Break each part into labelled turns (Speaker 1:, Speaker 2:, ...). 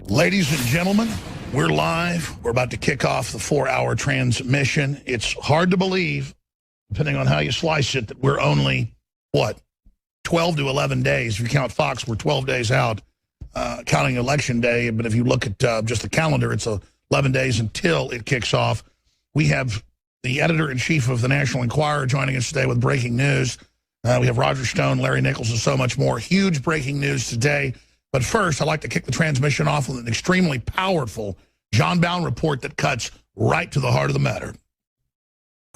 Speaker 1: Ladies and gentlemen, we're live. We're about to kick off the 4-hour transmission. It's hard to believe, depending on how you slice it, that we're only, 12 to 11 days. If you count Fox, we're 12 days out, counting Election Day. But if you look at just the calendar, it's 11 days until it kicks off. We have the editor-in-chief of the National Enquirer joining us today with breaking news. We have Roger Stone, Larry Nichols, and so much more. Huge breaking news today. But first, I'd like to kick the transmission off with an extremely powerful John Bowne report that cuts right to the heart of the matter.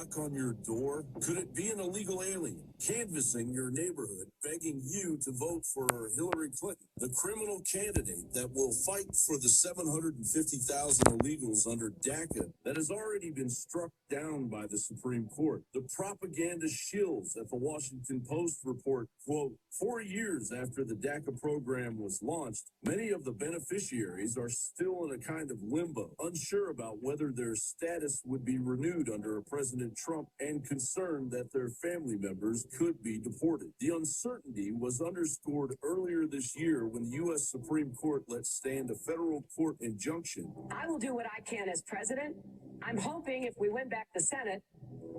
Speaker 2: Knock on your door? Could it be an illegal alien canvassing your neighborhood, begging you to vote for Hillary Clinton, the criminal candidate that will fight for the 750,000 illegals under DACA that has already been struck down by the Supreme Court? The propaganda shills at the Washington Post report, quote, 4 years after the DACA program was launched, many of the beneficiaries are still in a kind of limbo, unsure about whether their status would be renewed under President Trump and concerned that their family members could be deported. The uncertainty was underscored earlier this year when the U.S. Supreme Court let stand a federal court injunction.
Speaker 3: I will do what I can as president. I'm hoping if we win back the Senate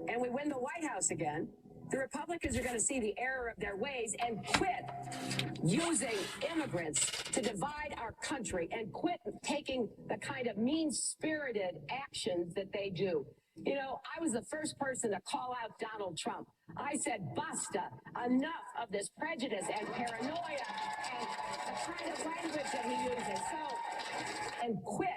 Speaker 3: and we win the White House again, the Republicans are going to see the error of their ways and quit using immigrants to divide our country and quit taking the kind of mean-spirited actions that they do. You know, I was the first person to call out Donald Trump. I said, basta, enough of this prejudice and paranoia and the kind of language that he uses. And quit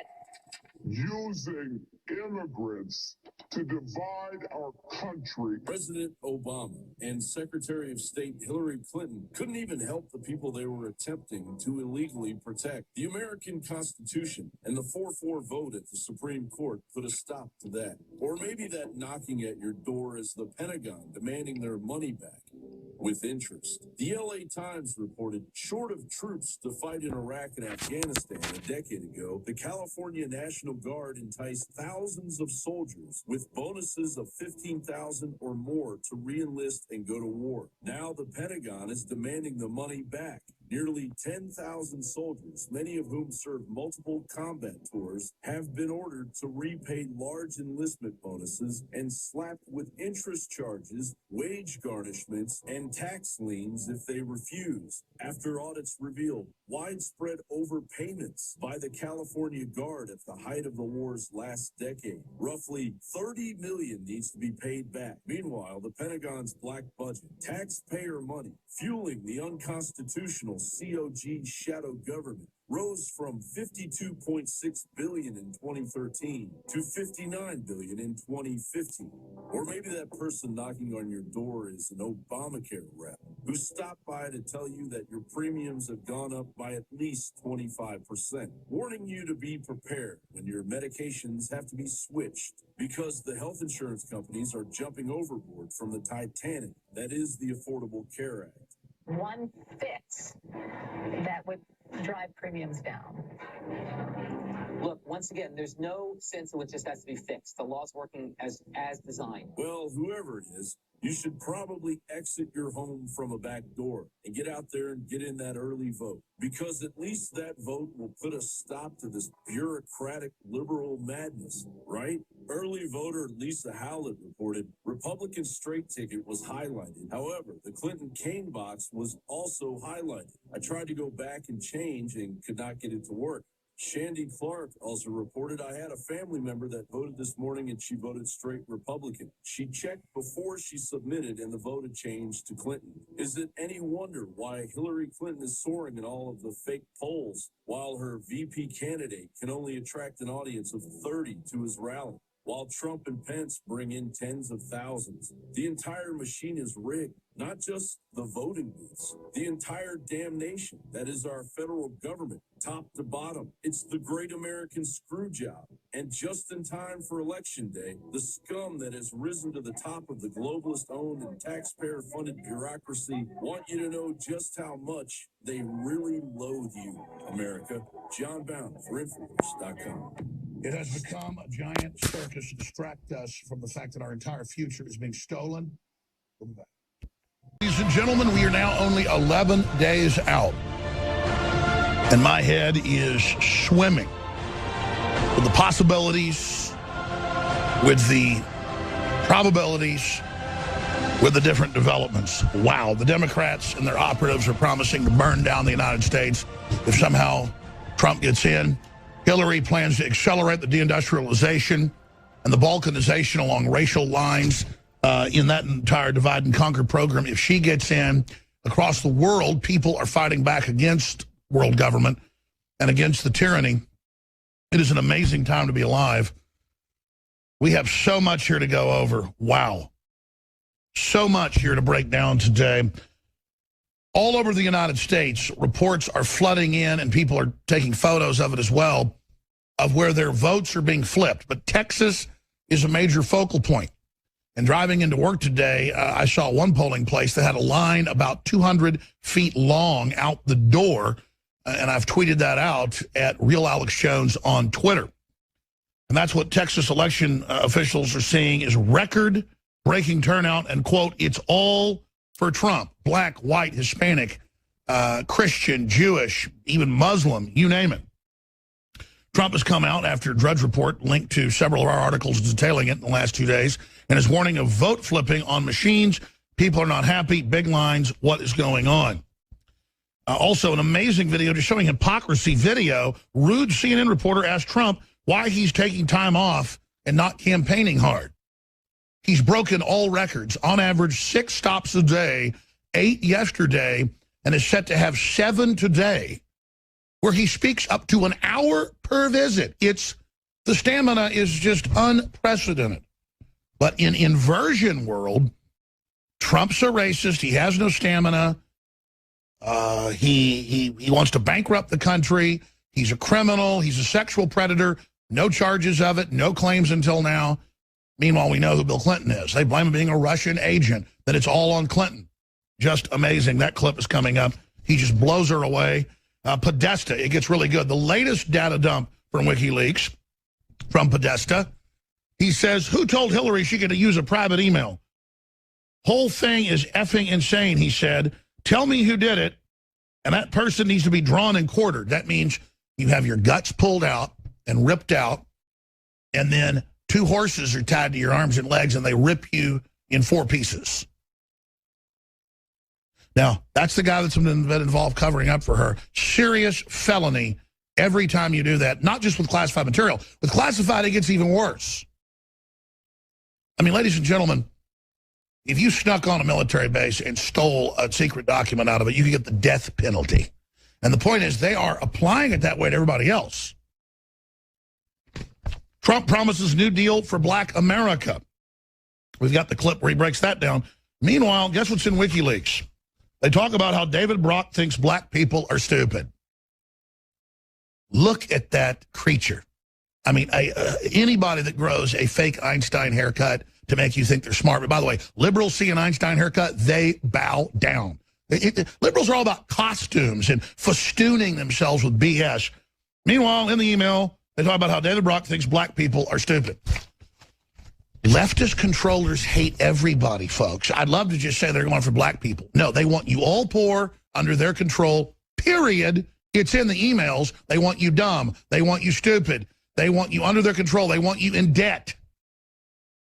Speaker 4: using immigrants to divide our country.
Speaker 2: President Obama and Secretary of State Hillary Clinton couldn't even help the people they were attempting to illegally protect. The American Constitution and the 4-4 vote at the Supreme Court put a stop to that. Or maybe that knocking at your door is the Pentagon demanding their money back with interest. The LA Times reported, short of troops to fight in Iraq and Afghanistan a decade ago, the California National Guard enticed thousands of soldiers with bonuses of $15,000 or more to re-enlist and go to war. Now the Pentagon is demanding the money back. Nearly 10,000 soldiers, many of whom served multiple combat tours, have been ordered to repay large enlistment bonuses and slapped with interest charges, wage garnishments, and tax liens if they refuse. After audits revealed widespread overpayments by the California Guard at the height of the war's last decade. Roughly $30 million needs to be paid back. Meanwhile, the Pentagon's black budget, taxpayer money, fueling the unconstitutional COG shadow government, rose from $52.6 billion in 2013 to $59 billion in 2015. Or maybe that person knocking on your door is an Obamacare rep who stopped by to tell you that your premiums have gone up by at least 25%, warning you to be prepared when your medications have to be switched because the health insurance companies are jumping overboard from the Titanic that is the Affordable Care Act.
Speaker 3: one fix that would drive premiums down.
Speaker 5: Look, once again, there's no sense in which this has to be fixed. The law's working as designed.
Speaker 2: Well, whoever it is, you should probably exit your home from a back door and get out there and get in that early vote, because at least that vote will put a stop to this bureaucratic liberal madness, right? Early voter Lisa Howlett reported Republican straight ticket was highlighted. However, the Clinton cane box was also highlighted. I tried to go back and change and could not get it to work. Shandy Clark also reported, I had a family member that voted this morning and she voted straight Republican. She checked before she submitted and the vote had changed to Clinton. Is it any wonder why Hillary Clinton is soaring in all of the fake polls while her VP candidate can only attract an audience of 30 to his rally? While Trump and Pence bring in tens of thousands, the entire machine is rigged. Not just the voting booths, the entire damn nation. That is our federal government, top to bottom. It's the great American screw job. And just in time for Election Day, the scum that has risen to the top of the globalist-owned and taxpayer-funded bureaucracy want you to know just how much they really loathe you, America. John Bowne for Infowars.com.
Speaker 1: It has become a giant circus to distract us from the fact that our entire future is being stolen. We'll be back. Ladies and gentlemen, we are now only 11 days out. And my head is swimming with the possibilities, with the probabilities, with the different developments. Wow, the Democrats and their operatives are promising to burn down the United States if somehow Trump gets in. Hillary plans to accelerate the deindustrialization and the balkanization along racial lines in that entire divide and conquer program. If she gets in, across the world, people are fighting back against world government and against the tyranny. It is an amazing time to be alive. We have so much here to go over. Wow. So much here to break down today. All over the United States, reports are flooding in, and people are taking photos of it as well, of where their votes are being flipped. But Texas is a major focal point. And driving into work today, I saw one polling place that had a line about 200 feet long out the door, and I've tweeted that out at Real Alex Jones on Twitter. And that's what Texas election officials are seeing is record-breaking turnout, and, quote, it's all for Trump. Black, white, Hispanic, Christian, Jewish, even Muslim, you name it. Trump has come out after a Drudge Report linked to several of our articles detailing it in the last 2 days and is warning of vote flipping on machines. People are not happy. Big lines. What is going on? Also, an amazing video just showing hypocrisy video. Rude CNN reporter asked Trump why he's taking time off and not campaigning hard. He's broken all records. On average, 6 stops a day, 8 yesterday, and is set to have 7 today, where he speaks up to an hour per visit. The stamina is just unprecedented. But in inversion world, Trump's a racist. He has no stamina. He wants to bankrupt the country. He's a criminal. He's a sexual predator. No charges of it. No claims until now. Meanwhile, we know who Bill Clinton is. They blame him being a Russian agent, that it's all on Clinton. Just amazing. That clip is coming up. He just blows her away. Podesta, it gets really good. The latest data dump from WikiLeaks, from Podesta, he says, who told Hillary she could use a private email? Whole thing is effing insane, he said. Tell me who did it, and that person needs to be drawn and quartered. That means you have your guts pulled out and ripped out, and then 2 horses are tied to your arms and legs, and they rip you in 4 pieces. Now, that's the guy that's been involved covering up for her. Serious felony every time you do that, not just with classified material. With classified, it gets even worse. I mean, ladies and gentlemen, if you snuck on a military base and stole a secret document out of it, you could get the death penalty. And the point is, they are applying it that way to everybody else. Trump promises new deal for Black America. We've got the clip where he breaks that down. Meanwhile, guess what's in WikiLeaks? They talk about how David Brock thinks black people are stupid. Look at that creature. I mean, anybody that grows a fake Einstein haircut to make you think they're smart. But by the way, liberals see an Einstein haircut, they bow down. Liberals are all about costumes and festooning themselves with BS. Meanwhile, in the email, they talk about how David Brock thinks black people are stupid. Leftist controllers hate everybody, folks. I'd love to just say they're going for black people. No, they want you all poor, under their control, period. It's in the emails. They want you dumb. They want you stupid. They want you under their control. They want you in debt.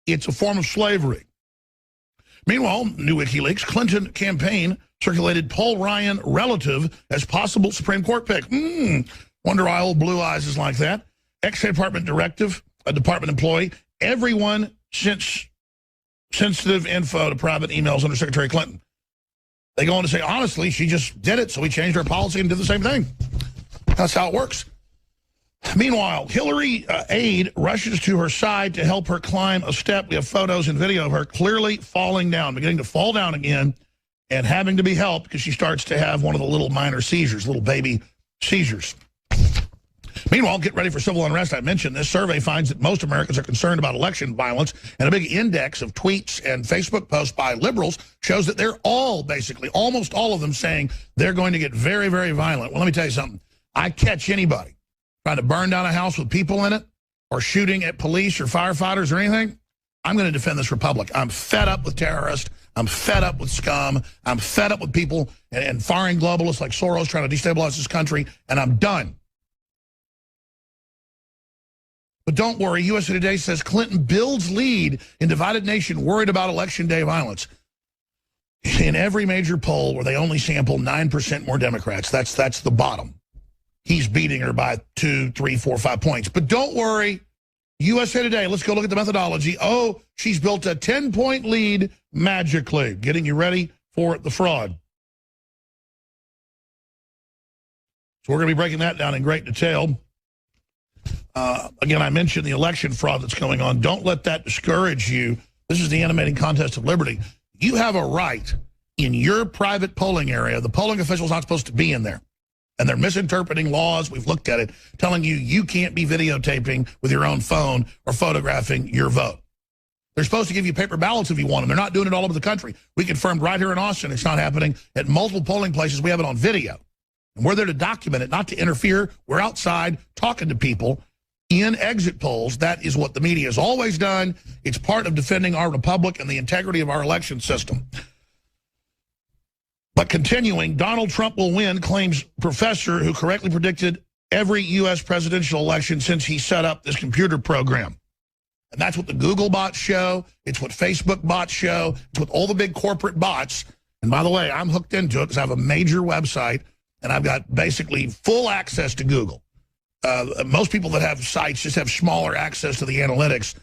Speaker 1: It's a form of slavery. Meanwhile, new WikiLeaks, Clinton campaign circulated Paul Ryan relative as possible Supreme Court pick. Wonder why old Blue Eyes is like that. Ex-State Department directive, a department employee, everyone since sensitive info to private emails under Secretary Clinton. They go on to say, honestly, she just did it, so we changed our policy and did the same thing. That's how it works. Meanwhile, Hillary aide rushes to her side to help her climb a step. We have photos and video of her clearly falling down, beginning to fall down again, and having to be helped because she starts to have one of the little minor seizures, little baby seizures. Meanwhile, get ready for civil unrest. I mentioned this survey finds that most Americans are concerned about election violence, and a big index of tweets and Facebook posts by liberals shows that they're all, basically, almost all of them saying they're going to get very, very violent. Well, let me tell you something. I catch anybody trying to burn down a house with people in it or shooting at police or firefighters or anything, I'm going to defend this republic. I'm fed up with terrorists. I'm fed up with scum. I'm fed up with people and foreign globalists like Soros trying to destabilize this country, and I'm done. But don't worry, USA Today says Clinton builds lead in divided nation worried about election day violence. In every major poll where they only sample 9% more Democrats, that's the bottom. He's beating her by 2, 3, 4, 5 points. But don't worry, USA Today, let's go look at the methodology. Oh, she's built a 10-point lead magically, getting you ready for the fraud. So we're going to be breaking that down in great detail. Again, I mentioned the election fraud that's going on. Don't let that discourage you. This is the animating contest of liberty. You have a right in your private polling area. The polling official's not supposed to be in there. And they're misinterpreting laws. We've looked at it, telling you you can't be videotaping with your own phone or photographing your vote. They're supposed to give you paper ballots if you want them. They're not doing it all over the country. We confirmed right here in Austin it's not happening. At multiple polling places, we have it on video. And we're there to document it, not to interfere. We're outside talking to people in exit polls. That is what the media has always done. It's part of defending our republic and the integrity of our election system. But continuing, Donald Trump will win, claims professor who correctly predicted every U.S. presidential election since he set up this computer program. And that's what the Google bots show. It's what Facebook bots show. It's what all the big corporate bots. And by the way, I'm hooked into it because I have a major website and I've got basically full access to Google. Most people that have sites just have smaller access to the analytics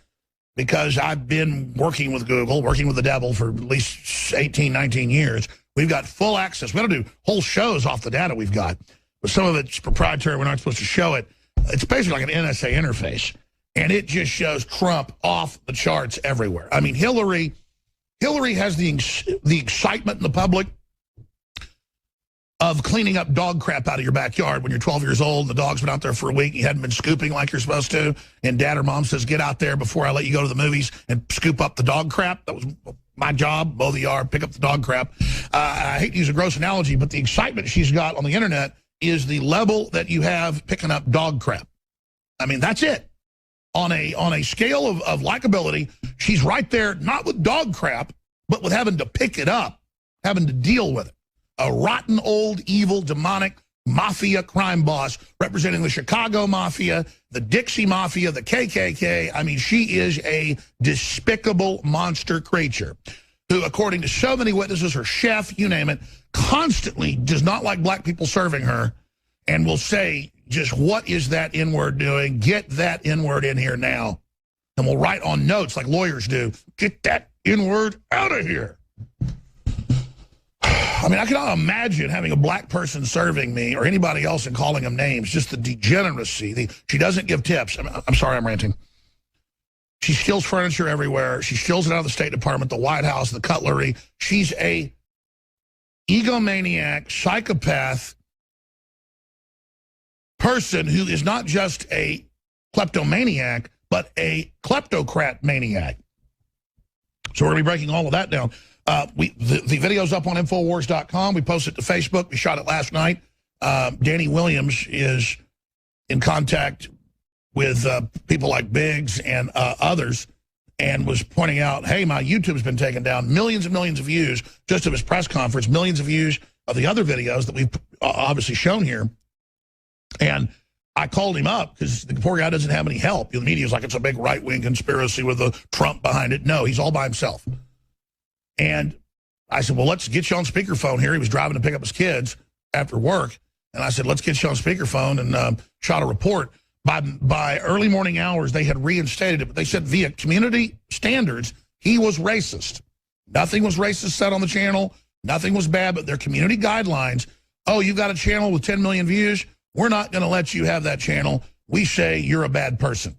Speaker 1: because I've been working with Google, working with the devil for at least 18, 19 years. We've got full access. We don't do whole shows off the data we've got, but some of it's proprietary. We're not supposed to show it. It's basically like an NSA interface, and it just shows Trump off the charts everywhere. I mean, Hillary has the excitement in the public of cleaning up dog crap out of your backyard when you're 12 years old and the dog's been out there for a week and you hadn't been scooping like you're supposed to, and dad or mom says, get out there before I let you go to the movies and scoop up the dog crap. That was my job. Both of you are, pick up the dog crap. I hate to use a gross analogy, but the excitement she's got on the internet is the level that you have picking up dog crap. I mean, that's it. On a scale of likability, she's right there, not with dog crap, but with having to pick it up, having to deal with it. A rotten, old, evil, demonic mafia crime boss representing the Chicago Mafia, the Dixie Mafia, the KKK. I mean, she is a despicable monster creature who, according to so many witnesses, her chef, you name it, constantly does not like black people serving her and will say, just what is that N-word doing? Get that N-word in here now. And we'll write on notes like lawyers do, get that N-word out of here. I mean, I cannot imagine having a black person serving me or anybody else and calling them names, just the degeneracy. She doesn't give tips. I'm sorry, I'm ranting. She steals furniture everywhere. She steals it out of the State Department, the White House, the cutlery. She's a egomaniac, psychopath person who is not just a kleptomaniac, but a kleptocrat maniac. So we're going to be breaking all of that down. The video's up on Infowars.com. We posted it to Facebook. We shot it last night. Danny Williams is in contact with people like Biggs and others and was pointing out, hey, my YouTube's been taken down. Millions and millions of views just of his press conference, millions of views of the other videos that we've obviously shown here. And I called him up because the poor guy doesn't have any help. The media's like it's a big right-wing conspiracy with a Trump behind it. No, he's all by himself. And I said, well, let's get you on speakerphone here. He was driving to pick up his kids after work. And I said, let's get you on speakerphone and shot a report. By early morning hours, they had reinstated it. But they said via community standards, he was racist. Nothing was racist said on the channel. Nothing was bad, but their community guidelines. Oh, you've got a channel with 10 million views. We're not going to let you have that channel. We say you're a bad person.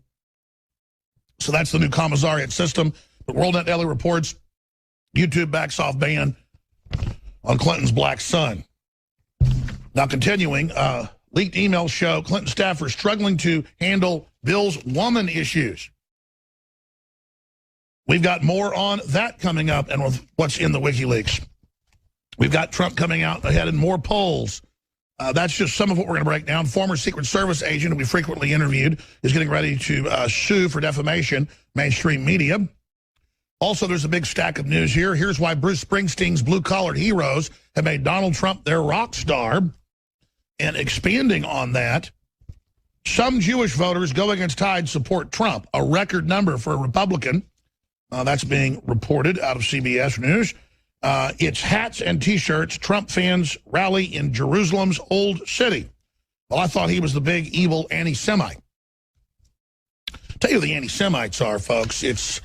Speaker 1: So that's the new commissariat system. But WorldNet Daily reports YouTube backs off ban on Clinton's black son. Now continuing, leaked emails show Clinton staffers struggling to handle Bill's woman issues. We've got more on that coming up and with what's in the WikiLeaks. We've got Trump coming out ahead in more polls. That's just some of what we're going to break down. Former Secret Service agent who we frequently interviewed is getting ready to sue for defamation, mainstream media. Also, there's a big stack of news here. Here's why Bruce Springsteen's blue-collar heroes have made Donald Trump their rock star. And expanding on that, some Jewish voters go against Tide support Trump, a record number for a Republican. That's being reported out of CBS News. It's hats and T-shirts. Trump fans rally in Jerusalem's Old City. Well, I thought he was the big, evil anti-Semite. Tell you who the anti-Semites are, folks. It's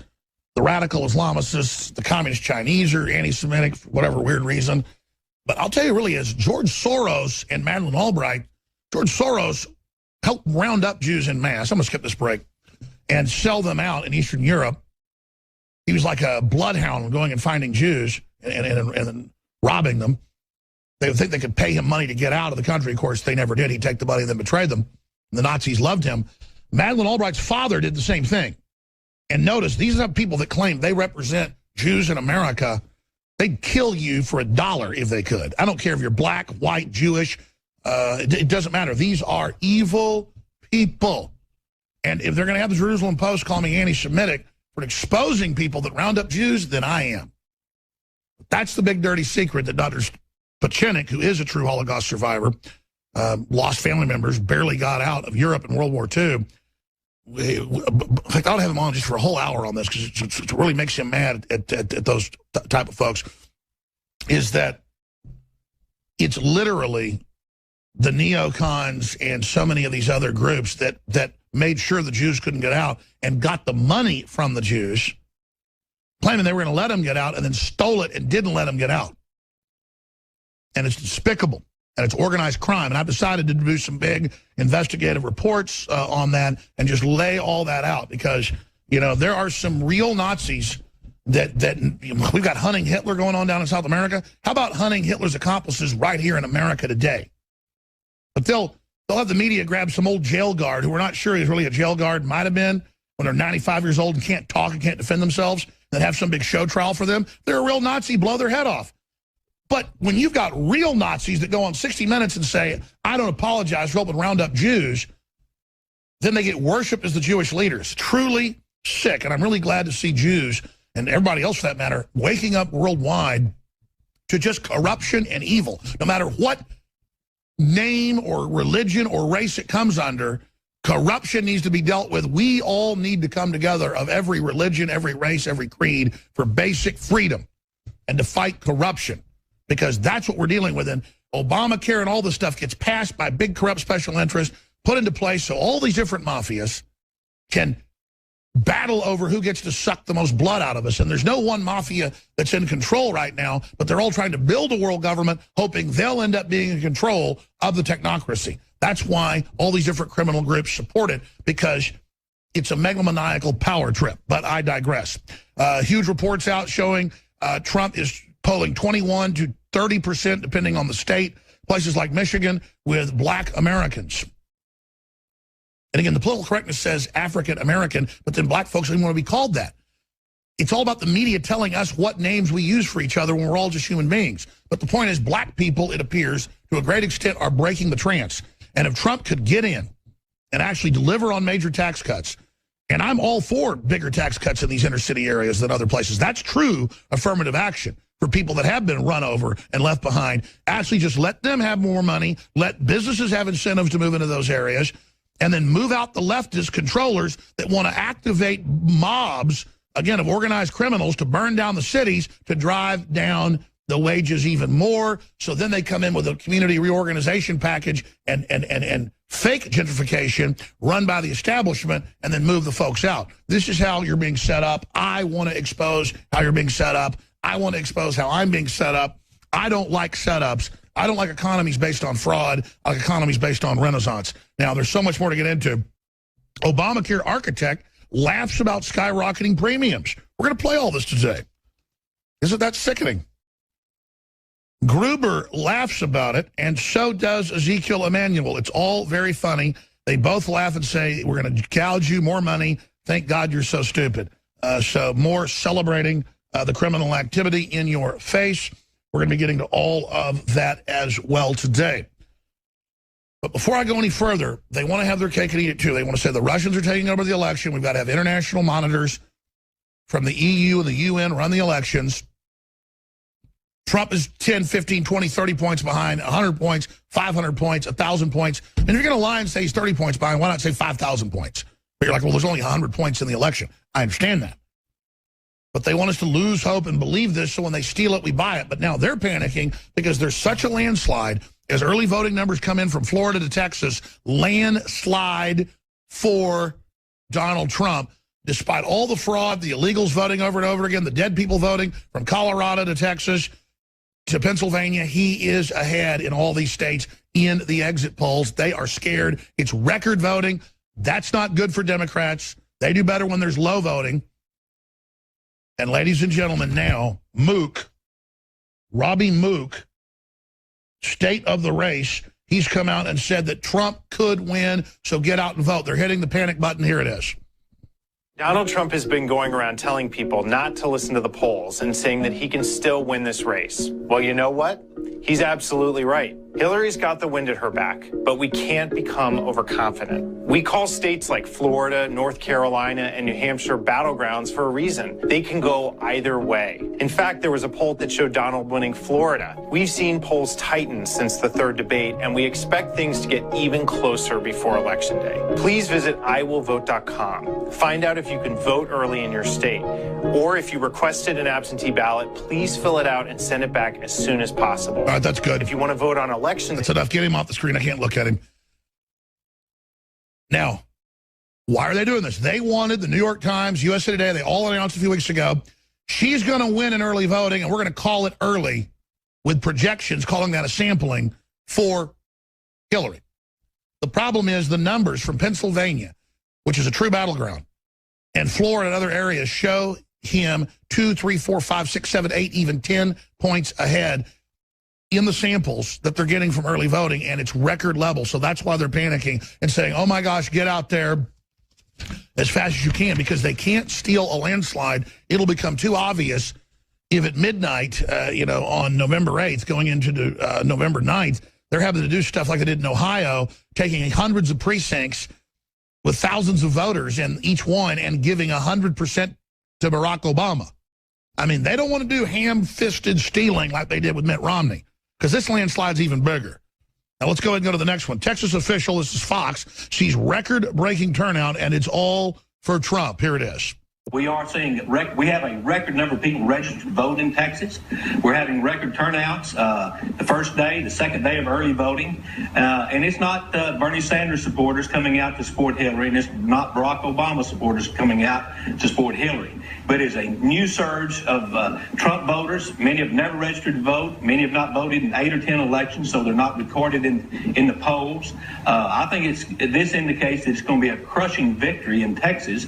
Speaker 1: the radical Islamicists, the communist Chinese are anti-Semitic for whatever weird reason. But I'll tell you really is, George Soros and Madeleine Albright, George Soros helped round up Jews en masse. I'm going to skip this break. And sell them out in Eastern Europe. He was like a bloodhound going and finding Jews and robbing them. They would think they could pay him money to get out of the country. Of course, they never did. He'd take the money and then betrayed them. And the Nazis loved him. Madeleine Albright's father did the same thing. And notice, these are people that claim they represent Jews in America. They'd kill you for $1 if they could. I don't care if you're black, white, Jewish. It doesn't matter. These are evil people. And if they're going to have the Jerusalem Post call me anti-Semitic for exposing people that round up Jews, then I am. That's the big dirty secret that Dr. Pachinik, who is a true Holocaust survivor, lost family members, barely got out of Europe in World War II. I ought to have him on just for a whole hour on this because it really makes him mad at those type of folks, is that it's literally the neocons and so many of these other groups that made sure the Jews couldn't get out and got the money from the Jews, claiming they were going to let them get out and then stole it and didn't let them get out. And it's despicable. And it's organized crime. And I've decided to do some big investigative reports on that and just lay all that out because, you know, there are some real Nazis that we've got hunting Hitler going on down in South America. How about hunting Hitler's accomplices right here in America today? But they'll have the media grab some old jail guard who we're not sure he's really a jail guard, might have been, when they're 95 years old and can't talk and can't defend themselves, then have some big show trial for them. They're a real Nazi, blow their head off. But when you've got real Nazis that go on 60 Minutes and say, I don't apologize for helping round up Jews, then they get worshipped as the Jewish leaders. Truly sick. And I'm really glad to see Jews, and everybody else for that matter, waking up worldwide to just corruption and evil. No matter what name or religion or race it comes under, corruption needs to be dealt with. We all need to come together of every religion, every race, every creed for basic freedom and to fight corruption. Because that's what we're dealing with. And Obamacare and all this stuff gets passed by big corrupt special interests, put into place so all these different mafias can battle over who gets to suck the most blood out of us. And there's no one mafia that's in control right now, but they're all trying to build a world government, hoping they'll end up being in control of the technocracy. That's why all these different criminal groups support it, because it's a megalomaniacal power trip. But I digress. Huge reports out showing Trump is polling 21 to 30%, depending on the state, places like Michigan, with black Americans. And again, the political correctness says African American, but then black folks don't even want to be called that. It's all about the media telling us what names we use for each other when we're all just human beings. But the point is, black people, it appears, to a great extent, are breaking the trance. And if Trump could get in and actually deliver on major tax cuts, and I'm all for bigger tax cuts in these inner city areas than other places. That's true affirmative action for people that have been run over and left behind. Actually just let them have more money, let businesses have incentives to move into those areas, and then move out the leftist controllers that want to activate mobs, again, of organized criminals to burn down the cities to drive down the wages even more. So then they come in with a community reorganization package and fake gentrification run by the establishment and then move the folks out. This is how you're being set up. I want to expose how you're being set up. I want to expose how I'm being set up. I don't like setups. I don't like economies based on fraud. I like economies based on renaissance. Now, there's so much more to get into. Obamacare architect laughs about skyrocketing premiums. We're going to play all this today. Isn't that sickening? Gruber laughs about it, and so does Ezekiel Emanuel. It's all very funny. They both laugh and say, we're going to gouge you more money. Thank God you're so stupid. So more celebrating the criminal activity in your face. We're going to be getting to all of that as well today. But before I go any further, they want to have their cake and eat it too. They want to say the Russians are taking over the election. We've got to have international monitors from the EU and the UN run the elections. Trump is 10, 15, 20, 30 points behind, 100 points, 500 points, 1,000 points. And if you're going to lie and say he's 30 points behind, why not say 5,000 points? But you're like, well, there's only 100 points in the election. I understand that. But they want us to lose hope and believe this, so when they steal it, we buy it. But now they're panicking because there's such a landslide as early voting numbers come in from Florida to Texas, landslide for Donald Trump. Despite all the fraud, the illegals voting over and over again, the dead people voting from Colorado to Texas to Pennsylvania, he is ahead in all these states in the exit polls. They are scared. It's record voting. That's not good for Democrats. They do better when there's low voting. And ladies and gentlemen, now, Robbie Mook, state of the race, he's come out and said that Trump could win, so get out and vote. They're hitting the panic button. Here it is.
Speaker 6: Donald Trump has been going around telling people not to listen to the polls and saying that he can still win this race. Well, you know what? He's absolutely right. Hillary's got the wind at her back, but we can't become overconfident. We call states like Florida, North Carolina, and New Hampshire battlegrounds for a reason. They can go either way. In fact, there was a poll that showed Donald winning Florida. We've seen polls tighten since the third debate, and we expect things to get even closer before Election Day. Please visit iwillvote.com. Find out if you can vote early in your state, or if you requested an absentee ballot, please fill it out and send it back as soon as possible.
Speaker 1: All right, that's good.
Speaker 6: If you want to vote on election,
Speaker 1: that's enough. Get him off the screen. I can't look at him. Now, why are they doing this? They wanted the New York Times, USA Today, they all announced a few weeks ago, she's going to win in early voting, and we're going to call it early with projections, calling that a sampling for Hillary. The problem is the numbers from Pennsylvania, which is a true battleground, and Florida and other areas show him 2, 3, 4, 5, 6, 7, 8, even 10 points ahead in the samples that they're getting from early voting, and it's record level. So that's why they're panicking and saying, oh my gosh, get out there as fast as you can, because they can't steal a landslide. It'll become too obvious if at midnight, on November 8th, going into November 9th, they're having to do stuff like they did in Ohio, taking hundreds of precincts with thousands of voters in each one and giving 100% to Barack Obama. I mean, they don't want to do ham-fisted stealing like they did with Mitt Romney, because this landslide's even bigger. Now, let's go ahead and go to the next one. Texas official, this is Fox, sees record-breaking turnout, and it's all for Trump. Here it is.
Speaker 7: We are seeing, we have a record number of people registered to vote in Texas. We're having record turnouts the first day, the second day of early voting. And it's not Bernie Sanders supporters coming out to support Hillary, and it's not Barack Obama supporters coming out to support Hillary. But it's a new surge of Trump voters. Many have never registered to vote. Many have not voted in 8 or 10 elections, so they're not recorded in the polls. I think this indicates that it's going to be a crushing victory in Texas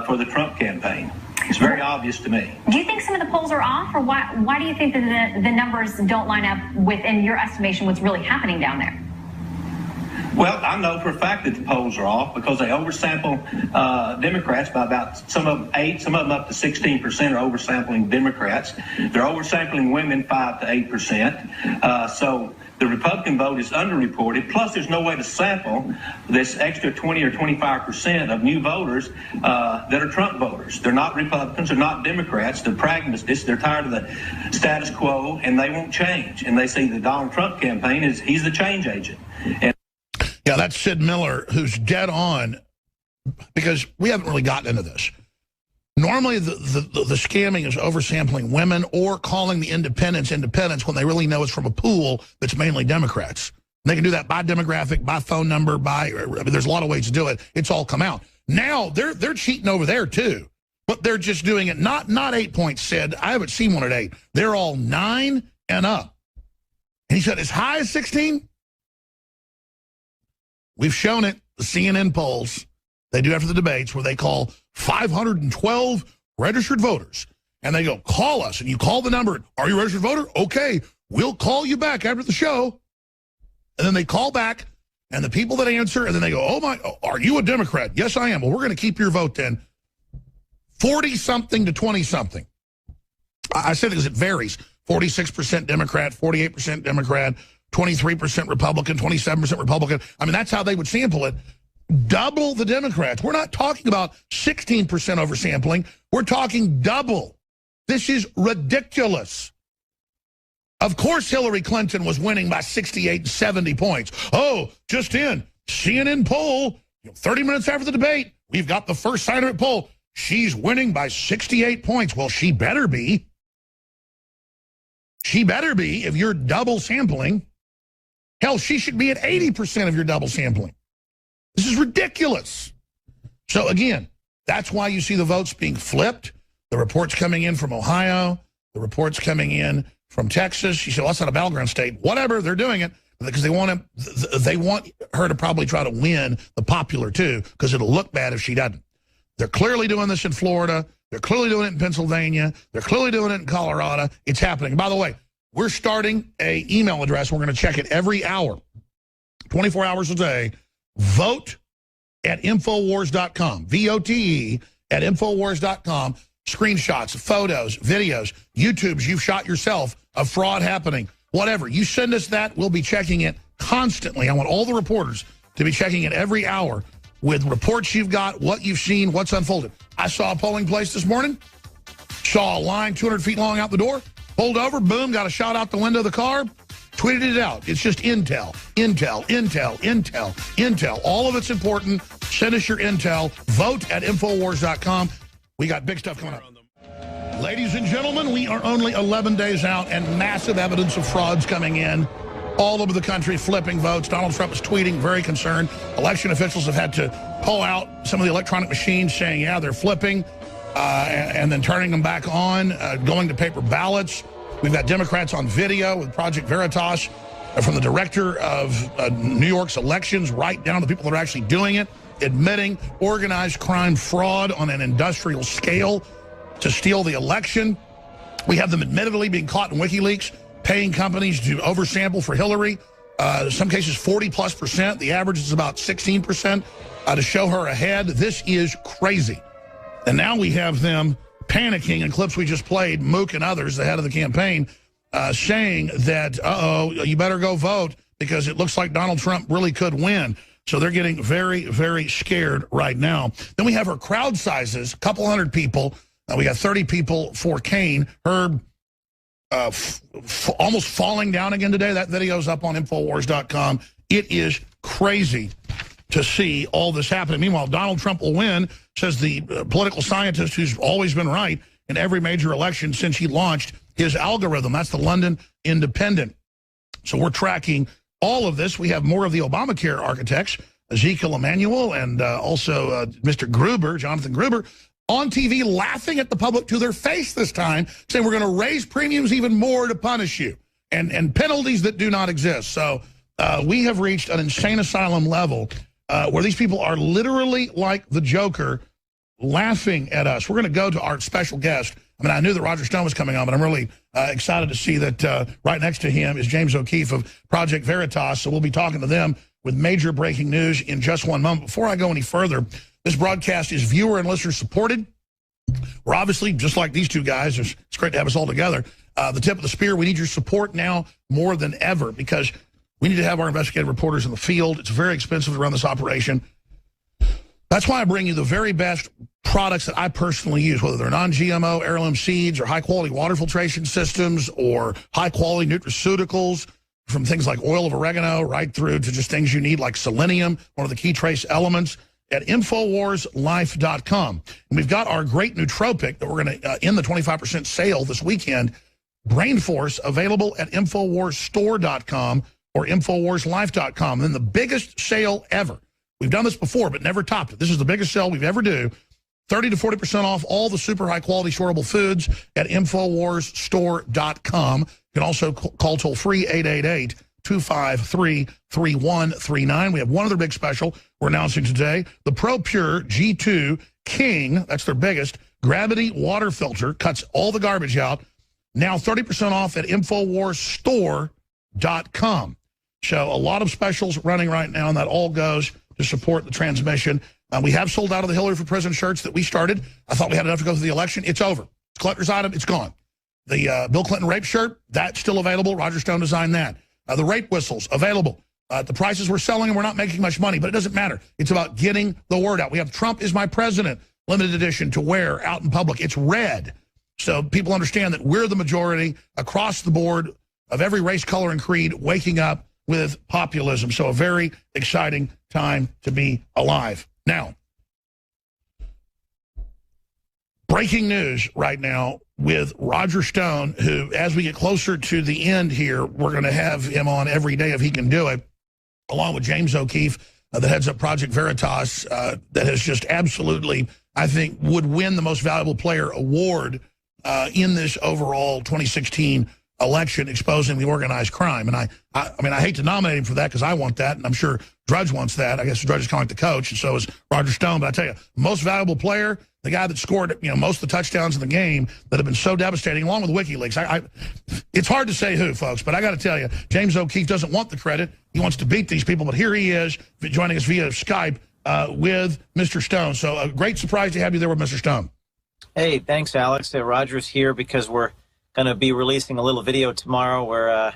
Speaker 7: for the Trump campaign. It's very obvious to me.
Speaker 8: Do you think some of the polls are off, or why do you think that the numbers don't line up with, in your estimation, what's really happening down there?
Speaker 7: Well, I know for a fact that the polls are off because they oversample Democrats by about, some of them 8, some of them up to 16% are oversampling Democrats. They're oversampling women 5 to 8%. So the Republican vote is underreported. Plus, there's no way to sample this extra 20 or 25% of new voters that are Trump voters. They're not Republicans, they're not Democrats, they're pragmatists. They're tired of the status quo, and they won't change. And they see the Donald Trump campaign he's the change agent. And
Speaker 1: yeah, that's Sid Miller, who's dead on, because we haven't really gotten into this. Normally, the scamming is oversampling women or calling the independents when they really know it's from a pool that's mainly Democrats. And they can do that by demographic, by phone number, there's a lot of ways to do it. It's all come out. Now, they're cheating over there, too. But they're just doing it, not 8 points, Sid. I haven't seen one at 8. They're all 9 and up. And he said as high as 16? We've shown it, the CNN polls they do after the debates, where they call 512 registered voters. And they go, call us. And you call the number. Are you a registered voter? Okay, we'll call you back after the show. And then they call back, and the people that answer, and then they go, oh, my, are you a Democrat? Yes, I am. Well, we're going to keep your vote then. 40-something to 20-something. I said because it varies. 46% Democrat, 48% Democrat, 23% Republican, 27% Republican. I mean, that's how they would sample it. double the Democrats. We're not talking about 16% oversampling. We're talking double. This is ridiculous. Of course Hillary Clinton was winning by 68, 70 points. Oh, just in, CNN poll, 30 minutes after the debate, we've got the first sign of it poll. She's winning by 68 points. Well, she better be. She better be if you're double sampling. Hell, she should be at 80% of your double sampling. This is ridiculous. So again, that's why you see the votes being flipped. The reports coming in from Ohio, the reports coming in from Texas. She said, well, that's not a battleground state. Whatever, they're doing it because they want her to probably try to win the popular too, because it'll look bad if she doesn't. They're clearly doing this in Florida. They're clearly doing it in Pennsylvania. They're clearly doing it in Colorado. It's happening. By the way, we're starting an email address. We're going to check it every hour, 24 hours a day. Vote at Infowars.com. VOTE at Infowars.com. Screenshots, photos, videos, YouTubes you've shot yourself of fraud happening. Whatever. You send us that, we'll be checking it constantly. I want all the reporters to be checking it every hour with reports you've got, what you've seen, what's unfolded. I saw a polling place this morning, saw a line 200 feet long out the door, pulled over, boom, got a shot out the window of the car, tweeted it out. It's just intel, intel, intel, intel, intel. All of it's important. Send us your intel. Vote at Infowars.com. We got big stuff coming up. Ladies and gentlemen, we are only 11 days out and massive evidence of frauds coming in all over the country, flipping votes. Donald Trump is tweeting, very concerned. Election officials have had to pull out some of the electronic machines saying, yeah, they're flipping, and then turning them back on, going to paper ballots. We've got Democrats on video with Project Veritas from the director of New York's elections right down to the people that are actually doing it, admitting organized crime fraud on an industrial scale to steal the election. We have them admittedly being caught in WikiLeaks, paying companies to oversample for Hillary. In some cases, 40+%. The average is about 16% to show her ahead. This is crazy. And now we have them panicking in clips we just played, Mook and others, the head of the campaign, saying that, you better go vote because it looks like Donald Trump really could win. So they're getting very, very scared right now. Then we have her crowd sizes, a couple hundred people. We got 30 people for Kane. Her almost falling down again today. That video's up on Infowars.com. It is crazy to see all this happening. Meanwhile, Donald Trump will win, says the political scientist who's always been right in every major election since he launched his algorithm. That's the London Independent. So we're tracking all of this. We have more of the Obamacare architects, Ezekiel Emanuel and also Mr. Gruber, Jonathan Gruber, on TV laughing at the public to their face this time, saying we're going to raise premiums even more to punish you, and penalties that do not exist. So we have reached an insane asylum level where these people are literally like the Joker laughing at us. We're going to go to our special guest. I mean, I knew that Roger Stone was coming on, but I'm really excited to see that right next to him is James O'Keefe of Project Veritas. So we'll be talking to them with major breaking news in just one moment. Before I go any further, this broadcast is viewer and listener supported. We're obviously, just like these two guys, it's great to have us all together. The tip of the spear, we need your support now more than ever because we need to have our investigative reporters in the field. It's very expensive to run this operation. That's why I bring you the very best products that I personally use, whether they're non-GMO heirloom seeds or high-quality water filtration systems or high-quality nutraceuticals, from things like oil of oregano right through to just things you need like selenium, one of the key trace elements, at InfoWarsLife.com. And we've got our great nootropic that we're going to end the 25% sale this weekend, Brain Force, available at InfoWarsStore.com or InfoWarsLife.com. Then the biggest sale ever. We've done this before, but never topped it. This is the biggest sale we've ever do. 30 to 40% off all the super high-quality storable foods at InfoWarsStore.com. You can also call toll-free 888-253-3139. We have one other big special we're announcing today. The ProPure G2 King, that's their biggest, gravity water filter, cuts all the garbage out. Now 30% off at InfoWarsStore.com. So a lot of specials running right now, and that all goes to support the transmission. We have sold out of the Hillary for President shirts that we started. I thought we had enough to go through the election. It's over. It's a collector's item. It's gone. The Bill Clinton rape shirt, that's still available. Roger Stone designed that. The rape whistles, available. At the prices we're selling, and we're not making much money, but it doesn't matter. It's about getting the word out. We have Trump is my president, limited edition to wear out in public. It's red. So people understand that we're the majority across the board of every race, color, and creed waking up with populism. So a very exciting time to be alive. Now, breaking news right now with Roger Stone, who, as we get closer to the end here, we're going to have him on every day if he can do it, along with James O'Keefe, that heads up Project Veritas, that has just absolutely, I think, would win the Most Valuable Player award in this overall 2016 election, exposing the organized crime. And I mean, I hate to nominate him for that because I want that, and I'm sure Drudge wants that. I guess Drudge is kind of like the coach, and so is Roger Stone. But I tell you, Most Valuable Player, the guy that scored, most of the touchdowns in the game that have been so devastating, along with WikiLeaks. It's hard to say who, folks, but I got to tell you, James O'Keefe doesn't want the credit. He wants to beat these people, but here he is joining us via Skype with Mr. Stone. So a great surprise to have you there with Mr. Stone.
Speaker 9: Hey, thanks, Alex. Roger's here because we're going to be releasing a little video tomorrow where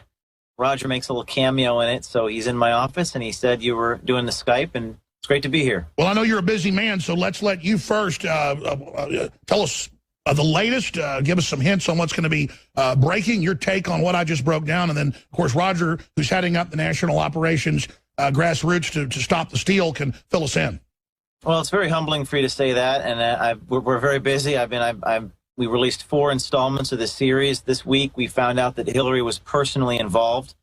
Speaker 9: Roger makes a little cameo in it. So he's in my office, and he said you were doing the Skype, and it's great to be here. Well,
Speaker 1: I know you're a busy man, so let's let you first tell us the latest, give us some hints on what's going to be breaking, your take on what I just broke down, and then, of course, Roger, who's heading up the national operations grassroots to stop the steal, can fill us in.
Speaker 9: Well, it's very humbling for you to say that, and we're very busy. We released 4 installments of the series. This week, we found out that Hillary was personally involved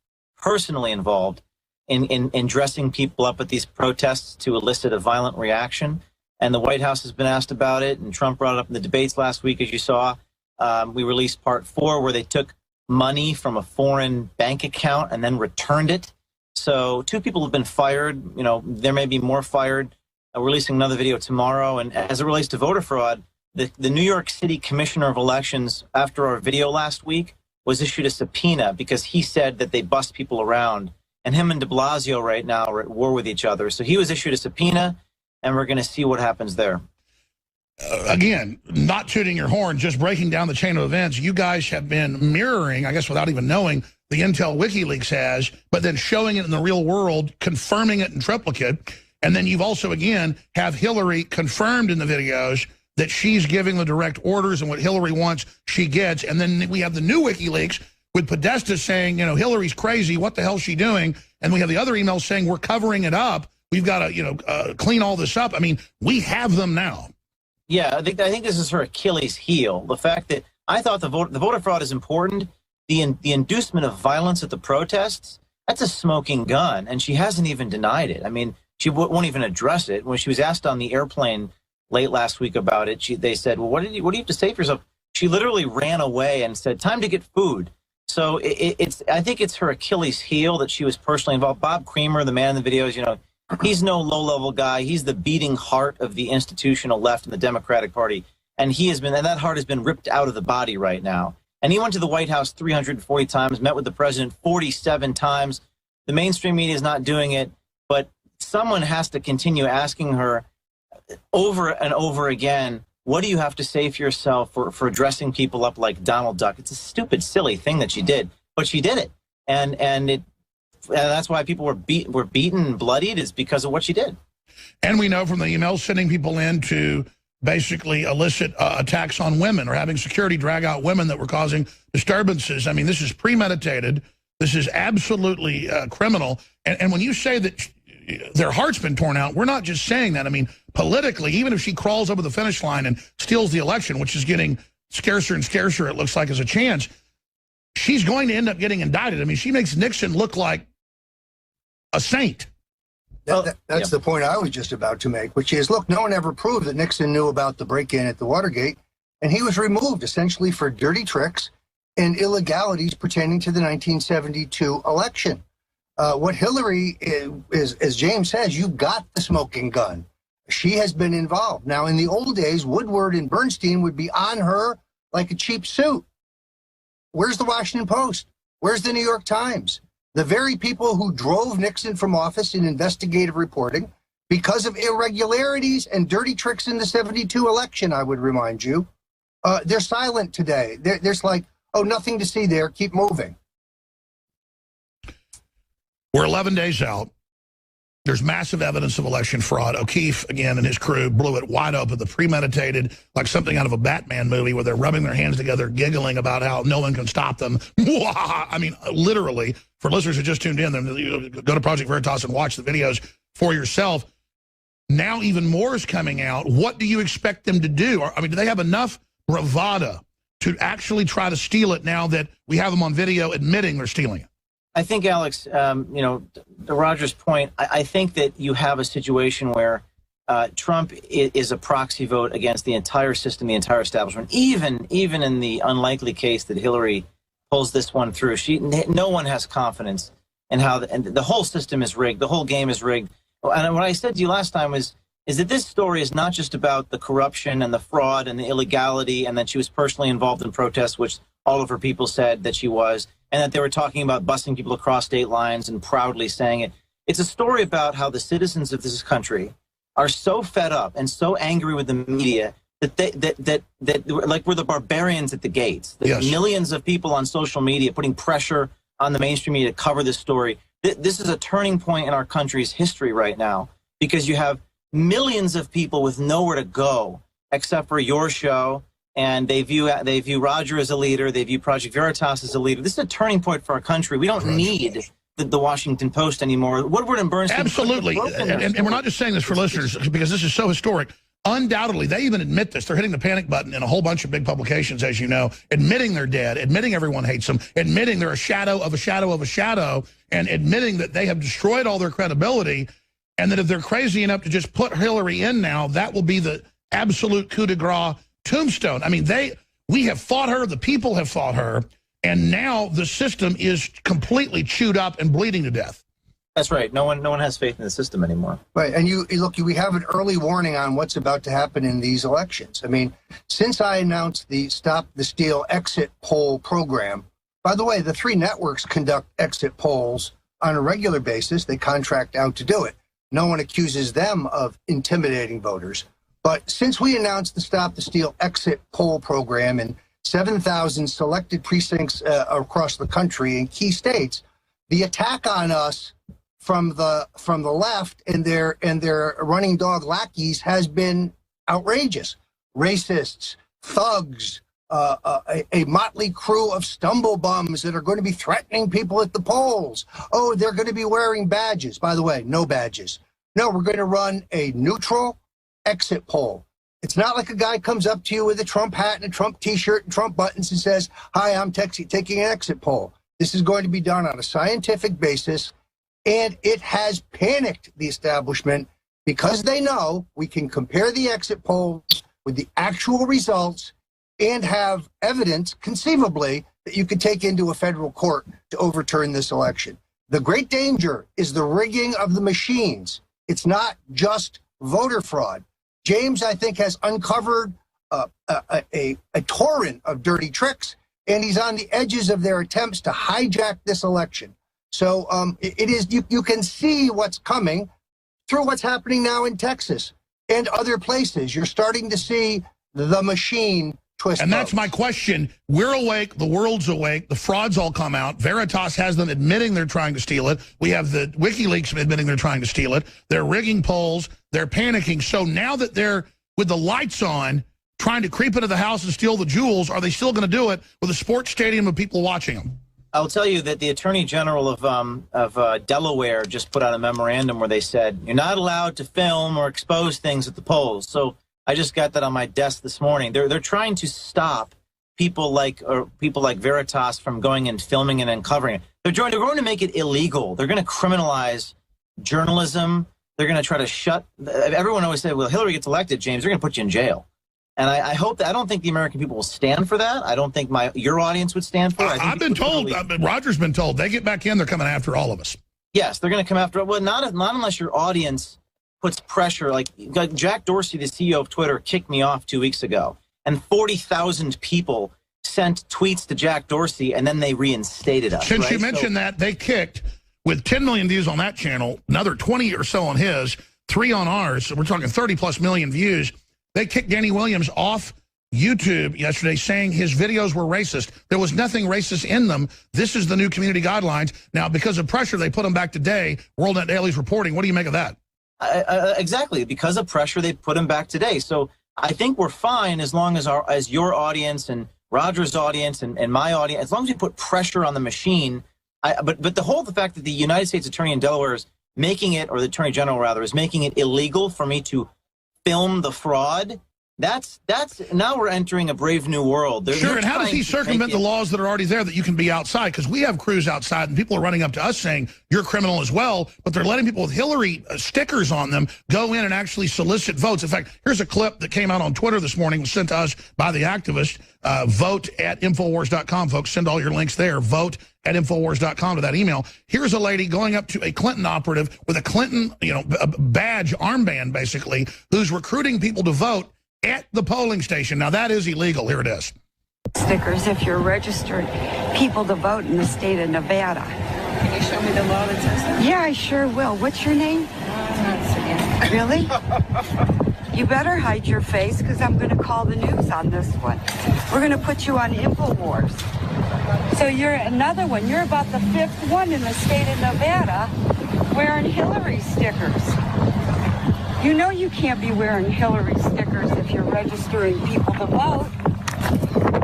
Speaker 9: in dressing people up at these protests to elicit a violent reaction. And the White House has been asked about it, and Trump brought it up in the debates last week, as you saw. We released part 4, where they took money from a foreign bank account and then returned it. So 2 people have been fired. There may be more fired. We're releasing another video tomorrow. And as it relates to voter fraud, the New York City Commissioner of Elections, after our video last week, was issued a subpoena because he said that they bust people around. And him and de Blasio right now are at war with each other. So he was issued a subpoena, and we're going to see what happens there.
Speaker 1: Again, not tooting your horn, just breaking down the chain of events. You guys have been mirroring, I guess without even knowing, the intel WikiLeaks has, but then showing it in the real world, confirming it in triplicate. And then you've also, again, have Hillary confirmed in the videos that she's giving the direct orders, and what Hillary wants, she gets. And then we have the new WikiLeaks with Podesta saying, Hillary's crazy. What the hell's she doing? And we have the other emails saying we're covering it up. We've got to, clean all this up. I mean, we have them now.
Speaker 9: Yeah, I think this is her Achilles heel. The fact that I thought the voter fraud is important. The inducement of violence at the protests, that's a smoking gun, and she hasn't even denied it. I mean, she won't even address it. When she was asked on the airplane late last week about it, they said, well, what do you have to say for yourself? She literally ran away and said, time to get food. So I think it's her Achilles heel that she was personally involved. Bob Creamer, the man in the videos, he's no low-level guy. He's the beating heart of the institutional left in the Democratic Party. And that heart has been ripped out of the body right now. And he went to the White House 340 times, met with the president 47 times. The mainstream media is not doing it, but someone has to continue asking her over and over again, what do you have to say for yourself for dressing people up like Donald Duck? It's a stupid, silly thing that she did, but she did it. And that's why people were beaten and bloodied, is because of what she did.
Speaker 1: And we know from the emails sending people in to basically elicit attacks on women, or having security drag out women that were causing disturbances. I mean, this is premeditated. This is absolutely criminal. And when you say that their heart's been torn out, we're not just saying that. I mean, politically, even if she crawls over the finish line and steals the election, which is getting scarcer and scarcer, it looks like, as a chance, she's going to end up getting indicted. I mean, she makes Nixon look like a saint.
Speaker 10: That's the point I was just about to make, which is, look, no one ever proved that Nixon knew about the break-in at the Watergate, and he was removed essentially for dirty tricks and illegalities pertaining to the 1972 election. What Hillary is, as James says, you got the smoking gun. She has been involved. Now, in the old days, Woodward and Bernstein would be on her like a cheap suit. Where's the Washington Post? Where's the New York Times? The very people who drove Nixon from office in investigative reporting because of irregularities and dirty tricks in the 72 election, I would remind you, they're silent today. There's like, oh, nothing to see there. Keep moving.
Speaker 1: We're 11 days out. There's massive evidence of election fraud. O'Keefe, again, and his crew blew it wide open, the premeditated, like something out of a Batman movie where they're rubbing their hands together, giggling about how no one can stop them. I mean, literally, for listeners who just tuned in, go to Project Veritas and watch the videos for yourself. Now even more is coming out. What do you expect them to do? I mean, do they have enough bravado to actually try to steal it now that we have them on video admitting they're stealing it?
Speaker 9: I think, Alex, to Roger's point, I think that you have a situation where Trump is a proxy vote against the entire system, the entire establishment. Even in the unlikely case that Hillary pulls this one through, no one has confidence in how the whole system is rigged. The whole game is rigged. And what I said to you last time is that this story is not just about the corruption and the fraud and the illegality, and that she was personally involved in protests, which all of her people said that she was, and that they were talking about busing people across state lines and proudly saying it. It's a story about how the citizens of this country are so fed up and so angry with the media that like we're the barbarians at the gates.
Speaker 1: Yes.
Speaker 9: Millions of people on social media putting pressure on the mainstream media to cover this story. This is a turning point in our country's history right now, because you have millions of people with nowhere to go except for your show. And they view Roger as a leader. They view Project Veritas as a leader. This is a turning point for our country. We don't need the Washington Post anymore. Woodward and Bernstein.
Speaker 1: Absolutely. And we're not just saying this for listeners because this is so historic. Undoubtedly, they even admit this. They're hitting the panic button in a whole bunch of big publications, as you know, admitting they're dead, admitting everyone hates them, admitting they're a shadow of a shadow of a shadow, and admitting that they have destroyed all their credibility, and that if they're crazy enough to just put Hillary in now, that will be the absolute coup de grace tombstone. I mean, we have fought her, the people have fought her, and now the system is completely chewed up and bleeding to death.
Speaker 9: That's right. No one has faith in the system anymore.
Speaker 10: Right, and you look, we have an early warning on what's about to happen in these elections. I mean, since I announced the Stop the Steal exit poll program, by the way, the three networks conduct exit polls on a regular basis. They contract out to do it. No one accuses them of intimidating voters. But since we announced the Stop the Steal exit poll program in 7,000 selected precincts across the country in key states, the attack on us from the left and their running dog lackeys has been outrageous. Racists, thugs, a motley crew of stumble bums that are going to be threatening people at the polls. Oh, they're going to be wearing badges. By the way, no badges. No, we're going to run a neutral exit poll. It's not like a guy comes up to you with a Trump hat and a Trump t-shirt and Trump buttons and says, hi, I'm taking an exit poll. This is going to be done on a scientific basis, and it has panicked the establishment because they know we can compare the exit polls with the actual results and have evidence, conceivably, that you could take into a federal court to overturn this election. The great danger is the rigging of the machines. It's not just voter fraud. James, I think, has uncovered a torrent of dirty tricks, and he's on the edges of their attempts to hijack this election. So it is you can see what's coming through what's happening now in Texas and other places. You're starting to see the machine twist.
Speaker 1: And that's my question. We're awake. The world's awake. The frauds all come out. Veritas has them admitting they're trying to steal it. We have the WikiLeaks admitting they're trying to steal it. They're rigging polls. They're panicking. So now that they're with the lights on, trying to creep into the house and steal the jewels, are they still going to do it with a sports stadium of people watching them?
Speaker 9: I'll tell you that the Attorney General of Delaware just put out a memorandum where they said you're not allowed to film or expose things at the polls. So I just got that on my desk this morning. They're trying to stop people like Veritas from going and filming and uncovering it. They're going to make it illegal. They're going to criminalize journalism. They're going to try to shut. Everyone always said, "Well, Hillary gets elected, James, they're going to put you in jail." And I hope that I don't think the American people will stand for that. I don't think your audience would stand for it.
Speaker 1: I've been told. Roger's been told they get back in, they're coming after all of us.
Speaker 9: Yes, they're going to come after. Well, not unless your audience puts pressure. Like Jack Dorsey, the CEO of Twitter, kicked me off 2 weeks ago, and 40,000 people sent tweets to Jack Dorsey, and then they reinstated us.
Speaker 1: Since you mentioned that, they kicked with 10 million views on that channel, another 20 or so on his, 3 on ours. So we're talking 30+ million views. They kicked Danny Williams off YouTube yesterday saying his videos were racist. There was nothing racist in them. This is the new community guidelines. Now, because of pressure, they put them back today. WorldNet Daily's reporting. What do you make of that?
Speaker 9: Exactly. Because of pressure, they put him back today. So I think we're fine as long as your audience and Roger's audience and my audience, as long as we put pressure on the machine. But the fact that the United States Attorney in Delaware is making it, or the Attorney General rather, is making it illegal for me to film the fraud. That's now we're entering a brave new world.
Speaker 1: Sure, and how does he circumvent the laws that are already there that you can be outside? Because we have crews outside, and people are running up to us saying, you're a criminal as well, but they're letting people with Hillary stickers on them go in and actually solicit votes. In fact, here's a clip that came out on Twitter this morning, was sent to us by the activist. Vote at Infowars.com, folks. Send all your links there. Vote at Infowars.com to that email. Here's a lady going up to a Clinton operative with a Clinton, a badge, armband, basically, who's recruiting people to vote at the polling station. Now, that is illegal. Here it is.
Speaker 11: Stickers if you're registered people to vote in the state of Nevada.
Speaker 12: Can you show me the law that says that?
Speaker 11: Yeah, I sure will. What's your name? Really? You better hide your face, because I'm going to call the news on this one. We're going to put you on InfoWars. So you're another one. You're about the 5th one in the state of Nevada wearing Hillary stickers. You know you can't be wearing Hillary stickers if you're registering people to vote.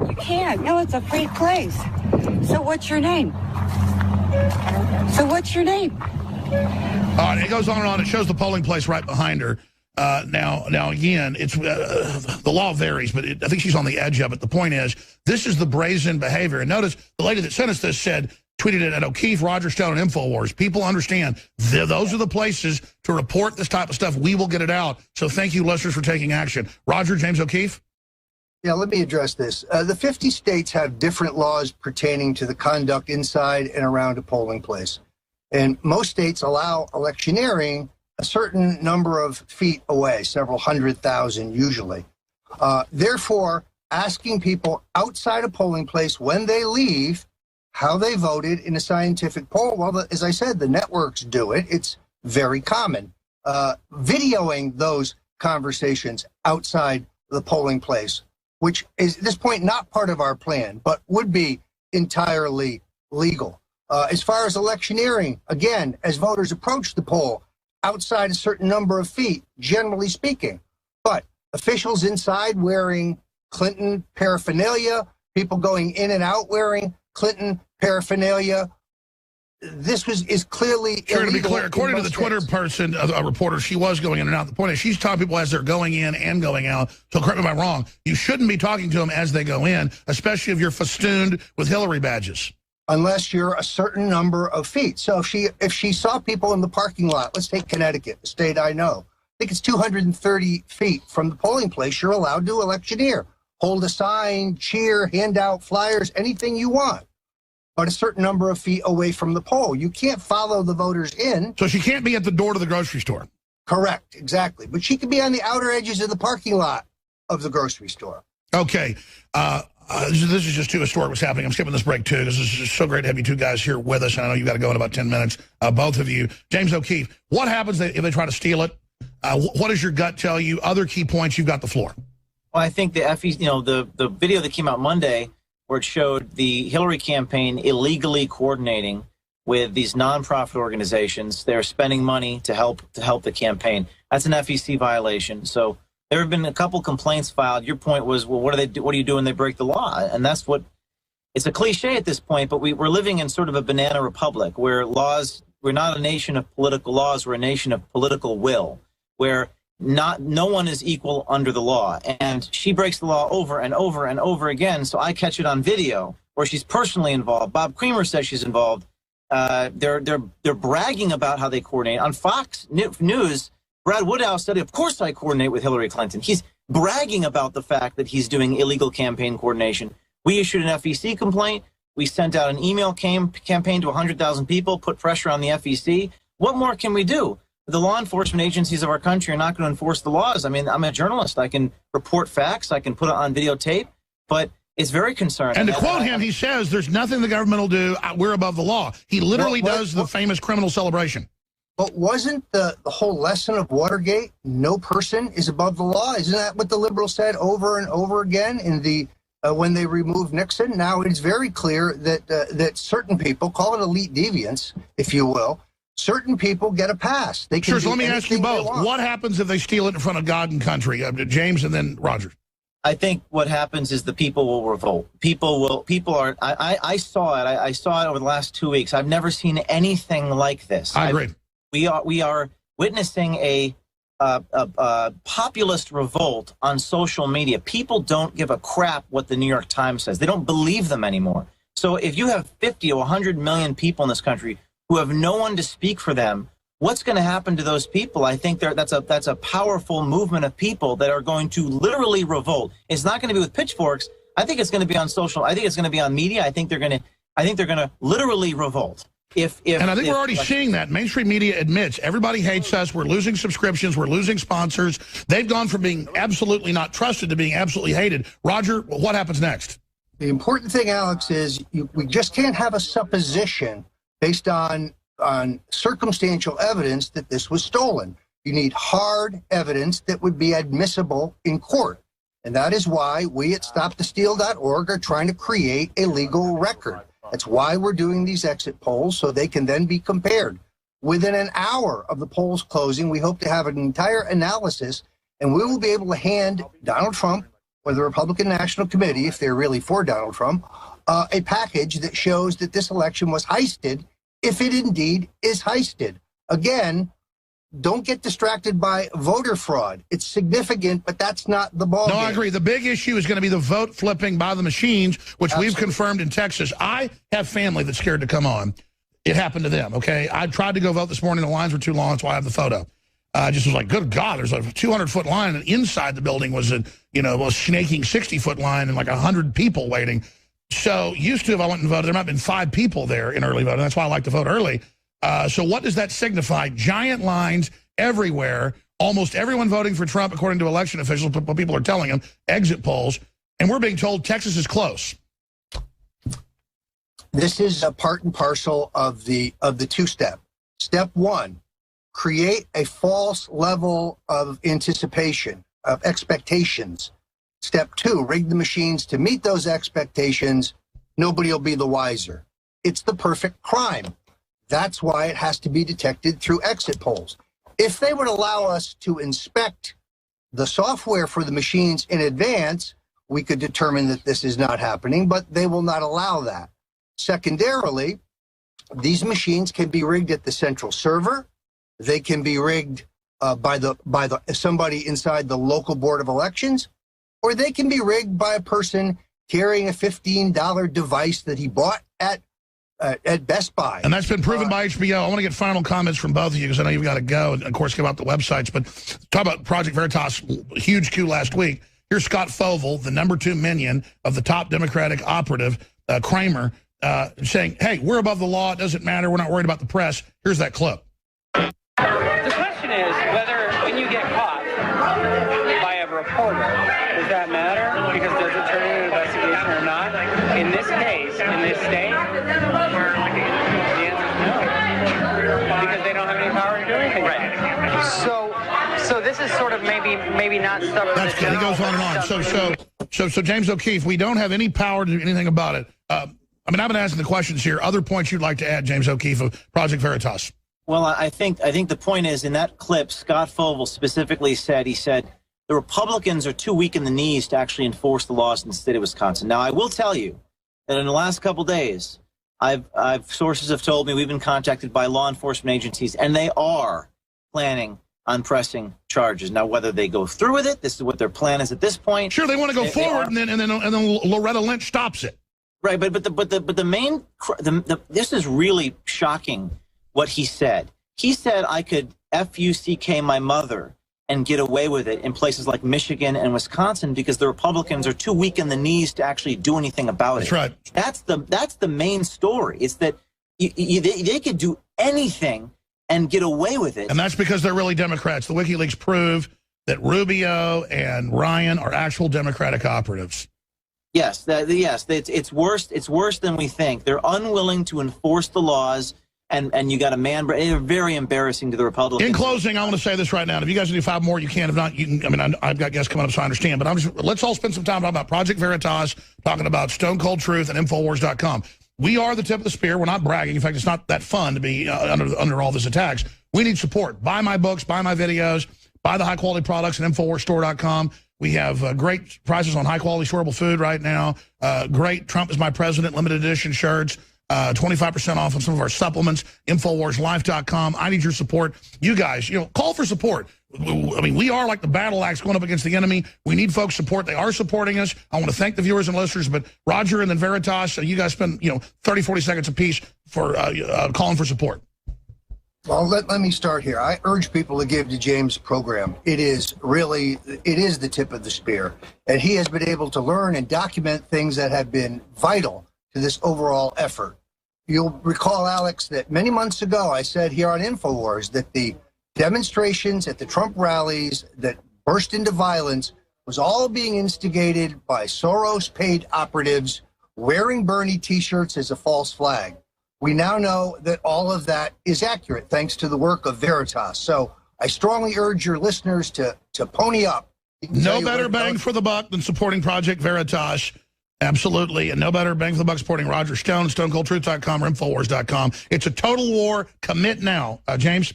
Speaker 11: You can't. No, it's a free place. So what's your name? So what's your name?
Speaker 1: It goes on and on. It shows the polling place right behind her. Now again, it's the law varies, but I think she's on the edge of it. The point is, this is the brazen behavior. And notice the lady that sent us this tweeted it at O'Keefe, Roger Stone, and InfoWars. People understand those are the places to report this type of stuff. We will get it out. So thank you, listeners, for taking action. Roger, James O'Keefe?
Speaker 10: Yeah, let me address this. The 50 states have different laws pertaining to the conduct inside and around a polling place. And most states allow electioneering a certain number of feet away, several 100,000 usually. Therefore, asking people outside a polling place when they leave how they voted in a scientific poll, well, as I said, the networks do it. It's very common. Videoing those conversations outside the polling place, which is at this point not part of our plan, but would be entirely legal. As far as electioneering, again, as voters approach the poll, outside a certain number of feet, generally speaking. But officials inside wearing Clinton paraphernalia, people going in and out wearing Clinton paraphernalia, this is clearly
Speaker 1: sure,
Speaker 10: illegal.
Speaker 1: To be clear, according to the Twitter person, a reporter, she was going in and out. The point is, she's telling people as they're going in and going out. So correct me if I'm wrong, you shouldn't be talking to them as they go in, especially if you're festooned with Hillary badges.
Speaker 10: Unless you're a certain number of feet. So if she saw people in the parking lot, let's take Connecticut, the state I know. I think it's 230 feet from the polling place. You're allowed to electioneer, hold a sign, cheer, hand out flyers, anything you want. But a certain number of feet away from the poll. You can't follow the voters in.
Speaker 1: So she can't be at the door to the grocery store.
Speaker 10: Correct, exactly. But she could be on the outer edges of the parking lot of the grocery store.
Speaker 1: Okay. This is just too historic what's happening. I'm skipping this break, too. This is just so great to have you two guys here with us. And I know you've got to go in about 10 minutes, both of you. James O'Keefe, what happens if they try to steal it? What does your gut tell you? Other key points, you've got the floor.
Speaker 9: Well, I think the the video that came out Monday where it showed the Hillary campaign illegally coordinating with these nonprofit organizations. They're spending money to help the campaign. That's an FEC violation. So there have been a couple complaints filed. Your point was, well, what do you do when they break the law? And that's what, it's a cliche at this point, but we're living in sort of a banana republic where we're not a nation of political laws, we're a nation of political will, where no one is equal under the law. And she breaks the law over and over and over again, so I catch it on video where she's personally involved. Bob Creamer says she's involved. They're bragging about how they coordinate. On Fox News, Brad Woodhouse said, of course I coordinate with Hillary Clinton. He's bragging about the fact that he's doing illegal campaign coordination. We issued an FEC complaint. We sent out an email campaign to 100,000 people, put pressure on the FEC. What more can we do? The law enforcement agencies of our country are not going to enforce the laws. I mean, I'm a journalist. I can report facts. I can put it on videotape. But it's very concerning.
Speaker 1: And to quote him, he says, there's nothing the government will do. We're above the law. He literally does the famous criminal celebration.
Speaker 10: But wasn't the whole lesson of Watergate, no person is above the law? Isn't that what the liberals said over and over again in the when they removed Nixon? Now it's very clear that that certain people, call it elite deviants, if you will, certain people get a pass. They can
Speaker 1: sure, so let me ask you both. What happens if they steal it in front of God and country? James and then Roger.
Speaker 9: I think what happens is the people will revolt. I saw it. I saw it over the last 2 weeks. I've never seen anything like this.
Speaker 1: I agree.
Speaker 9: We are witnessing a populist revolt on social media. People don't give a crap what the New York Times says. They don't believe them anymore. So if you have 50 or 100 million people in this country who have no one to speak for them, what's going to happen to those people? I think that's a powerful movement of people that are going to literally revolt. It's not going to be with pitchforks. I think it's going to be on social. I think it's going to be on media. I think they're going to literally revolt.
Speaker 1: And I think we're already seeing that. Mainstream media admits everybody hates us. We're losing subscriptions. We're losing sponsors. They've gone from being absolutely not trusted to being absolutely hated. Roger, what happens next?
Speaker 10: The important thing, Alex, is we just can't have a supposition based on circumstantial evidence that this was stolen. You need hard evidence that would be admissible in court. And that is why we at StopTheSteal.org are trying to create a legal record. That's why we're doing these exit polls, so they can then be compared. Within an hour of the polls closing, we hope to have an entire analysis, and we will be able to hand Donald Trump, or the Republican National Committee, if they're really for Donald Trump, a package that shows that this election was heisted, if it indeed is heisted. Again, don't get distracted by voter fraud. It's significant, but that's not the ballgame.
Speaker 1: No, I agree. The big issue is going to be the vote flipping by the machines, which we've confirmed in Texas. I have family that's scared to come on. It happened to them, okay? I tried to go vote this morning. The lines were too long. That's why I have the photo. I just was like, good God, there's a 200-foot line, and inside the building was a snaking 60-foot line and like 100 people waiting. So used to, if I went and voted, there might have been 5 people there in early voting. That's why I like to vote early. So what does that signify? Giant lines everywhere, almost everyone voting for Trump, according to election officials, what people are telling them, exit polls, and we're being told Texas is close.
Speaker 10: This is a part and parcel of the two-step. Step one, create a false level of anticipation, of expectations. Step two, rig the machines to meet those expectations. Nobody will be the wiser. It's the perfect crime. That's why it has to be detected through exit polls. If they would allow us to inspect the software for the machines in advance, we could determine that this is not happening, but they will not allow that. Secondarily, these machines can be rigged at the central server. They can be rigged by somebody inside the local board of elections, or they can be rigged by a person carrying a $15 device that he bought at Best Buy.
Speaker 1: And that's been proven by HBO. I want to get final comments from both of you because I know you've got to go and, of course, give out the websites. But talk about Project Veritas, huge coup last week. Here's Scott Fovel, the #2 minion of the top Democratic operative, Kramer, saying, hey, we're above the law. It doesn't matter. We're not worried about the press. Here's that clip.
Speaker 13: The question is whether when you get caught by a reporter, does that matter? Because does it turn into an investigation or not? In this case, in this state, the answer is no. Because they don't have any power to do anything. Right. So this is sort of maybe not stuff.
Speaker 1: That's good. He goes on and on. So James O'Keefe, we don't have any power to do anything about it. I mean, I've been asking the questions here. Other points you'd like to add, James O'Keefe of Project Veritas?
Speaker 9: Well, I think the point is, in that clip, Scott Fovel specifically said, the Republicans are too weak in the knees to actually enforce the laws in the state of Wisconsin. Now, I will tell you that in the last couple days, sources have told me we've been contacted by law enforcement agencies, and they are planning on pressing charges. Now, whether they go through with it, this is what their plan is at this point.
Speaker 1: Sure, they want to go forward, and then Loretta Lynch stops it.
Speaker 9: Right, but this is really shocking. What he said. He said I could F-U-C-K my mother and get away with it in places like Michigan and Wisconsin because the Republicans are too weak in the knees to actually do anything about it.
Speaker 1: That's
Speaker 9: right. That's the main story. It's that they could do anything and get away with it.
Speaker 1: And that's because they're really Democrats. The WikiLeaks prove that Rubio and Ryan are actual Democratic operatives.
Speaker 9: Yes, it's worse. It's worse than we think. They're unwilling to enforce the laws. and you got a man. They're very embarrassing to the Republicans.
Speaker 1: In closing, I want to say this right now. And if you guys do 5 more, you can. If not, you can. I mean, I've got guests coming up, so I understand. But let's all spend some time talking about Project Veritas, talking about Stone Cold Truth, and Infowars.com. We are the tip of the spear. We're not bragging. In fact, it's not that fun to be under all these attacks. We need support. Buy my books, buy my videos, buy the high-quality products at InfoWarsStore.com. We have great prices on high-quality storable food right now. Great Trump is my president limited edition shirts. 25% off on some of our supplements. InfoWarsLife.com. I need your support. You guys, call for support. I mean, we are like the battle axe going up against the enemy. We need folks' support. They are supporting us. I want to thank the viewers and listeners, but Roger and then Veritas, you guys spend 30, 40 seconds apiece for calling for support.
Speaker 10: Well, let me start here. I urge people to give to James' program. It is the tip of the spear. And he has been able to learn and document things that have been vital to this overall effort. You'll recall, Alex, that many months ago I said here on InfoWars that the demonstrations at the Trump rallies that burst into violence was all being instigated by Soros-paid operatives wearing Bernie T-shirts as a false flag. We now know that all of that is accurate thanks to the work of Veritas. So I strongly urge your listeners to pony up.
Speaker 1: No better bang for the buck than supporting Project Veritas. Absolutely. And no better bang for the buck supporting Roger Stone, StoneColdTruth.com, or Infowars.com. It's a total war. Commit now. James?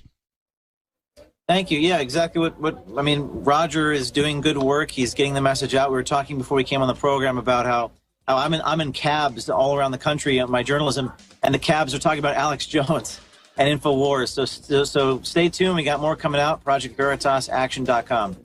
Speaker 9: Thank you. Yeah, exactly what I mean, Roger is doing good work. He's getting the message out. We were talking before we came on the program about how I'm in cabs all around the country on my journalism, and the cabs are talking about Alex Jones and InfoWars. So stay tuned. We got more coming out. ProjectVeritasAction.com.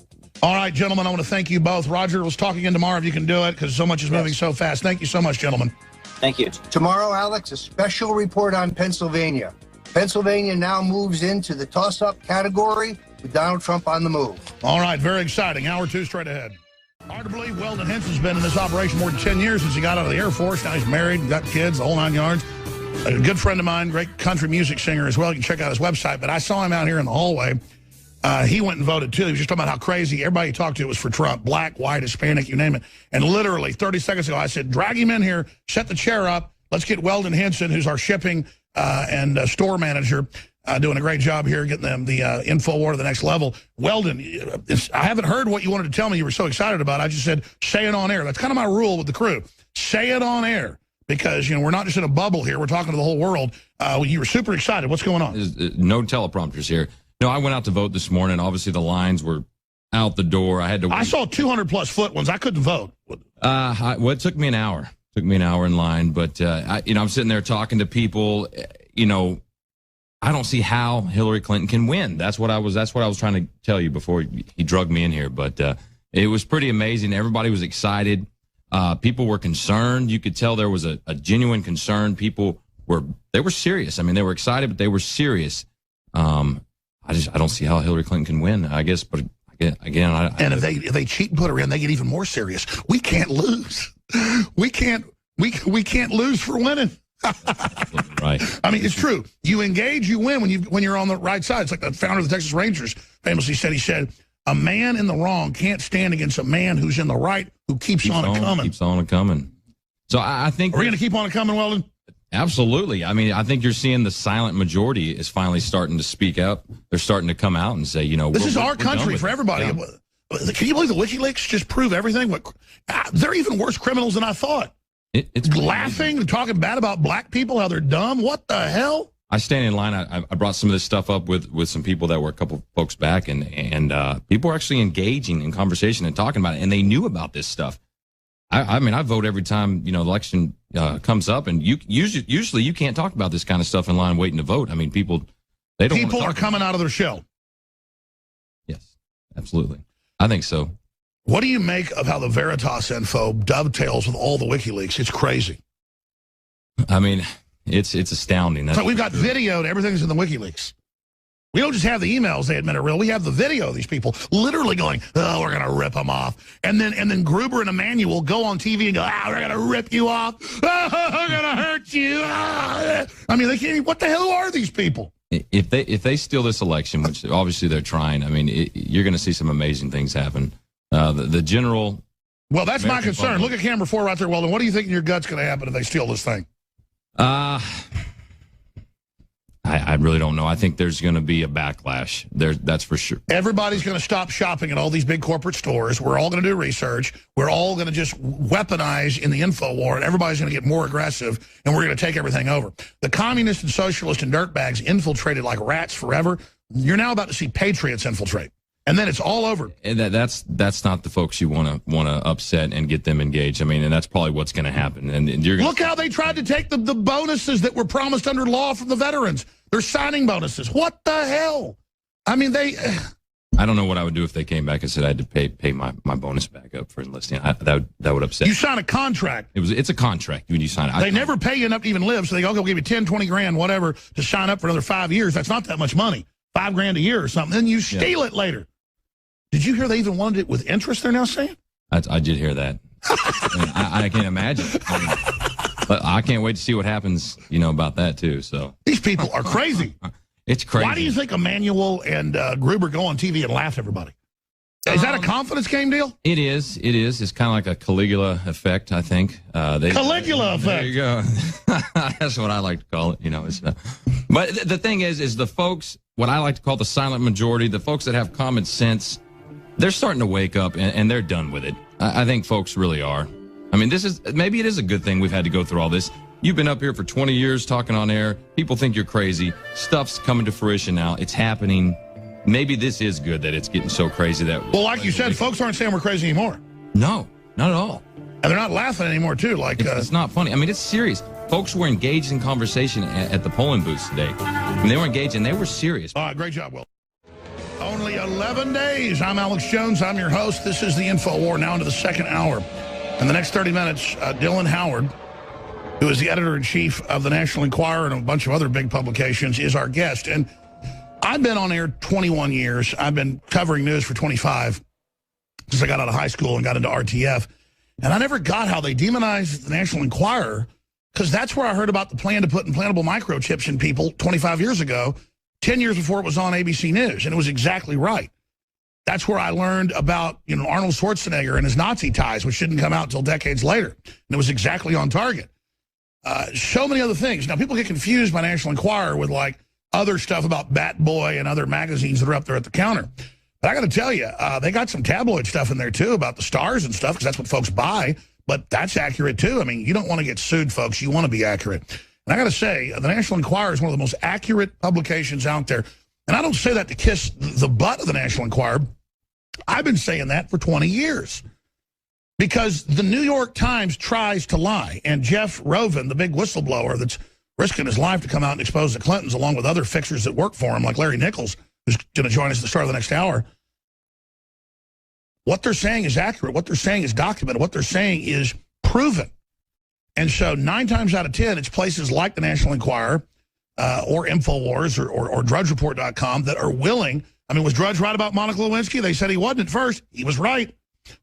Speaker 1: All right, gentlemen, I want to thank you both. Roger, let's talk again tomorrow if you can do it, because so much is moving so fast. Thank you so much, gentlemen.
Speaker 9: Thank you.
Speaker 10: Tomorrow, Alex, a special report on Pennsylvania. Pennsylvania now moves into the toss-up category with Donald Trump on the move.
Speaker 1: All right, very exciting. Hour 2 straight ahead. Hard to believe Weldon Henson's been in this operation more than 10 years since he got out of the Air Force. Now he's married, got kids, the whole 9 yards. A good friend of mine, great country music singer as well. You can check out his website. But I saw him out here in the hallway. He went and voted, too. He was just talking about how crazy everybody he talked to was for Trump. Black, white, Hispanic, you name it. And literally 30 seconds ago, I said, drag him in here, set the chair up. Let's get Weldon Henson, who's our shipping and store manager, doing a great job here, getting them the info war to the next level. Weldon, I haven't heard what you wanted to tell me you were so excited about. I just said, say it on air. That's kind of my rule with the crew. Say it on air. Because, we're not just in a bubble here. We're talking to the whole world. You were super excited. What's going on?
Speaker 14: No teleprompters here. No, I went out to vote this morning. Obviously, the lines were out the door. I
Speaker 1: saw 200-plus foot ones. I couldn't vote.
Speaker 14: It took me an hour. It took me an hour in line. But, I'm sitting there talking to people. I don't see how Hillary Clinton can win. That's what I was trying to tell you before he drugged me in here. But it was pretty amazing. Everybody was excited. People were concerned. You could tell there was a genuine concern. People were serious. I mean, they were excited, but they were serious. I don't see how Hillary Clinton can win, I guess. But again,
Speaker 1: if they cheat and put her in, they get even more serious. We can't lose. We can't lose for winning.
Speaker 14: Right.
Speaker 1: I mean, it's true. You engage, you win when you're on the right side. It's like the founder of the Texas Rangers famously said. He said, "A man in the wrong can't stand against a man who's in the right who keeps on coming."
Speaker 14: Keeps on coming. So I think
Speaker 1: we're going to keep on coming, Weldon.
Speaker 14: Absolutely. I mean, I think you're seeing the silent majority is finally starting to speak up. They're starting to come out and say,
Speaker 1: this is our country for everybody. Yeah. Can you believe the WikiLeaks just prove everything? They're even worse criminals than I thought.
Speaker 14: It's
Speaker 1: laughing and talking bad about black people, how they're dumb. What the hell?
Speaker 14: I stand in line. I brought some of this stuff up with some people that were a couple folks back, and people are actually engaging in conversation and talking about it, and they knew about this stuff. I mean, I vote every time, the election comes up, and usually you can't talk about this kind of stuff in line waiting to vote. I mean, people
Speaker 1: are coming out of their shell.
Speaker 14: Yes, absolutely. I think so.
Speaker 1: What do you make of how the Veritas info dovetails with all the WikiLeaks? It's crazy.
Speaker 14: I mean, it's astounding.
Speaker 1: So we've got video to everything's in the WikiLeaks. We don't just have the emails they admit are real. We have the video of these people literally going, "Oh, we're going to rip them off." And then Gruber and Emanuel go on TV and go, "We're going to rip you off. Oh, we're going to hurt you." I mean, they can't even, what the hell are these people?
Speaker 14: If they steal this election, which obviously they're trying, I mean, you're going to see some amazing things happen. The general...
Speaker 1: Well, that's American my concern. Public. Look at camera 4 right there, Weldon. What do you think in your gut's going to happen if they steal this thing?
Speaker 14: I really don't know. I think there's going to be a backlash. That's for sure.
Speaker 1: Everybody's going to stop shopping at all these big corporate stores. We're all going to do research. We're all going to just weaponize in the info war, and everybody's going to get more aggressive, and we're going to take everything over. The communists and socialists and dirtbags infiltrated like rats forever. You're now about to see patriots infiltrate. And then it's all over.
Speaker 14: And that's not the folks you want to upset and get them engaged. I mean, and that's probably what's going to happen. And you're gonna
Speaker 1: look how they tried to take the bonuses that were promised under law from the veterans. They're signing bonuses. What the hell? I mean,
Speaker 14: I don't know what I would do if they came back and said I had to pay my bonus back up for enlisting. That would upset
Speaker 1: you.
Speaker 14: Me.
Speaker 1: Sign a contract.
Speaker 14: It's a contract when you sign it.
Speaker 1: They never pay you enough to even live, so they go, give you 10, 20 grand, whatever, to sign up for another 5 years. That's not that much money. $5 grand a year or something. Then you steal it later. Did you hear they even wanted it with interest, they're now saying?
Speaker 14: I did hear that. I can't imagine. But I can't wait to see what happens, about that, too. So
Speaker 1: these people are crazy.
Speaker 14: It's crazy.
Speaker 1: Why do you think Emanuel and Gruber go on TV and laugh at everybody? Is that a confidence game deal?
Speaker 14: It is. It's kind of like a Caligula effect, I think.
Speaker 1: Caligula effect.
Speaker 14: There you go. That's what I like to call it. But the thing is the folks, what I like to call the silent majority, the folks that have common sense, they're starting to wake up and they're done with it. I think folks really are. I mean, maybe it is a good thing we've had to go through all this. You've been up here for 20 years talking on air. People think you're crazy. Stuff's coming to fruition now. It's happening. Maybe this is good that it's getting so crazy that...
Speaker 1: Well, like you said, folks aren't saying we're crazy anymore.
Speaker 14: No, not at all.
Speaker 1: And they're not laughing anymore, too. Like
Speaker 14: it's not funny. I mean, it's serious. Folks were engaged in conversation at the polling booths today. I mean, they were engaged and they were serious.
Speaker 1: All right, great job, Will. Only 11 days. I'm Alex Jones. I'm your host. This is the Info War, now into the second hour. In the next 30 minutes, Dylan Howard, who is the editor-in-chief of the National Enquirer and a bunch of other big publications, is our guest. And I've been on air 21 years. I've been covering news for 25 since I got out of high school and got into RTF. And I never got how they demonized the National Enquirer, because that's where I heard about the plan to put implantable microchips in people 25 years ago, 10 years before it was on ABC News. And it was exactly right. That's where I learned about, Arnold Schwarzenegger and his Nazi ties, which didn't come out until decades later. And it was exactly on target. So many other things. Now, people get confused by National Enquirer with, other stuff about Bat Boy and other magazines that are up there at the counter. But I got to tell you, they got some tabloid stuff in there, too, about the stars and stuff, because that's what folks buy. But that's accurate, too. I mean, you don't want to get sued, folks. You want to be accurate. And I got to say, the National Enquirer is one of the most accurate publications out there. And I don't say that to kiss the butt of the National Enquirer. I've been saying that for 20 years. Because the New York Times tries to lie. And Jeff Rovin, the big whistleblower that's risking his life to come out and expose the Clintons, along with other fixers that work for him, like Larry Nichols, who's going to join us at the start of the next hour. What they're saying is accurate. What they're saying is documented. What they're saying is proven. And so 9 times out of 10, it's places like the National Enquirer or InfoWars or DrudgeReport.com that are willing. I mean, was Drudge right about Monica Lewinsky? They said he wasn't at first. He was right.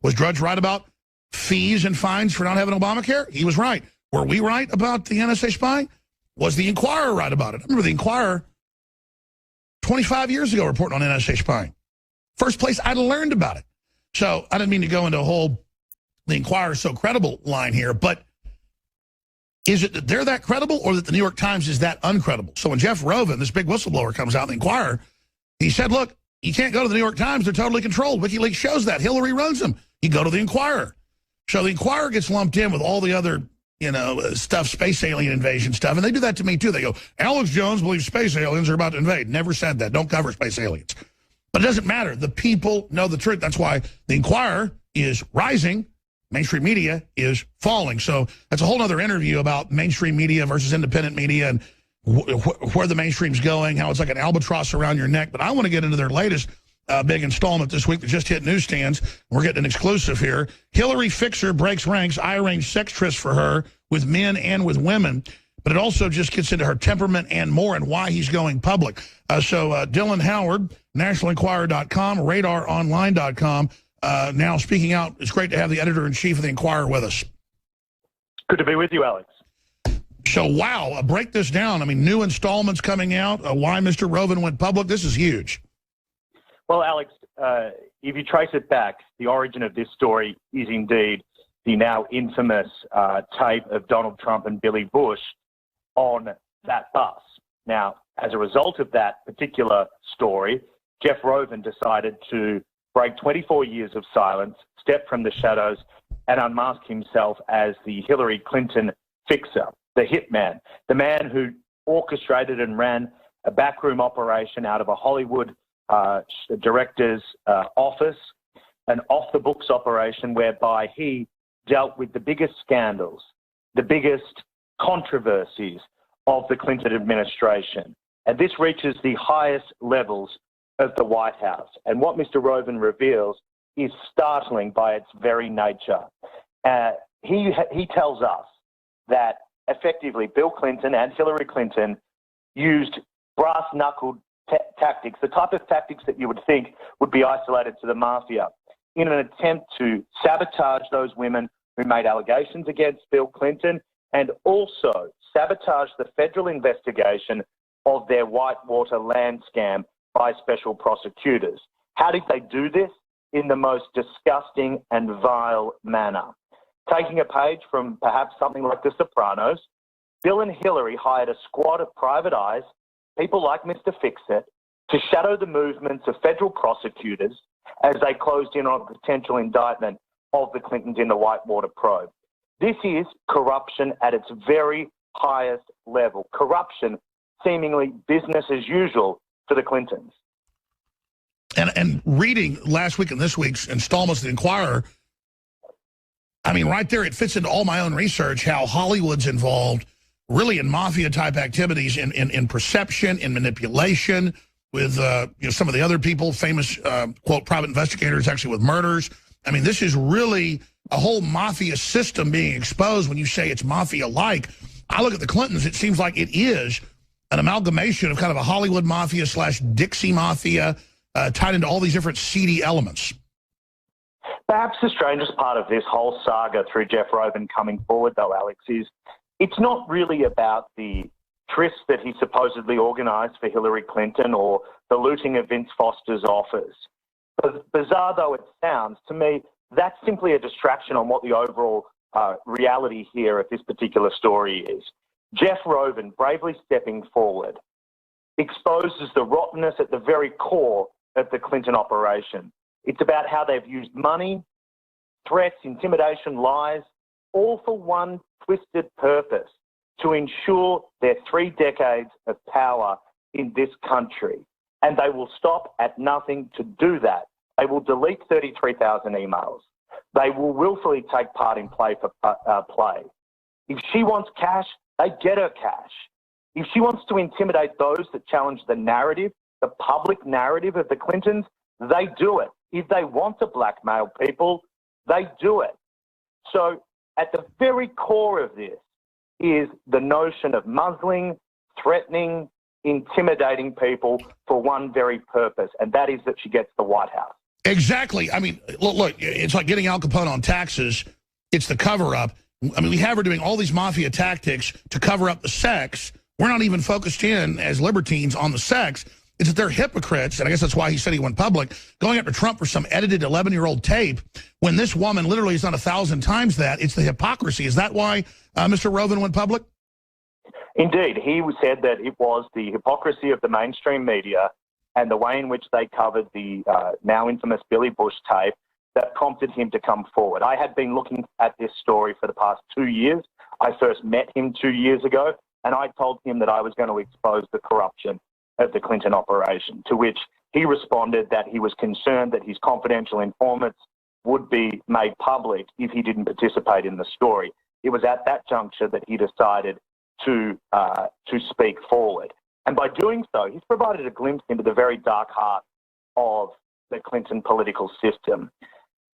Speaker 1: Was Drudge right about fees and fines for not having Obamacare? He was right. Were we right about the NSA spying? Was the Enquirer right about it? I remember the Enquirer 25 years ago reporting on NSA spying. First place I learned about it. So I didn't mean to go into a whole the Enquirer is so credible line here, but is it that they're that credible or that the New York Times is that uncredible? So when Jeff Rovin, this big whistleblower, comes out in the Enquirer, he said, look, you can't go to the New York Times. They're totally controlled. WikiLeaks shows that. Hillary runs them. You go to the Enquirer. So the Enquirer gets lumped in with all the other, stuff, space alien invasion stuff. And they do that to me, too. They go, Alex Jones believes space aliens are about to invade. Never said that. Don't cover space aliens. But it doesn't matter. The people know the truth. That's why the Enquirer is rising. Mainstream media is falling. So that's a whole other interview about mainstream media versus independent media and where the mainstream's going, how it's like an albatross around your neck. But I want to get into their latest big installment this week that just hit newsstands. We're getting an exclusive here. Hillary Fixer breaks ranks. I arranged sex trysts for her with men and with women. But it also just gets into her temperament and more and why he's going public. So Dylan Howard, NationalEnquirer.com, RadarOnline.com. Now speaking out, it's great to have the editor-in-chief of the Enquirer with us.
Speaker 15: Good to be with you, Alex.
Speaker 1: So, wow, break this down. I mean, new installments coming out, why Mr. Rovin went public. This is huge.
Speaker 15: Well, Alex, if you trace it back, the origin of this story is indeed the now infamous tape of Donald Trump and Billy Bush on that bus. Now, as a result of that particular story, Jeff Roven decided to break 24 years of silence, step from the shadows, and unmask himself as the Hillary Clinton fixer, the hitman, the man who orchestrated and ran a backroom operation out of a Hollywood director's office, an off-the-books operation whereby he dealt with the biggest scandals, the biggest controversies of the Clinton administration. And this reaches the highest levels of the White House. And what Mr. Roven reveals is startling by its very nature. He tells us that effectively Bill Clinton and Hillary Clinton used brass-knuckled tactics, the type of tactics that you would think would be isolated to the mafia, in an attempt to sabotage those women who made allegations against Bill Clinton and also sabotage the federal investigation of their Whitewater land scam by special prosecutors. How did they do this? In the most disgusting and vile manner. Taking a page from perhaps something like The Sopranos, Bill and Hillary hired a squad of private eyes, people like Mr. Fix-It, to shadow the movements of federal prosecutors as they closed in on a potential indictment of the Clintons in the Whitewater probe. This is corruption at its very highest level. Corruption, seemingly business as usual for the Clintons.
Speaker 1: And reading last week and this week's installments of the Inquirer, I mean, right there, it fits into all my own research how Hollywood's involved really in mafia-type activities, in perception, in manipulation, with some of the other people, famous, quote, private investigators, actually with murders. I mean, this is really a whole mafia system being exposed when you say it's mafia-like. I look at the Clintons, it seems like it is an amalgamation of kind of a Hollywood mafia / Dixie mafia, tied into all these different seedy elements.
Speaker 15: Perhaps the strangest part of this whole saga through Jeff Roven coming forward, though, Alex, is it's not really about the tryst that he supposedly organised for Hillary Clinton or the looting of Vince Foster's office. But bizarre though it sounds, to me, that's simply a distraction on what the overall reality here of this particular story is. Jeff Roven, bravely stepping forward, exposes the rottenness at the very core of the Clinton operation. It's about how they've used money, threats, intimidation, lies, all for one twisted purpose, to ensure their 3 decades of power in this country. And they will stop at nothing to do that. They will delete 33,000 emails. They will willfully take part in play for play. If she wants cash, they get her cash. If she wants to intimidate those that challenge the narrative, the public narrative of the Clintons, they do it. If they want to blackmail people, they do it. So at the very core of this is the notion of muzzling, threatening, intimidating people for one very purpose, and that is that she gets the White House. Exactly. I mean, look, it's like getting Al Capone on taxes. It's the cover-up. I mean, we have her doing all these mafia tactics to cover up the sex. We're not even focused in as libertines on the sex. It's that they're hypocrites, and I guess that's why he said he went public, going after Trump for some edited 11-year-old tape when this woman literally has done 1,000 times that. It's the hypocrisy. Is that why Mr. Roven went public? Indeed. He said that it was the hypocrisy of the mainstream media and the way in which they covered the now infamous Billy Bush tape that prompted him to come forward. I had been looking at this story for the past 2 years. I first met him 2 years ago, and I told him that I was going to expose the corruption of the Clinton operation, to which he responded that he was concerned that his confidential informants would be made public if he didn't participate in the story. It was at that juncture that he decided to speak forward. And by doing so, he's provided a glimpse into the very dark heart of the Clinton political system.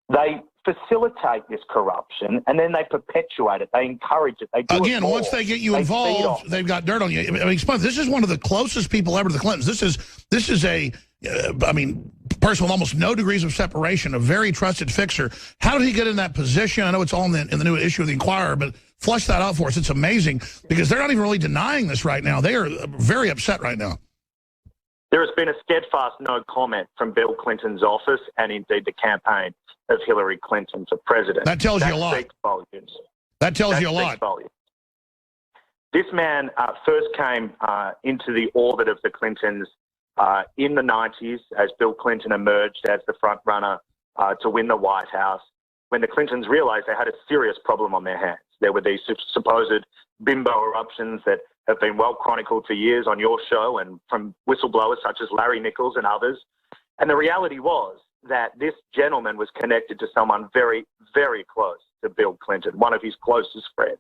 Speaker 15: They facilitate this corruption, and then they perpetuate it. They encourage it. They do Again, once they get you involved, they've got dirt on you. I mean, this is one of the closest people ever to the Clintons. This is a, I mean, person with almost no degrees of separation, a very trusted fixer. How did he get in that position? I know it's all in the new issue of the Inquirer, but flesh that out for us. It's amazing because they're not even really denying this right now. They are very upset right now. There has been a steadfast no comment from Bill Clinton's office and indeed the campaign of Hillary Clinton for president. That tells you a lot. That tells you a lot. This man first came into the orbit of the Clintons in the 90s as Bill Clinton emerged as the front runner to win the White House, when the Clintons realized they had a serious problem on their hands. There were these supposed bimbo eruptions that have been well chronicled for years on your show and from whistleblowers such as Larry Nichols and others. And the reality was that this gentleman was connected to someone very, very close to Bill Clinton, one of his closest friends.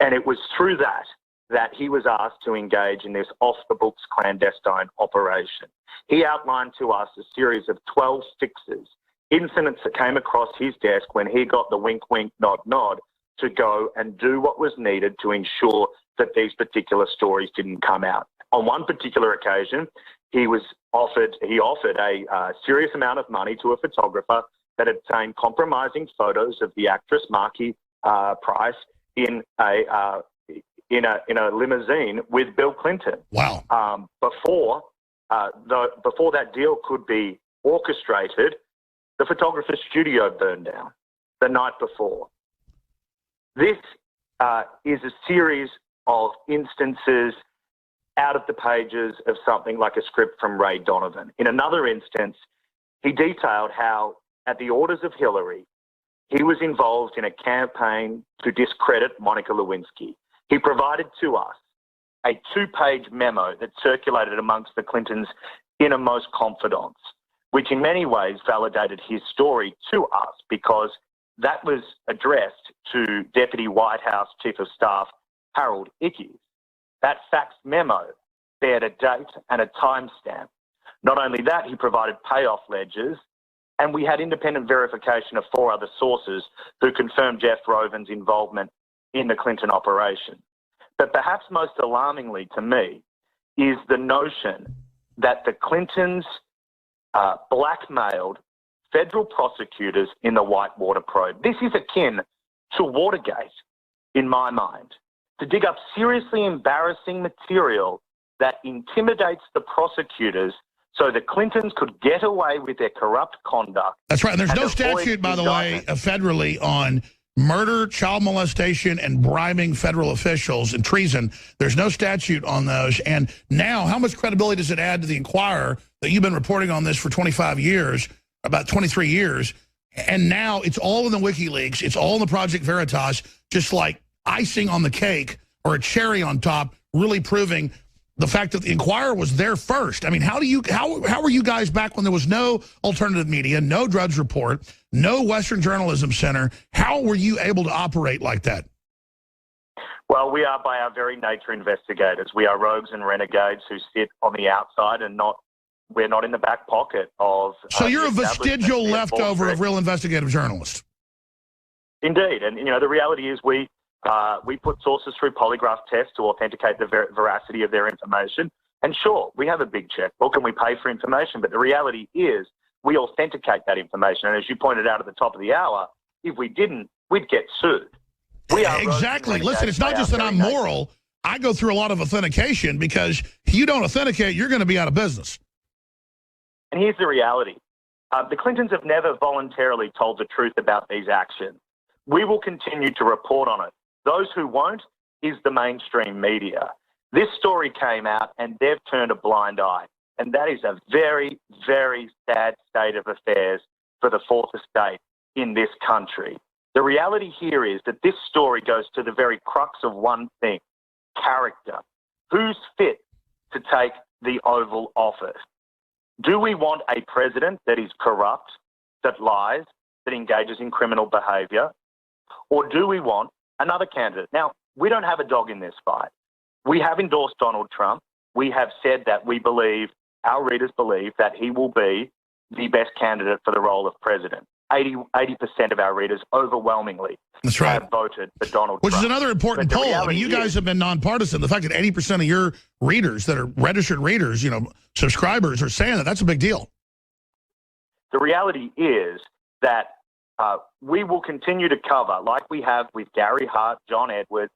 Speaker 15: And it was through that he was asked to engage in this off-the-books clandestine operation. He outlined to us a series of 12 fixes, incidents that came across his desk when he got the wink, wink, nod, nod to go and do what was needed to ensure that these particular stories didn't come out. On one particular occasion, he offered a serious amount of money to a photographer that obtained compromising photos of the actress Marky Price in a limousine with Bill Clinton.
Speaker 1: Wow!
Speaker 15: Before that deal could be orchestrated, the photographer's studio burned down the night before. This is a series of instances out of the pages of something like a script from Ray Donovan. In another instance, he detailed how, at the orders of Hillary, he was involved in a campaign to discredit Monica Lewinsky. He provided to us a 2-page memo that circulated amongst the Clintons' innermost confidants, which in many ways validated his story to us because that was addressed to Deputy White House Chief of Staff Harold Ickes. That faxed memo bared a date and a timestamp. Not only that, he provided payoff ledgers, and we had independent verification of 4 other sources who confirmed Jeff Roven's involvement in the Clinton operation. But perhaps most alarmingly to me is the notion that the Clintons blackmailed federal prosecutors in the Whitewater probe. This is akin to Watergate, in my mind, to dig up seriously embarrassing material that intimidates the prosecutors so the Clintons could get away with their corrupt conduct.
Speaker 1: That's right. And there's no statute, by the way, federally on murder, child molestation, and bribing federal officials and treason. There's no statute on those. And now, how much credibility does it add to the Inquirer that you've been reporting on this for 25 years, about 23 years, and now it's all in the WikiLeaks, it's all in the Project Veritas, just like icing on the cake or a cherry on top, really proving the fact that the Inquirer was there first. I mean, how were you guys back when there was no alternative media, no Drudge Report, no Western Journalism Center? How were you able to operate like that?
Speaker 15: Well, we are by our very nature investigators. We are rogues and renegades who sit on the outside and we're not in the back pocket of...
Speaker 1: So you're a vestigial leftover of real investigative journalists.
Speaker 15: Indeed. And, the reality is we put sources through polygraph tests to authenticate the veracity of their information. And sure, we have a big checkbook and we pay for information, but the reality is we authenticate that information. And as you pointed out at the top of the hour, if we didn't, we'd get sued. We are
Speaker 1: exactly. Listen, it's not just that I'm moral. I go through a lot of authentication because if you don't authenticate, you're going to be out of business.
Speaker 15: And here's the reality. The Clintons have never voluntarily told the truth about these actions. We will continue to report on it. Those who won't is the mainstream media. This story came out and they've turned a blind eye. And that is a very, very sad state of affairs for the fourth estate in this country. The reality here is that this story goes to the very crux of one thing: character. Who's fit to take the Oval Office? Do we want a president that is corrupt, that lies, that engages in criminal behaviour? Or do we want another candidate? Now, we don't have a dog in this fight. We have endorsed Donald Trump. We have said that we believe, our readers believe, that he will be the best candidate for the role of president. 80% of our readers overwhelmingly have voted for Donald Trump.
Speaker 1: Which is another important poll. I mean, you guys have been nonpartisan. The fact that 80% of your readers that are registered readers, subscribers are saying that's a big deal.
Speaker 15: The reality is that we will continue to cover, like we have with Gary Hart, John Edwards,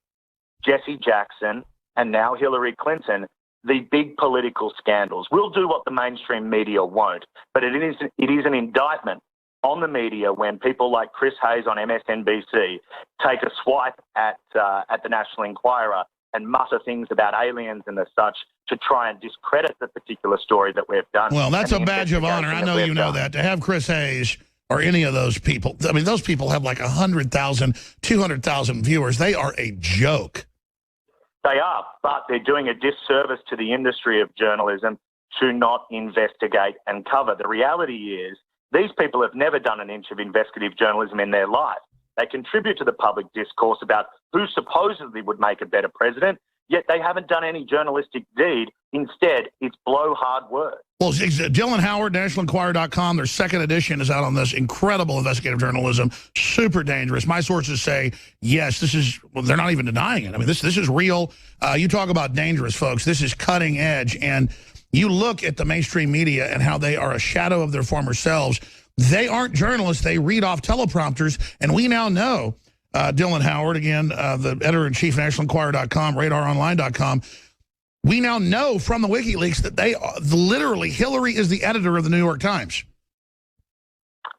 Speaker 15: Jesse Jackson, and now Hillary Clinton, the big political scandals. We'll do what the mainstream media won't, but it is an indictment on the media when people like Chris Hayes on MSNBC take a swipe at the National Enquirer and mutter things about aliens and as such to try and discredit the particular story that we've done.
Speaker 1: Well, that's a badge of honor. I know you know that. To have Chris Hayes or any of those people, I mean, those people have like 100,000, 200,000 viewers. They are a joke.
Speaker 15: They are, but they're doing a disservice to the industry of journalism to not investigate and cover. The reality is these people have never done an inch of investigative journalism in their life. They contribute to the public discourse about who supposedly would make a better president, yet they haven't done any journalistic deed. Instead, it's blowhard work. Well,
Speaker 1: Dylan Howard, NationalEnquirer.com, their second edition is out on this. Incredible investigative journalism, super dangerous. My sources say, yes, this is, well, they're not even denying it. I mean, this is real. You talk about dangerous, folks. This is cutting edge. And you look at the mainstream media and how they are a shadow of their former selves. They aren't journalists. They read off teleprompters. And we now know, Dylan Howard, again, the editor-in-chief of NationalEnquirer.com, RadarOnline.com, we now know from the WikiLeaks that they are, literally, Hillary is the editor of the New York Times.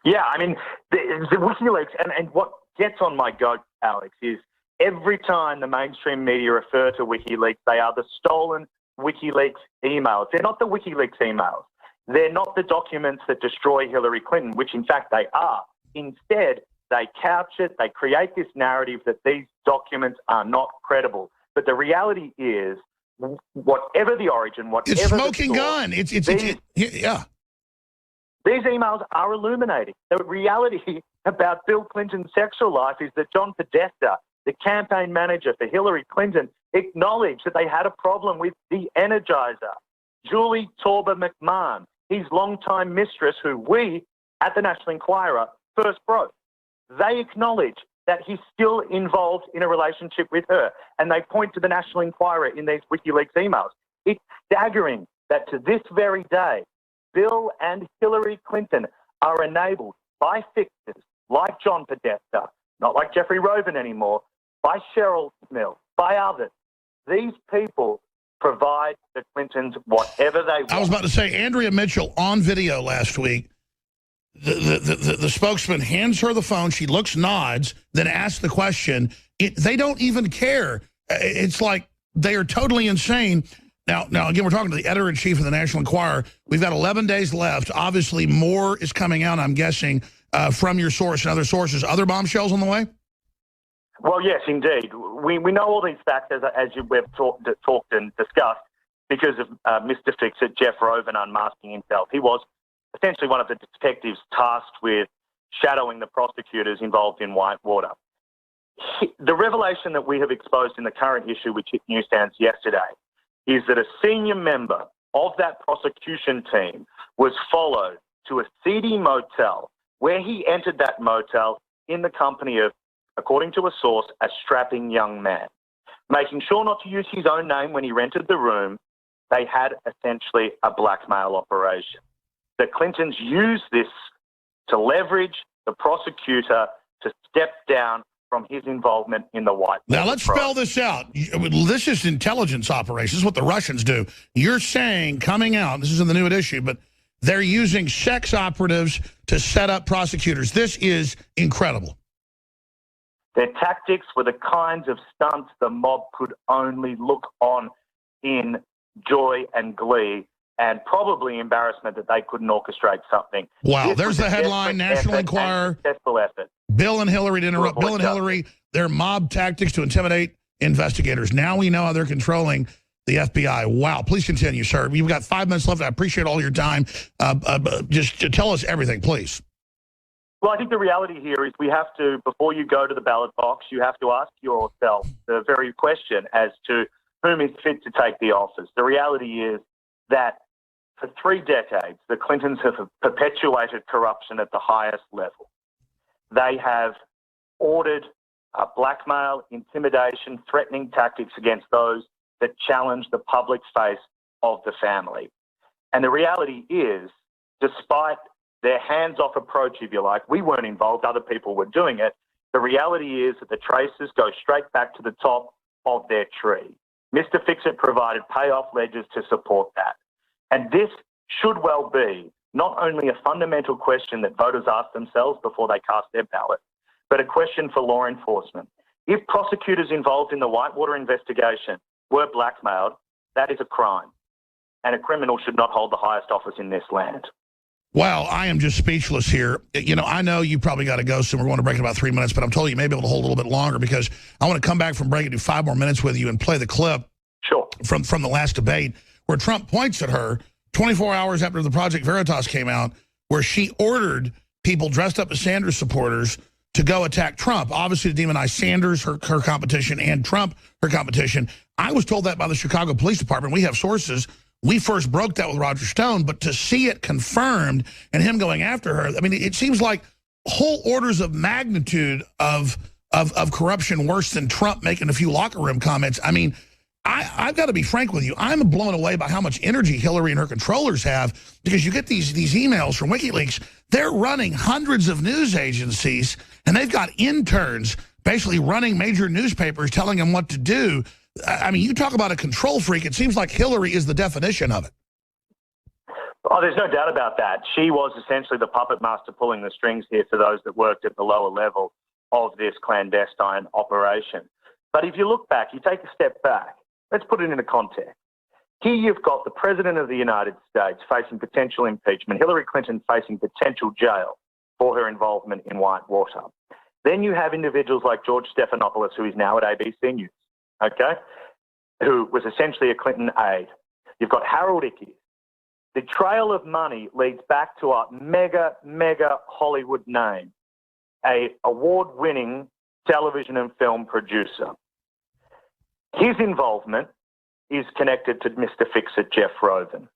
Speaker 15: Yeah, I mean, the WikiLeaks, and what gets on my goat, Alex, is every time the mainstream media refer to WikiLeaks, they are the stolen WikiLeaks emails. They're not the WikiLeaks emails. They're not the documents that destroy Hillary Clinton, which in fact they are. Instead, they couch it, they create this narrative that these documents are not credible. But the reality is, whatever the origin, whatever
Speaker 1: it's smoking
Speaker 15: the source,
Speaker 1: gun. Yeah.
Speaker 15: These emails are illuminating. The reality about Bill Clinton's sexual life is that John Podesta, the campaign manager for Hillary Clinton, acknowledged that they had a problem with the Energizer. Julie Torber McMahon, his longtime mistress, who we at the National Enquirer first broke, they acknowledge that he's still involved in a relationship with her, and they point to the National Enquirer in these WikiLeaks emails. It's staggering that to this very day, Bill and Hillary Clinton are enabled by fixers like John Podesta, not like Jeffrey Roven anymore, by Cheryl Smith, by others. These people provide the Clintons whatever they want.
Speaker 1: I was about to say, Andrea Mitchell on video last week, the spokesman hands her the phone, she looks, nods, then asks the question. They don't even care. It's like they are totally insane. Now, again, we're talking to the editor-in-chief of the National Enquirer. We've got 11 days left. Obviously, more is coming out, I'm guessing, from your source and other sources. Other bombshells on the way?
Speaker 15: Well, yes, indeed. We know all these facts, as we've talked and discussed, because of Mr. Fix-It, Jeff Roven, unmasking himself. He was essentially one of the detectives tasked with shadowing the prosecutors involved in Whitewater. The revelation that we have exposed in the current issue, which hit newsstands yesterday, is that a senior member of that prosecution team was followed to a seedy motel where he entered that motel in the company of, according to a source, a strapping young man. Making sure not to use his own name when he rented the room, they had essentially a blackmail operation. The Clintons used this to leverage the prosecutor to step down from his involvement in the Whitewater.
Speaker 1: Now, let's spell this out. This is intelligence operations. This is what the Russians do. You're saying, coming out, this is in the new edition, but they're using sex operatives to set up prosecutors. This is incredible.
Speaker 15: Their tactics were the kinds of stunts the mob could only look on in joy and glee and probably embarrassment that they couldn't orchestrate something.
Speaker 1: Wow, there's the headline, National Enquirer.
Speaker 15: Successful effort.
Speaker 1: Bill and Hillary to interrupt. Bill and Hillary, their mob tactics to intimidate investigators. Now we know how they're controlling the FBI. Wow, please continue, sir. You've got 5 minutes left. I appreciate all your time. Just tell us everything, please.
Speaker 15: Well, I think the reality here is we have to, before you go to the ballot box, you have to ask yourself the very question as to whom is fit to take the office. The reality is that for 3 decades, the Clintons have perpetuated corruption at the highest level. They have ordered blackmail, intimidation, threatening tactics against those that challenge the public face of the family. And the reality is, despite their hands-off approach, if you like, we weren't involved, other people were doing it. The reality is that the traces go straight back to the top of their tree. Mr. Fix-It provided payoff ledgers to support that. And this should well be not only a fundamental question that voters ask themselves before they cast their ballot, but a question for law enforcement. If prosecutors involved in the Whitewater investigation were blackmailed, that is a crime, and a criminal should not hold the highest office in this land.
Speaker 1: Wow, I am just speechless here. You know, I know you probably got to go soon. We're going to break in about 3 minutes, but I'm told you may be able to hold a little bit longer because I want to come back from break and do 5 more minutes with you and play the clip from the last debate where Trump points at her 24 hours after the Project Veritas came out, where she ordered people dressed up as Sanders supporters to go attack Trump, obviously to demonize Sanders, her competition, and Trump, her competition. I was told that by the Chicago Police Department. We have sources. We first broke that with Roger Stone, but to see it confirmed and him going after her, I mean, it seems like whole orders of magnitude of corruption worse than Trump making a few locker room comments. I mean, I've got to be frank with you. I'm blown away by how much energy Hillary and her controllers have, because you get these emails from WikiLeaks. They're running hundreds of news agencies, and they've got interns basically running major newspapers telling them what to do. I mean, you talk about a control freak. It seems like Hillary is the definition of it.
Speaker 15: Oh, there's no doubt about that. She was essentially the puppet master pulling the strings here for those that worked at the lower level of this clandestine operation. But if you look back, you take a step back, let's put it into context. Here you've got the President of the United States facing potential impeachment, Hillary Clinton facing potential jail for her involvement in Whitewater. Then you have individuals like George Stephanopoulos, who is now at ABC News, okay, who was essentially a Clinton aide. You've got Harold Ickes. The trail of money leads back to a mega Hollywood name, a award-winning television and film producer. His involvement is connected to Mr. Fix-It, Jeff Roven.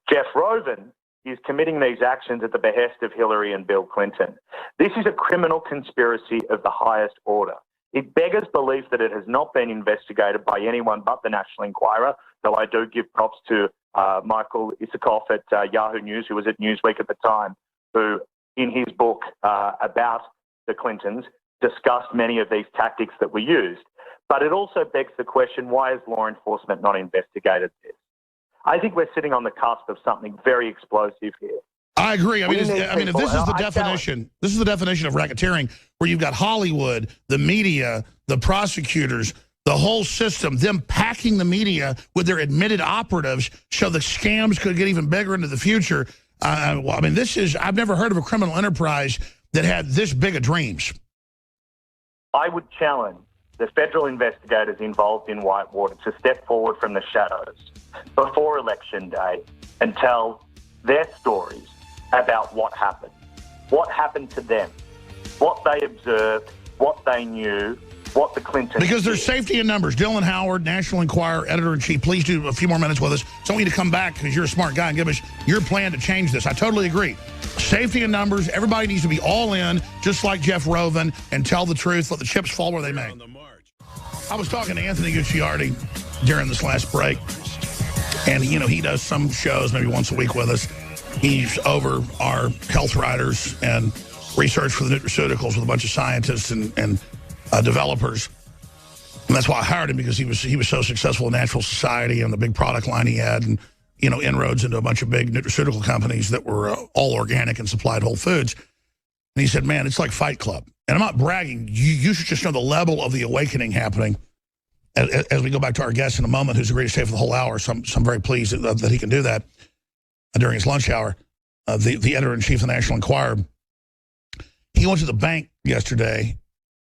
Speaker 15: Jeff Roven is committing these actions at the behest of Hillary and Bill Clinton. This is a criminal conspiracy of the highest order. It beggars belief that it has not been investigated by anyone but the National Enquirer, though I do give props to Michael Isikoff at Yahoo News, who was at Newsweek at the time, who, in his book about the Clintons, discussed many of these tactics that were used. But it also begs the question, why has law enforcement not investigated this? I think we're sitting on the cusp of something very explosive here.
Speaker 1: I agree. I mean, if this is the definition, this is the definition of racketeering, where you've got Hollywood, the media, the prosecutors, the whole system, them packing the media with their admitted operatives so the scams could get even bigger into the future. Well, I mean, I've never heard of a criminal enterprise that had this big of dreams.
Speaker 15: I would challenge the federal investigators involved in Whitewater to step forward from the shadows before Election Day and tell their stories about what happened to them, what they observed, what they knew, what the Clintons
Speaker 1: Because there's safety in numbers. Dylan Howard, National Enquirer, Editor-in-Chief, please do a few more minutes with us. So I want you to come back because you're a smart guy and give us your plan to change this. I totally agree. Safety in numbers. Everybody needs to be all in, just like Jeff Roven, and tell the truth. Let the chips fall where they may. I was talking to Anthony Gucciardi during this last break, and, you know, he does some shows maybe once a week with us. He's over our health riders and research for the nutraceuticals with a bunch of scientists and developers. And that's why I hired him, because he was so successful in Natural Society and the big product line he had, and, you know, inroads into a bunch of big nutraceutical companies that were all organic and supplied whole foods. And he said, man, it's like Fight Club. And I'm not bragging. You should just know the level of the awakening happening as we go back to our guest in a moment, who's agreed to stay for the whole hour. So I'm very pleased that he can do that during his lunch hour. The editor-in-chief of the National Enquirer, he went to the bank yesterday,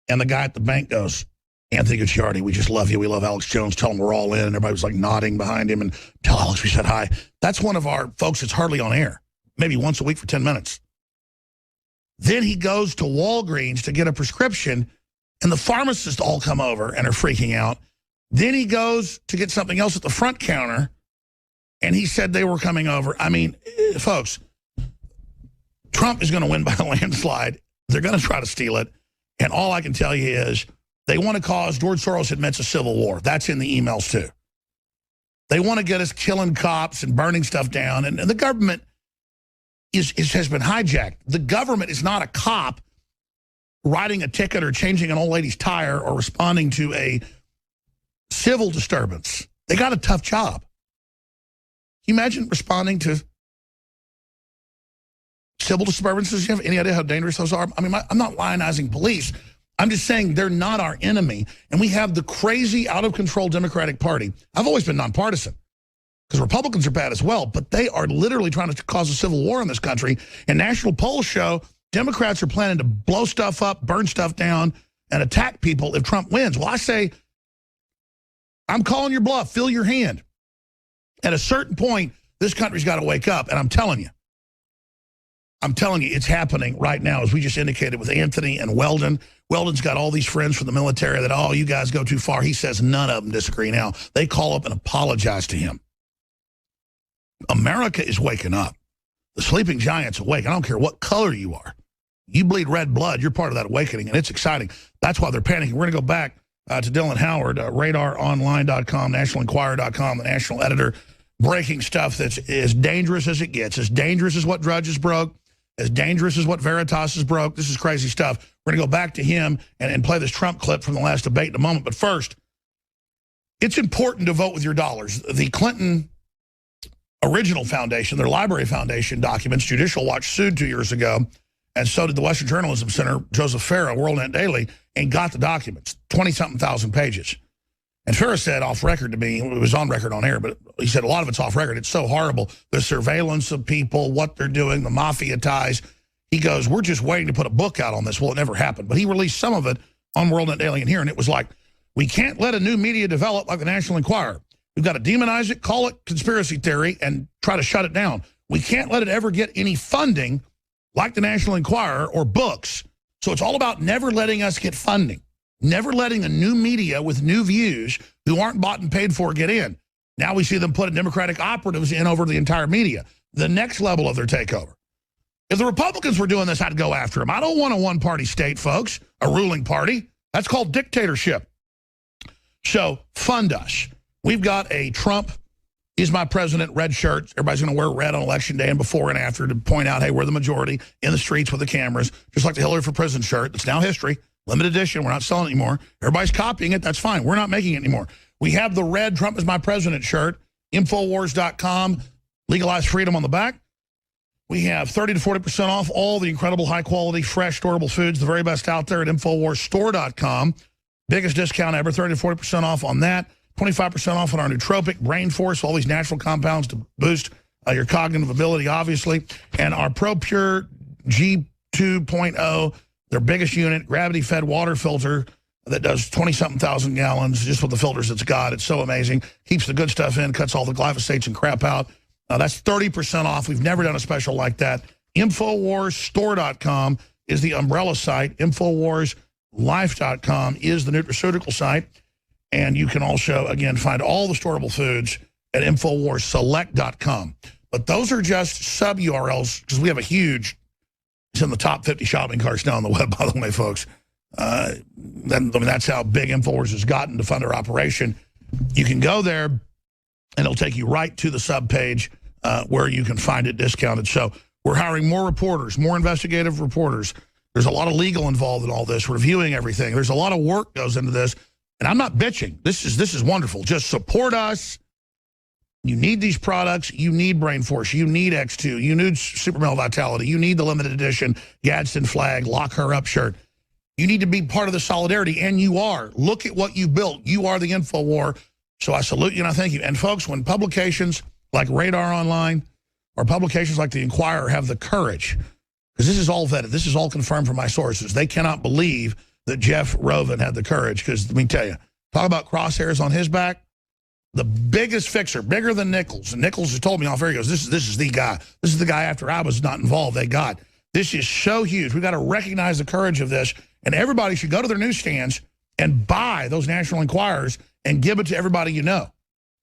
Speaker 1: and the guy at the bank goes, Anthony Gucciardi, we just love you. We love Alex Jones. Tell him we're all in. And everybody was like nodding behind him, and tell Alex we said hi. That's one of our folks that's hardly on air, maybe once a week for 10 minutes. Then he goes to Walgreens to get a prescription, and the pharmacists all come over and are freaking out. Then he goes to get something else at the front counter, and he said they were coming over. I mean, folks, Trump is going to win by a landslide. They're going to try to steal it. And all I can tell you is they want to cause, George Soros admits, a civil war. That's in the emails, too. They want to get us killing cops and burning stuff down. And the government has been hijacked. The government is not a cop writing a ticket or changing an old lady's tire or responding to a civil disturbance. They got a tough job. Can you imagine responding to civil disturbances? You have any idea how dangerous those are? I mean, I'm not lionizing police. I'm just saying they're not our enemy. And we have the crazy, out-of-control Democratic Party. I've always been nonpartisan because Republicans are bad as well, but they are literally trying to cause a civil war in this country. And national polls show Democrats are planning to blow stuff up, burn stuff down, and attack people if Trump wins. Well, I say, I'm calling your bluff. Fill your hand. At a certain point, this country's got to wake up, and I'm telling you, it's happening right now, as we just indicated with Anthony and Weldon. Weldon's got all these friends from the military that, oh, you guys go too far. He says none of them disagree now. They call up and apologize to him. America is waking up. The sleeping giant's awake. I don't care what color you are. You bleed red blood, you're part of that awakening, and it's exciting. That's why they're panicking. We're going to go back to Dylan Howard, radaronline.com, nationalenquirer.com, the national editor, breaking stuff that's as dangerous as it gets, as dangerous as what Drudge has broke, as dangerous as what Veritas has broke. This is crazy stuff. We're going to go back to him and play this Trump clip from the last debate in a moment. But first, it's important to vote with your dollars. The Clinton Original Foundation, their Library Foundation documents, Judicial Watch sued 2 years ago, and so did the Western Journalism Center, Joseph Farah, WorldNet Daily, and got the documents, 20-something thousand pages. And Farah said off record to me, it was on record on air, but he said a lot of it's off record. It's so horrible. The surveillance of people, what they're doing, the mafia ties. He goes, we're just waiting to put a book out on this. Well, it never happened. But he released some of it on WorldNet Daily and here, and it was like, we can't let a new media develop like the National Enquirer. We've got to demonize it, call it conspiracy theory, and try to shut it down. We can't let it ever get any funding like the National Enquirer or books. So it's all about never letting us get funding, never letting a new media with new views who aren't bought and paid for get in. Now we see them putting Democratic operatives in over the entire media, the next level of their takeover. If the Republicans were doing this, I'd go after them. I don't want a one-party state, folks, a ruling party. That's called dictatorship. So fund us. We've got a Trump is my president red shirt. Everybody's going to wear red on Election Day and before and after to point out, hey, we're the majority in the streets with the cameras, just like the Hillary for President shirt. It's now history. Limited edition. We're not selling it anymore. Everybody's copying it. That's fine. We're not making it anymore. We have the red Trump is my president shirt, Infowars.com, legalize freedom on the back. We have 30 to 40% off all the incredible high-quality, fresh, storable foods, the very best out there at InfoWarsStore.com. Biggest discount ever, 30 to 40% off on that. 25% off on our nootropic Brain Force, all these natural compounds to boost your cognitive ability, obviously. And our ProPure G2.0, their biggest unit, gravity-fed water filter that does 20-something thousand gallons just with the filters it's got. It's so amazing. Keeps the good stuff in, cuts all the glyphosates and crap out. That's 30% off. We've never done a special like that. InfoWarsStore.com is the umbrella site. InfoWarsLife.com is the nutraceutical site. And you can also, again, find all the storable foods at InfoWarsSelect.com. But those are just sub-URLs because we have a huge, it's in the top 50 shopping carts now on the web, by the way, folks. That's how big InfoWars has gotten to fund our operation. You can go there, and it'll take you right to the subpage where you can find it discounted. So we're hiring more reporters, more investigative reporters. There's a lot of legal involved in all this, reviewing everything. There's a lot of work goes into this. And I'm not bitching. This is wonderful. Just support us. You need these products. You need Brain Force. You need X2. You need Super Male Vitality. You need the limited edition Gadsden Flag, Lock Her Up shirt. You need to be part of the solidarity, and you are. Look at what you built. You are the InfoWar. So I salute you and I thank you. And folks, when publications like Radar Online or publications like The Enquirer have the courage, because this is all vetted, this is all confirmed from my sources, they cannot believe that Jeff Rovin had the courage, because let me tell you, talk about crosshairs on his back, the biggest fixer, bigger than Nichols. And Nichols has told me off air, he goes, this is the guy. This is the guy after I was not involved, they got. This is so huge. We've got to recognize the courage of this, and everybody should go to their newsstands and buy those National Enquirers and give it to everybody you know.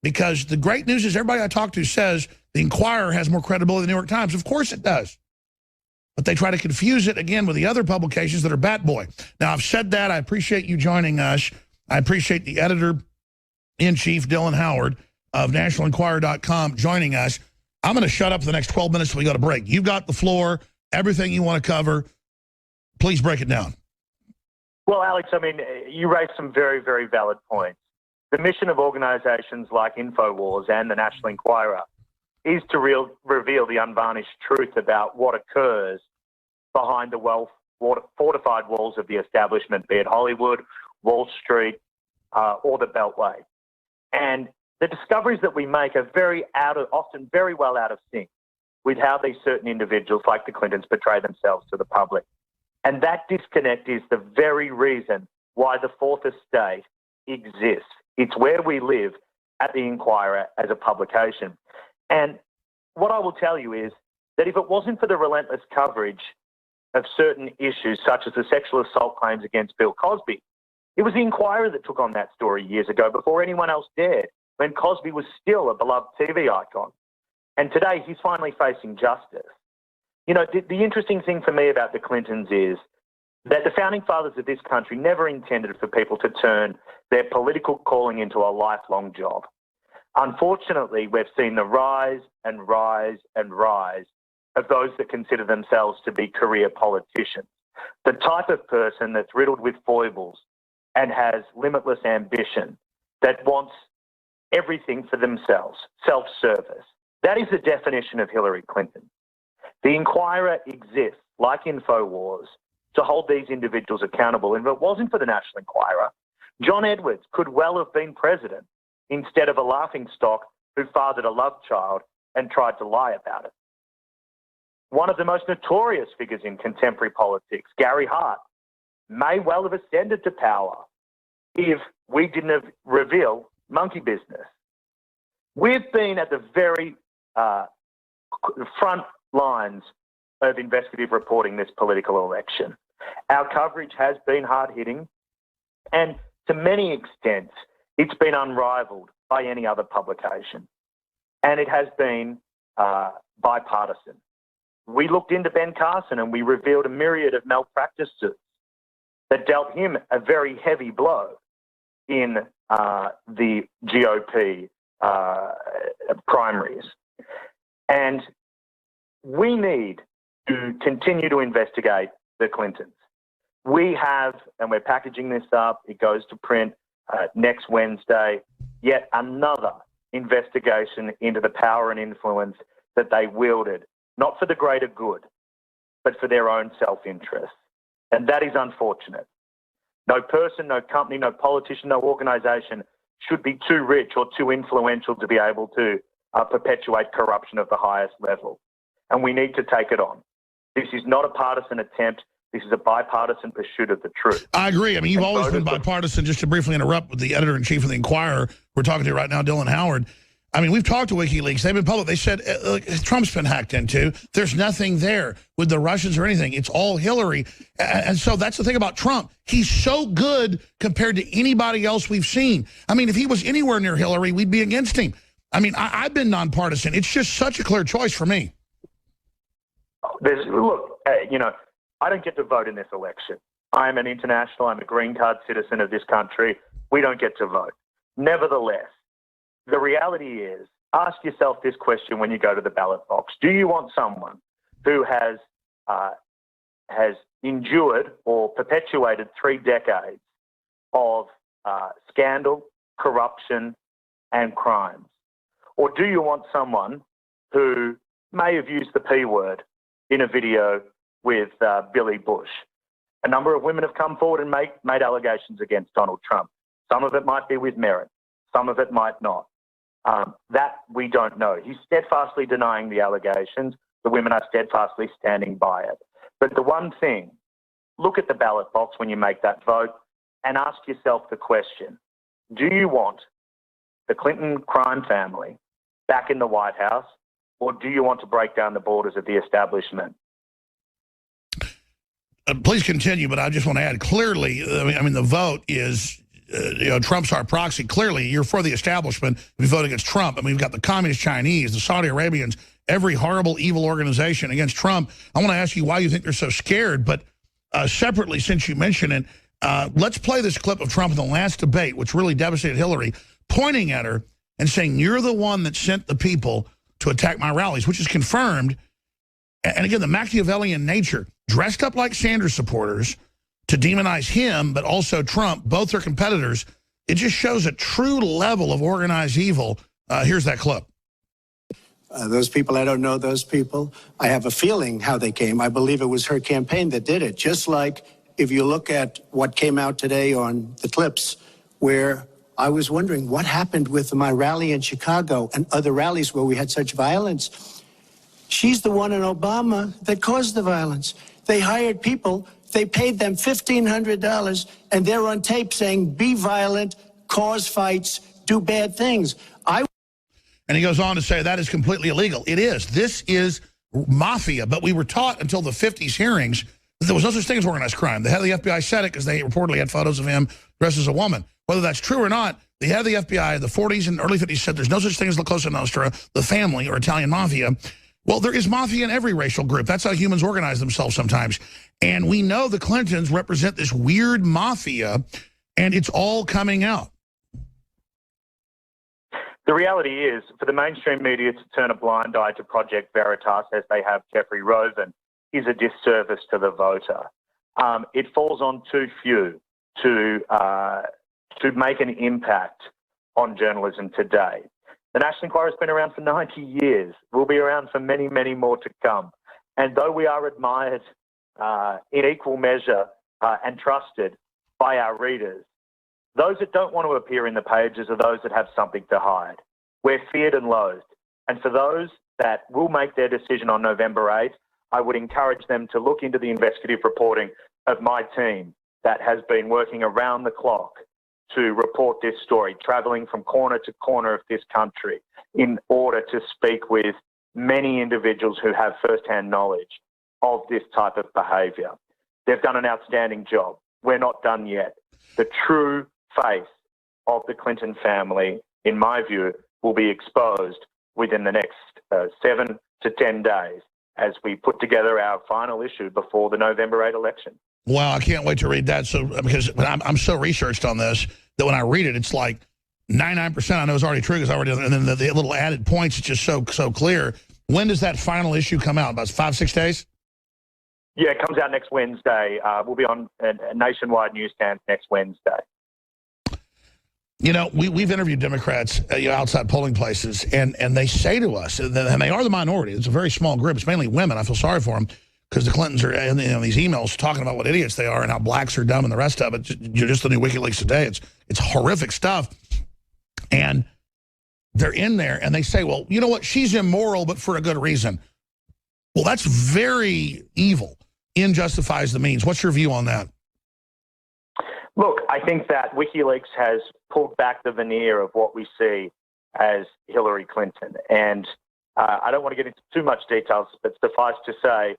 Speaker 1: Because the great news is everybody I talk to says the Enquirer has more credibility than the New York Times. Of course it does. But they try to confuse it, again, with the other publications that are bat boy. Now, I've said that. I appreciate you joining us. I appreciate the editor-in-chief, Dylan Howard, of nationalenquirer.com, joining us. I'm going to shut up for the next 12 minutes until we go to break. You've got the floor, everything you want to cover. Please break it down.
Speaker 15: Well, Alex, I mean, you raised some very, very valid points. The mission of organizations like InfoWars and the National Enquirer is to reveal the unvarnished truth about what occurs behind the wealth fortified walls of the establishment, be it Hollywood, Wall Street, or the Beltway. And the discoveries that we make are often very well out of sync with how these certain individuals like the Clintons portray themselves to the public. And that disconnect is the very reason why the Fourth Estate exists. It's where we live at the Inquirer as a publication. And what I will tell you is that if it wasn't for the relentless coverage of certain issues, such as the sexual assault claims against Bill Cosby, it was the Inquirer that took on that story years ago before anyone else dared, when Cosby was still a beloved TV icon. And today he's finally facing justice. You know, the interesting thing for me about the Clintons is that the founding fathers of this country never intended for people to turn their political calling into a lifelong job. Unfortunately, we've seen the rise and rise and rise of those that consider themselves to be career politicians. The type of person that's riddled with foibles and has limitless ambition, that wants everything for themselves, self-service. That is the definition of Hillary Clinton. The Inquirer exists, like InfoWars, to hold these individuals accountable. And if it wasn't for the National Enquirer, John Edwards could well have been president instead of a laughingstock who fathered a love child and tried to lie about it. One of the most notorious figures in contemporary politics, Gary Hart, may well have ascended to power if we didn't reveal monkey business. We've been at the very front lines of investigative reporting this political election. Our coverage has been hard-hitting, and to many extents, it's been unrivaled by any other publication. And it has been bipartisan. We looked into Ben Carson and we revealed a myriad of malpractices that dealt him a very heavy blow in the GOP primaries. And we need to continue to investigate the Clintons. We have, and we're packaging this up, it goes to print next Wednesday, yet another investigation into the power and influence that they wielded, not for the greater good, but for their own self-interest. And that is unfortunate. No person, no company, no politician, no organisation should be too rich or too influential to be able to perpetuate corruption of the highest level. And we need to take it on. This is not a partisan attempt. This is a bipartisan pursuit of the truth.
Speaker 1: I agree. I mean, you've always been bipartisan. Just to briefly interrupt with the editor-in-chief of the Inquirer, we're talking to right now, Dylan Howard. I mean, we've talked to WikiLeaks. They've been public. They said Trump's been hacked into. There's nothing there with the Russians or anything. It's all Hillary. And so that's the thing about Trump. He's so good compared to anybody else we've seen. I mean, if he was anywhere near Hillary, we'd be against him. I mean, I've been nonpartisan. It's just such a clear choice for me.
Speaker 15: Look, you know, I don't get to vote in this election. I'm an international, I'm a green card citizen of this country. We don't get to vote. Nevertheless, the reality is, ask yourself this question when you go to the ballot box. Do you want someone who has endured or perpetuated 3 decades of scandal, corruption, and crimes? Or do you want someone who may have used the P word in a video with Billy Bush? A number of women have come forward and made allegations against Donald Trump. Some of it might be with merit. Some of it might not. That we don't know. He's steadfastly denying the allegations. The women are steadfastly standing by it. But the one thing, look at the ballot box when you make that vote and ask yourself the question, do you want the Clinton crime family back in the White House, or do you want to break down the borders of the establishment?
Speaker 1: Please continue, but I just want to add, clearly, I mean, the vote is, you know, Trump's our proxy. Clearly, you're for the establishment if you vote against Trump. I mean, we've got the Communist Chinese, the Saudi Arabians, every horrible, evil organization against Trump. I want to ask you why you think they're so scared, but separately, since you mentioned it, let's play this clip of Trump in the last debate, which really devastated Hillary, pointing at her and saying, you're the one that sent the people to attack my rallies, which is confirmed. And again, the Machiavellian nature, dressed up like Sanders supporters to demonize him, but also Trump, both are competitors. It just shows a true level of organized evil. Here's that clip.
Speaker 16: Those people, I don't know those people. I have a feeling how they came. I believe it was her campaign that did it. Just like if you look at what came out today on the clips, where I was wondering what happened with my rally in Chicago and other rallies where we had such violence. She's the one in Obama that caused the violence. They hired people, they paid them $1,500, and they're on tape saying, be violent, cause fights, do bad things.
Speaker 1: And he goes on to say that is completely illegal. It is. This is mafia. But we were taught until the 50s hearings that there was no such thing as organized crime. The head of the FBI said it because they reportedly had photos of him dressed as a woman. Whether that's true or not, the head of the FBI in the 40s and early 50s said there's no such thing as La Cosa Nostra, the family, or Italian mafia. Well, there is mafia in every racial group. That's how humans organize themselves sometimes. And we know the Clintons represent this weird mafia, and it's all coming out.
Speaker 15: The reality is, for the mainstream media to turn a blind eye to Project Veritas, as they have Jeffrey Rosen, is a disservice to the voter. It falls on too few to make an impact on journalism today. The National Enquirer has been around for 90 years. We'll be around for many, many more to come. And though we are admired in equal measure and trusted by our readers, those that don't want to appear in the pages are those that have something to hide. We're feared and loathed. And for those that will make their decision on November 8th, I would encourage them to look into the investigative reporting of my team that has been working around the clock to report this story, traveling from corner to corner of this country in order to speak with many individuals who have firsthand knowledge of this type of behaviour. They've done an outstanding job. We're not done yet. The true face of the Clinton family, in my view, will be exposed within the next 7 to 10 days as we put together our final issue before the November 8 election.
Speaker 1: Wow, I can't wait to read that. So because I'm so researched on this that when I read it, it's like 99% I know is already true because I already, and then the little added points, it's just so clear. When does that final issue come out? About 5-6 days?
Speaker 15: Yeah, it comes out next Wednesday. We'll be on nationwide newsstands next Wednesday.
Speaker 1: You know, we've interviewed Democrats outside polling places, and they say to us, and they are the minority. It's a very small group. It's mainly women. I feel sorry for them because the Clintons are in these emails talking about what idiots they are and how blacks are dumb and the rest of it. Just the new WikiLeaks today. It's horrific stuff. And they're in there, and they say, well, you know what? She's immoral, but for a good reason. Well, that's very evil. End justifies the means. What's your view on that?
Speaker 15: Look, I think that WikiLeaks has pulled back the veneer of what we see as Hillary Clinton. And I don't want to get into too much details, but suffice to say,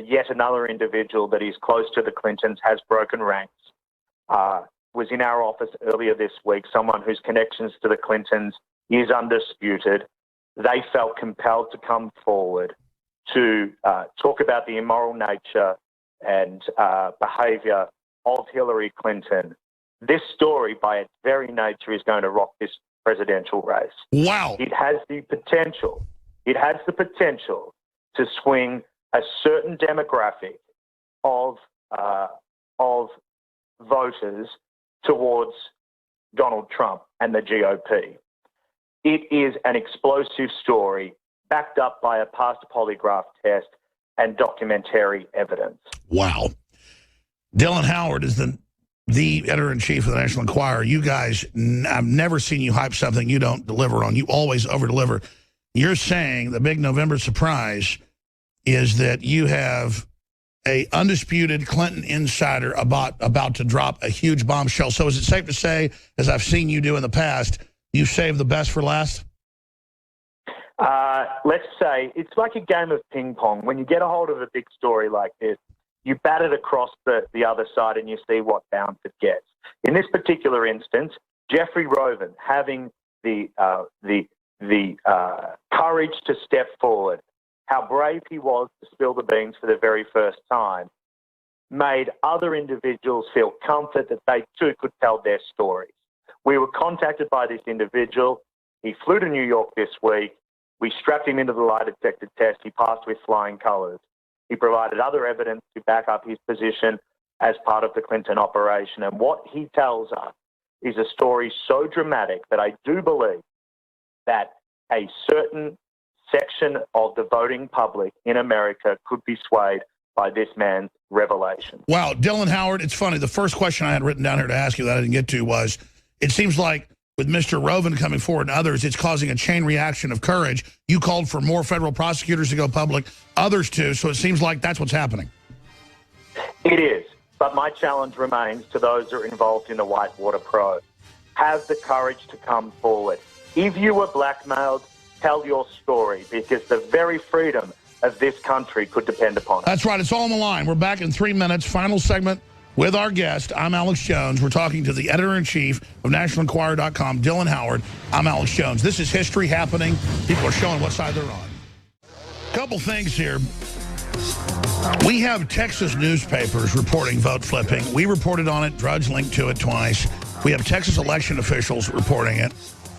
Speaker 15: yet another individual that is close to the Clintons has broken ranks. Was in our office earlier this week, someone whose connections to the Clintons is undisputed. They felt compelled to come forward to talk about the immoral nature and behavior of Hillary Clinton. This story, by its very nature, is going to rock this presidential race.
Speaker 1: Wow.
Speaker 15: It has the potential. It has the potential to swing a certain demographic of voters towards Donald Trump and the GOP. It is an explosive story backed up by a past polygraph test and documentary evidence.
Speaker 1: Wow. Dylan Howard is the editor-in-chief of the National Enquirer. You guys, I've never seen you hype something you don't deliver on. You always over-deliver. You're saying the big November surprise is that you have a undisputed Clinton insider about to drop a huge bombshell. So is it safe to say, as I've seen you do in the past, you saved the best for last?
Speaker 15: Let's say it's like a game of ping pong. When you get a hold of a big story like this, you bat it across the other side and you see what bounce it gets. In this particular instance, Jeffrey Roven having the courage to step forward, how brave he was to spill the beans for the very first time, made other individuals feel comfort that they too could tell their stories. We were contacted by this individual. He flew to New York this week. We strapped him into the lie detector test. He passed with flying colors. He provided other evidence to back up his position as part of the Clinton operation. And what he tells us is a story so dramatic that I do believe that a certain section of the voting public in America could be swayed by this man's revelation.
Speaker 1: Wow, Dylan Howard, it's funny. The first question I had written down here to ask you that I didn't get to was, it seems like with Mr. Roven coming forward and others, it's causing a chain reaction of courage. You called for more federal prosecutors to go public, others too, so it seems like that's what's happening.
Speaker 15: It is, but my challenge remains to those that are involved in the Whitewater probe. Have the courage to come forward. If you were blackmailed, tell your story, because the very freedom of this country could depend upon it.
Speaker 1: That's right. It's all on the line. We're back in 3 minutes. Final segment with our guest. I'm Alex Jones. We're talking to the editor-in-chief of NationalEnquirer.com, Dylan Howard. I'm Alex Jones. This is history happening. People are showing what side they're on. Couple things here. We have Texas newspapers reporting vote flipping. We reported on it. Drudge linked to it twice. We have Texas election officials reporting it.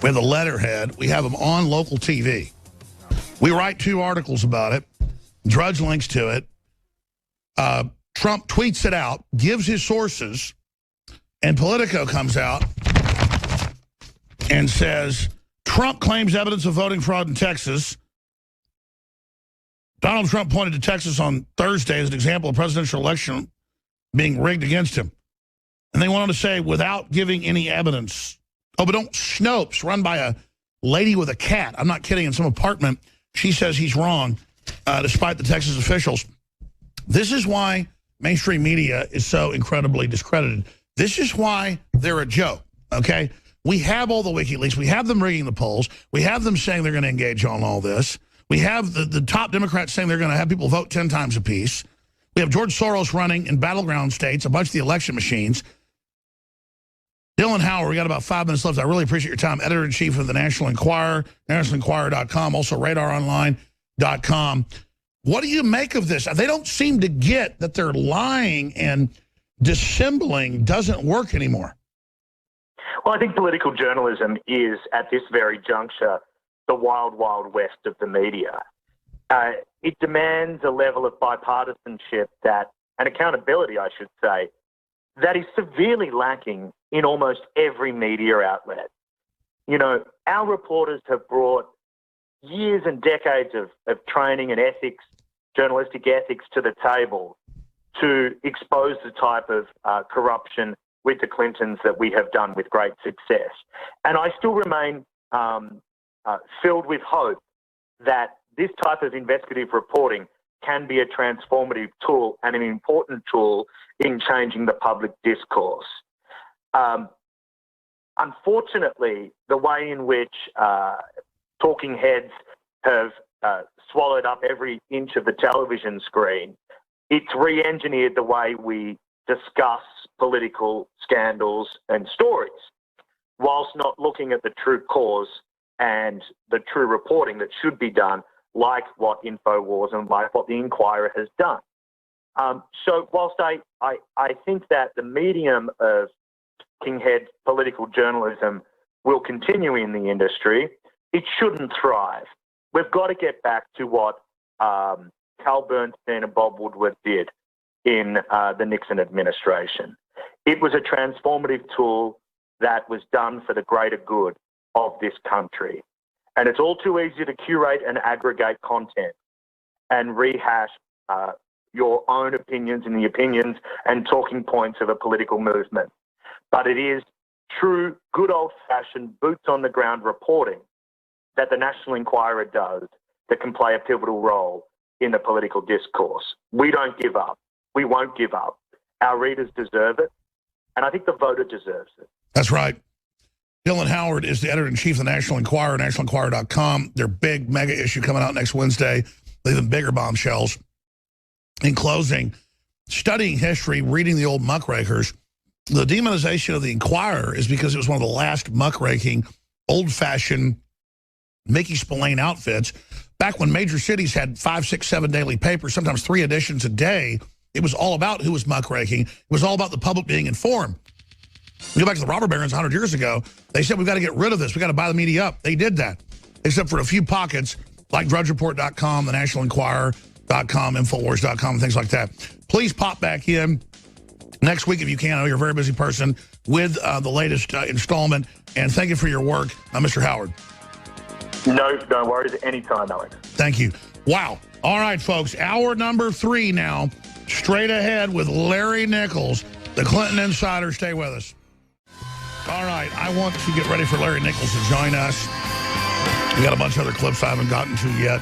Speaker 1: We have the letterhead. We have them on local TV. We write 2 articles about it. Drudge links to it. Trump tweets it out, gives his sources, and Politico comes out and says, Trump claims evidence of voting fraud in Texas. Donald Trump pointed to Texas on Thursday as an example of presidential election being rigged against him. And they went on to say, without giving any evidence. Oh, but don't Snopes, run by a lady with a cat. I'm not kidding, in some apartment. She says he's wrong, despite the Texas officials. This is why mainstream media is so incredibly discredited. This is why they're a joke, okay? We have all the WikiLeaks. We have them rigging the polls. We have them saying they're going to engage on all this. We have the top Democrats saying they're going to have people vote 10 times apiece. We have George Soros running in battleground states, a bunch of the election machines. Dylan Howard, we got about 5 minutes left. I really appreciate your time. Editor-in-chief of the National Enquirer, NationalEnquirer.com, also RadarOnline.com. What do you make of this? They don't seem to get that they're lying and dissembling doesn't work anymore.
Speaker 15: Well, I think political journalism is, at this very juncture, the wild, wild west of the media. It demands a level of bipartisanship and accountability, I should say, that is severely lacking in almost every media outlet. You know, our reporters have brought years and decades of training and ethics, journalistic ethics to the table to expose the type of corruption with the Clintons that we have done with great success. And I still remain filled with hope that this type of investigative reporting can be a transformative tool and an important tool in changing the public discourse. Unfortunately, the way in which talking heads have swallowed up every inch of the television screen, it's re-engineered the way we discuss political scandals and stories, whilst not looking at the true cause and the true reporting that should be done, like what InfoWars and like what the Enquirer has done. So whilst I think that the medium of kinghead political journalism will continue in the industry, it shouldn't thrive. We've got to get back to what Cal Bernstein and Bob Woodward did in the Nixon administration. It was a transformative tool that was done for the greater good of this country. And it's all too easy to curate and aggregate content and rehash your own opinions and the opinions and talking points of a political movement. But it is true, good old-fashioned, boots-on-the-ground reporting that the National Enquirer does that can play a pivotal role in the political discourse. We don't give up. We won't give up. Our readers deserve it, and I think the voter deserves it.
Speaker 1: That's right. Dylan Howard is the editor-in-chief of the National Enquirer, NationalEnquirer.com. Their big mega issue coming out next Wednesday, even bigger bombshells. In closing, studying history, reading the old muckrakers, the demonization of the Enquirer is because it was one of the last muckraking, old-fashioned Mickey Spillane outfits. Back when major cities had 5, 6, 7 daily papers, sometimes 3 editions a day, it was all about who was muckraking. It was all about the public being informed. You go back to the robber barons 100 years ago, they said, we've got to get rid of this. We've got to buy the media up. They did that, except for a few pockets like DrudgeReport.com, the NationalEnquirer.com, Infowars.com, and things like that. Please pop back in next week if you can. I know you're a very busy person with the latest installment. And thank you for your work, Mr. Howard.
Speaker 15: No worries. Anytime, Alex.
Speaker 1: Thank you. Wow. All right, folks. Hour number 3 now. Straight ahead with Larry Nichols, the Clinton Insider. Stay with us. All right. I want to get ready for Larry Nichols to join us. We got a bunch of other clips I haven't gotten to yet.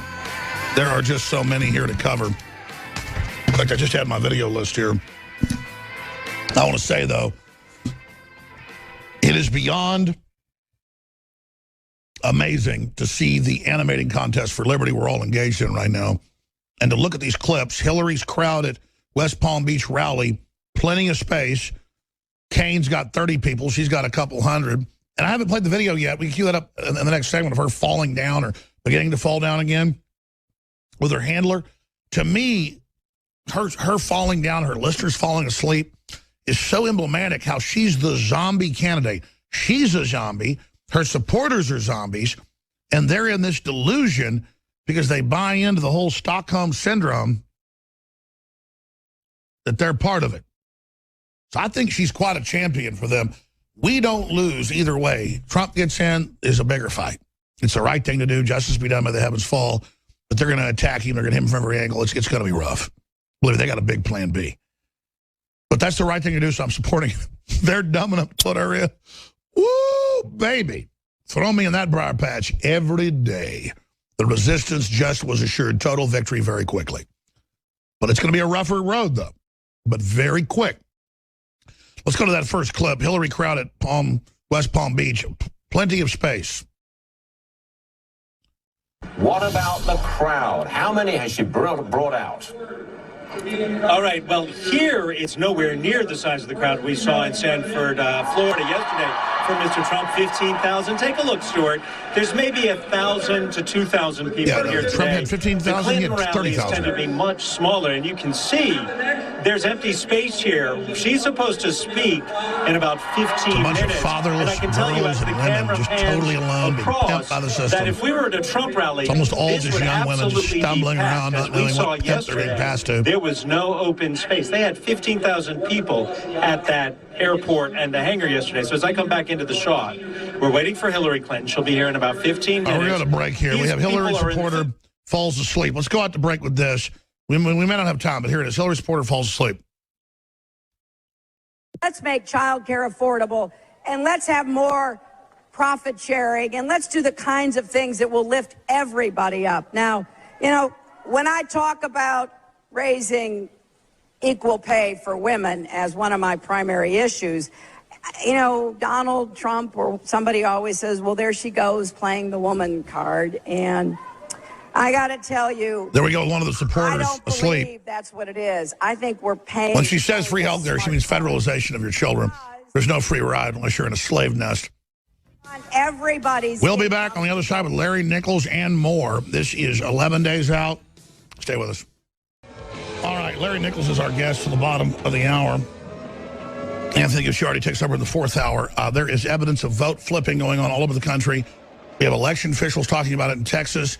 Speaker 1: There are just so many here to cover. In fact, I just had my video list here. I want to say, though, it is beyond amazing to see the animating contest for liberty we're all engaged in right now. And to look at these clips, Hillary's crowd at West Palm Beach rally, plenty of space. Kane's got 30 people. She's got a couple hundred. And I haven't played the video yet. We can cue that up in the next segment of her falling down or beginning to fall down again with her handler. To me, her falling down, her listeners falling asleep is so emblematic how she's the zombie candidate. She's a zombie. Her supporters are zombies. And they're in this delusion because they buy into the whole Stockholm syndrome that they're part of it. So I think she's quite a champion for them. We don't lose either way. Trump gets in is a bigger fight. It's the right thing to do. Justice be done by the heavens fall. But they're going to attack him. They're going to hit him from every angle. It's going to be rough. Believe me, they got a big plan B. But that's the right thing to do, so I'm supporting it. They're dumb enough to put her in. Woo, baby. Throw me in that briar patch every day. The resistance just was assured total victory very quickly. But it's going to be a rougher road, though, but very quick. Let's go to that first clip. Hillary crowd at West Palm Beach. Plenty of space.
Speaker 17: What about the crowd? How many has she brought out?
Speaker 18: All right, well, here it's nowhere near the size of the crowd we saw in Sanford, Florida yesterday for Mr. Trump, 15,000. Take a look, Stuart. There's maybe 1,000 to 2,000 people here today.
Speaker 1: Trump had 15,000, he had 30,000.
Speaker 18: Tend to be much smaller, and you can see there's empty space here. She's supposed to speak in about 15
Speaker 1: minutes. A bunch of fatherless
Speaker 18: and I can tell you as the camera
Speaker 1: just totally alone, being pimped by the system.
Speaker 18: That if we were at a Trump rally,
Speaker 1: it's almost all just young women just stumbling around, not knowing what pimp they're being passed to.
Speaker 18: There was no open space. They had 15,000 people at that airport and the hangar yesterday. So as I come back into the shot, we're waiting for Hillary Clinton. She'll be here in about 15 minutes.
Speaker 1: We're going to break here. We have Hillary supporter falls asleep. Let's go out to break with this. We may not have time, but here it is. Hillary supporter falls asleep.
Speaker 19: Let's make child care affordable, and let's have more profit sharing, and let's do the kinds of things that will lift everybody up. Now, you know, when I talk about raising equal pay for women as one of my primary issues, you know, Donald Trump or somebody always says, well, there she goes playing the woman card. And I got to tell you,
Speaker 1: there we go, one of the supporters asleep.
Speaker 19: I believe that's what it is. I think we're paying.
Speaker 1: When she says free health care, she means federalization of your children. There's no free ride unless you're in a slave nest.
Speaker 19: Everybody's.
Speaker 1: We'll be back on the other side with Larry Nichols and more. This is 11 days out. Stay with us. All right, Larry Nichols is our guest to the bottom of the hour. Anthony Gusciardi takes over in the 4th hour. There is evidence of vote flipping going on all over the country. We have election officials talking about it in Texas.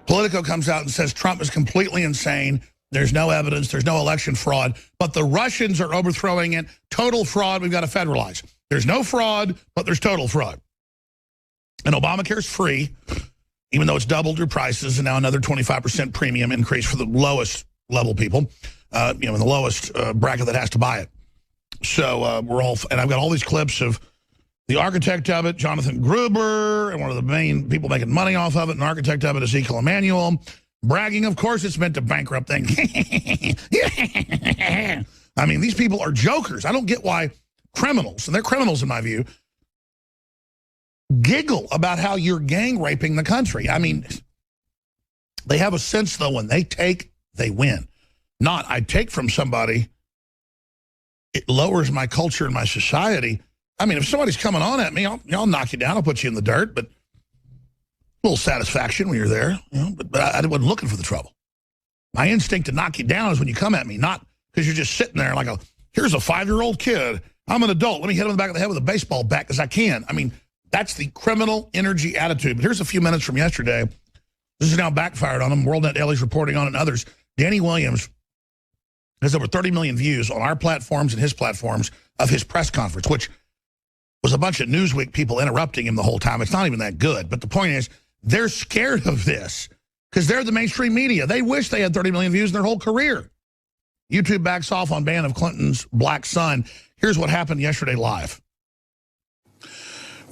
Speaker 1: Politico comes out and says Trump is completely insane. There's no evidence. There's no election fraud. But the Russians are overthrowing it. Total fraud. We've got to federalize. There's no fraud, but there's total fraud. And Obamacare is free, even though it's doubled your prices, and now another 25% premium increase for the lowest level people, in the lowest bracket that has to buy it. So we're all, and I've got all these clips of the architect of it, Jonathan Gruber, and one of the main people making money off of it, and the architect of it, Ezekiel Emanuel, bragging, of course, it's meant to bankrupt things. I mean, these people are jokers. I don't get why criminals, and they're criminals in my view, giggle about how you're gang raping the country. I mean, they have a sense, though, when they take, they win. Not, I take from somebody, it lowers my culture and my society. I mean, if somebody's coming on at me, I'll knock you down. I'll put you in the dirt, but a little satisfaction when you're there. You know, but I wasn't looking for the trouble. My instinct to knock you down is when you come at me, not because you're just sitting there like, here's a 5-year-old kid. I'm an adult. Let me hit him in the back of the head with a baseball bat because I can. I mean, that's the criminal energy attitude. But here's a few minutes from yesterday. This is now backfired on him. WorldNet Daily's reporting on it and others. Danny Williams has over 30 million views on our platforms and his platforms of his press conference, which was a bunch of Newsweek people interrupting him the whole time. It's not even that good. But the point is, They're scared of this because they're the mainstream media. They wish they had 30 million views in their whole career. YouTube backs off on ban of Clinton's black son. Here's what happened yesterday live.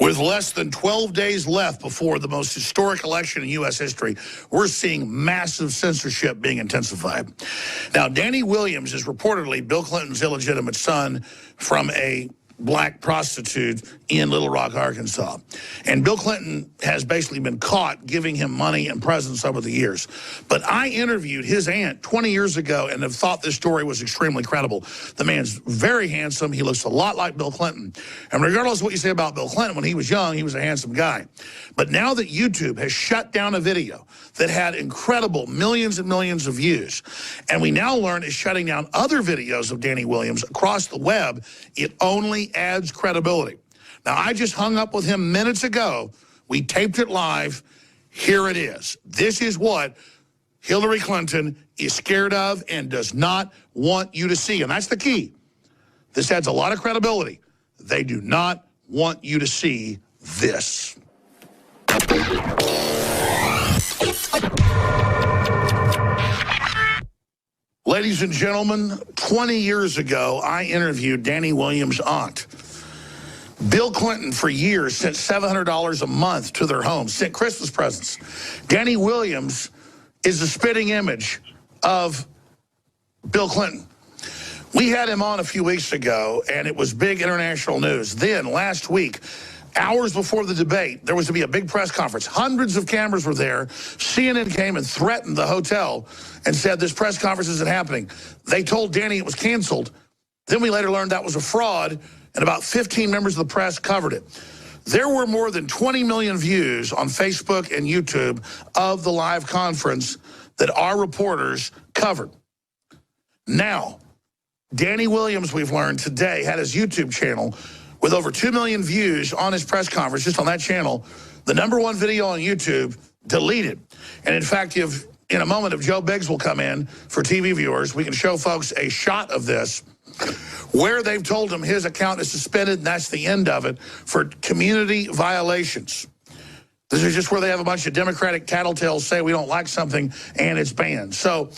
Speaker 1: With less than 12 days left before the most historic election in U.S. history, we're seeing massive censorship being intensified. Now, Danny Williams is reportedly Bill Clinton's illegitimate son from a black prostitute in Little Rock, Arkansas. And Bill Clinton has basically been caught giving him money and presents over the years. But I interviewed his aunt 20 years ago and have thought this story was extremely credible. The man's very handsome. He looks a lot like Bill Clinton. And regardless of what you say about Bill Clinton, when he was young, he was a handsome guy. But now that YouTube has shut down a video that had incredible millions and millions of views, and we now learn is shutting down other videos of Danny Williams across the web, it only adds credibility. Now, I just hung up with him minutes ago. We taped it live. Here it is. This is what Hillary Clinton is scared of and does not want you to see. And that's the key. This adds a lot of credibility. They do not want you to see this. Ladies and gentlemen, 20 years ago, I interviewed Danny Williams' aunt. Bill Clinton, for years, sent $700 a month to their home, sent Christmas presents. Danny Williams is the spitting image of Bill Clinton. We had him on a few weeks ago, and it was big international news. Then, last week, hours before the debate, there was to be a big press conference. Hundreds of cameras were there. CNN came and threatened the hotel and said this press conference isn't happening. They told Danny it was canceled. Then we later learned that was a fraud, and about 15 members of the press covered it. There were more than 20 million views on Facebook and YouTube of the live conference that our reporters covered. Now, Danny Williams, we've learned today, had his YouTube channel with over 2 million views on his press conference, just on that channel. The #1 video on YouTube deleted. And in fact, in a moment, if Joe Biggs will come in for TV viewers, we can show folks a shot of this where they've told him his account is suspended, and that's the end of it, for community violations. This is just where they have a bunch of Democratic tattletales say we don't like something and it's banned. So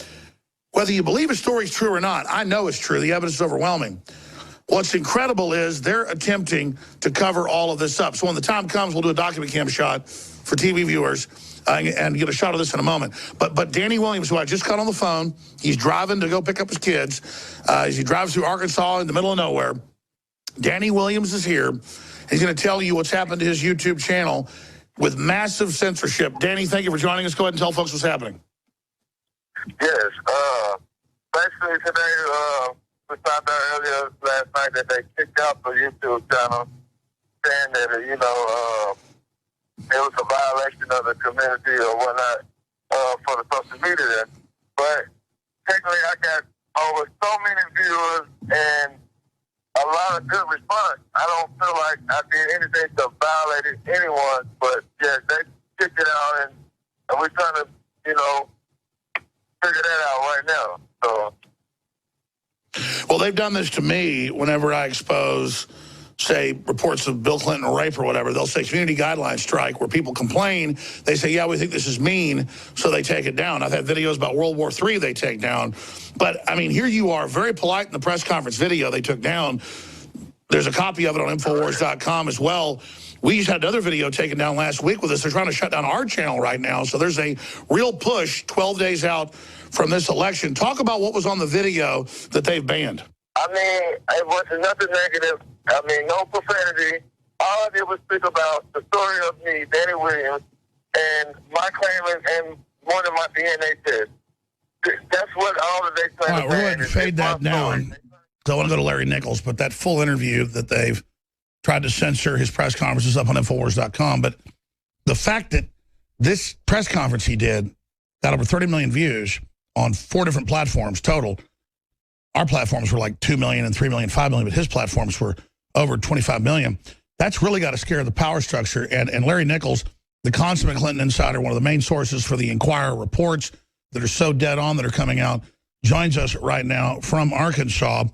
Speaker 1: whether you believe a story's true or not, I know it's true. The evidence is overwhelming. What's incredible is they're attempting to cover all of this up. So when the time comes, we'll do a document cam shot for TV viewers and get a shot of this in a moment. But Danny Williams, who I just got on the phone, he's driving to go pick up his kids. As he drives through Arkansas in the middle of nowhere, Danny Williams is here. He's going to tell you what's happened to his YouTube channel with massive censorship. Danny, thank you for joining us. Go ahead and tell folks what's happening.
Speaker 20: Yes. Basically today, we found out earlier last night that they kicked out the YouTube channel, saying that, it was a violation of the community or whatnot for the social media. But technically, I got over so many viewers and a lot of good response. I don't feel like I did anything to violate anyone, but yeah, they kicked it out, and we're trying to, figure that out right now. So.
Speaker 1: Well, they've done this to me whenever I expose, say, reports of Bill Clinton rape or whatever. They'll say community guidelines strike, where people complain. They say, yeah, we think this is mean, so they take it down. I've had videos about World War III they take down. But, I mean, here you are, very polite in the press conference video they took down. There's a copy of it on Infowars.com as well. We just had another video taken down last week with us. They're trying to shut down our channel right now. So there's a real push 12 days out from this election. Talk about what was on the video that they've banned.
Speaker 20: I mean, it was nothing negative. I mean, no profanity. All I did was speak about the story of me, Danny Williams, and my claim and one of my DNA tests. That's what all of they claim.
Speaker 1: All right, we're going to fade that down. So I want to go to Larry Nichols, but that full interview that they've tried to censor, his press conference is up on Infowars.com. But the fact that this press conference he did got over 30 million views on 4 different platforms total. Our platforms were like 2 million and 3 million, 5 million, but his platforms were over 25 million. That's really got to scare the power structure. And Larry Nichols, the consummate Clinton insider, one of the main sources for the Inquirer reports that are so dead on that are coming out, joins us right now from Arkansas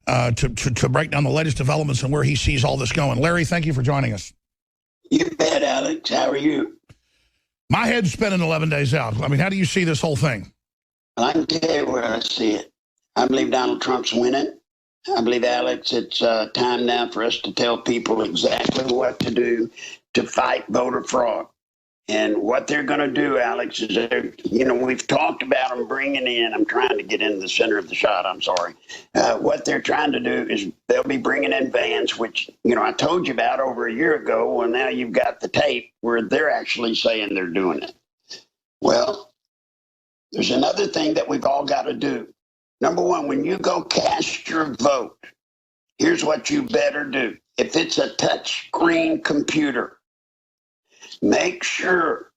Speaker 1: to break down the latest developments and where he sees all this going. Larry, thank you for joining us.
Speaker 21: You bet, Alex. How are you?
Speaker 1: My head's spinning 11 days out. I mean, how do you see this whole thing?
Speaker 21: Well, I can tell you where I see it. I believe Donald Trump's winning. I believe, Alex, it's time now for us to tell people exactly what to do to fight voter fraud. And what they're going to do, Alex, is, we've talked about them bringing in, I'm trying to get in the center of the shot, I'm sorry. What they're trying to do is they'll be bringing in vans, which, I told you about over a year ago. Well, now you've got the tape where they're actually saying they're doing it. Well, there's another thing that we've all got to do. Number one, when you go cast your vote, here's what you better do. If it's a touch screen computer, make sure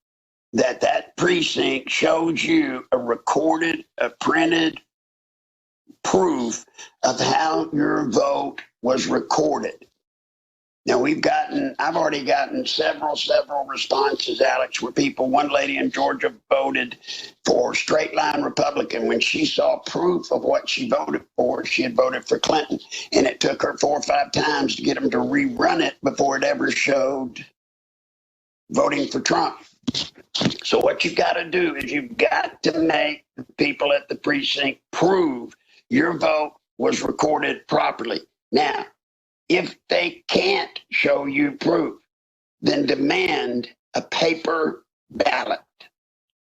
Speaker 21: that that precinct shows you a printed proof of how your vote was recorded. Now, I've already gotten several responses, Alex, where one lady in Georgia voted for straight line Republican. When she saw proof of what she voted for, she had voted for Clinton. And it took her 4 or 5 times to get them to rerun it before it ever showed voting for Trump. So what you've got to do is you've got to make the people at the precinct prove your vote was recorded properly. Now, if they can't show you proof, then demand a paper ballot.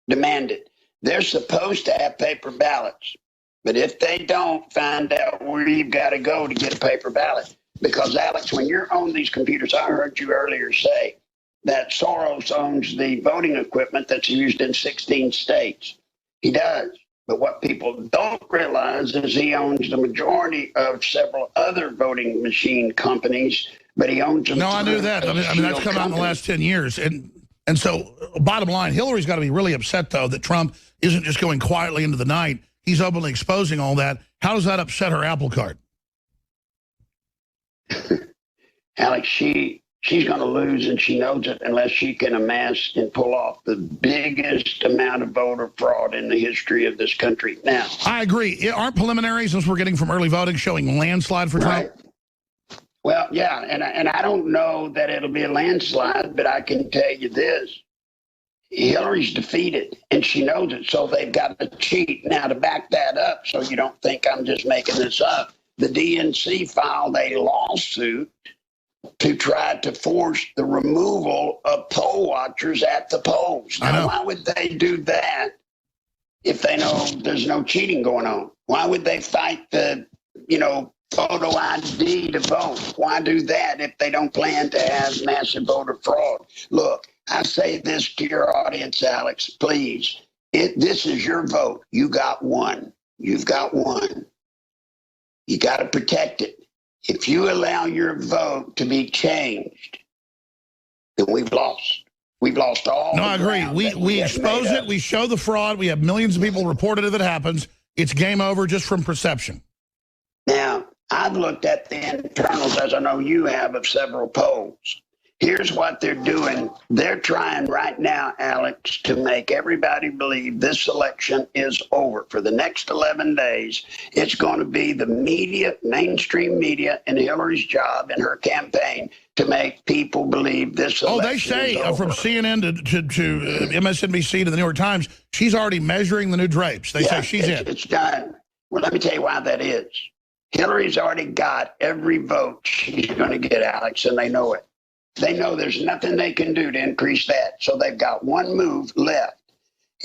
Speaker 21: Demand it. They're supposed to have paper ballots. But if they don't, find out where you've got to go to get a paper ballot. Because, Alex, when you're on these computers, I heard you earlier say that Soros owns the voting equipment that's used in 16 states. He does. But what people don't realize is he owns the majority of several other voting machine companies, but he owns them.
Speaker 1: No, I knew that. I mean that's come out in the last 10 years. And so, bottom line, Hillary's got to be really upset, though, that Trump isn't just going quietly into the night. He's openly exposing all that. How does that upset her apple cart?
Speaker 21: Alex, she's going to lose, and she knows it, unless she can amass and pull off the biggest amount of voter fraud in the history of this country. Now,
Speaker 1: I agree. Aren't preliminaries, as we're getting from early voting, showing landslide for Trump?
Speaker 21: Well, yeah, and I don't know that it'll be a landslide, but I can tell you this. Hillary's defeated, and she knows it, so they've got to cheat. Now, to back that up, so you don't think I'm just making this up, the DNC filed a lawsuit to try to force the removal of poll watchers at the polls. Now, why would they do that if they know there's no cheating going on? Why would they fight the, photo ID to vote? Why do that if they don't plan to have massive voter fraud? Look, I say this to your audience, Alex, please. This is your vote. You got one. You've got one. You got to protect it. If you allow your vote to be changed, then we've lost. We've lost all.
Speaker 1: No, I agree. We expose it. We show the fraud. We have millions of people reported if it happens. It's game over just from perception.
Speaker 21: Now, I've looked at the internals, as I know you have, of several polls. Here's what they're doing. They're trying right now, Alex, to make everybody believe this election is over. For the next 11 days, it's going to be the media, mainstream media, and Hillary's job in her campaign to make people believe this election
Speaker 1: they say
Speaker 21: is over.
Speaker 1: From CNN to MSNBC to the New York Times, she's already measuring the new drapes. They say she's in.
Speaker 21: It's done. Well, let me tell you why that is. Hillary's already got every vote she's going to get, Alex, and they know it. They know there's nothing they can do to increase that. So they've got one move left,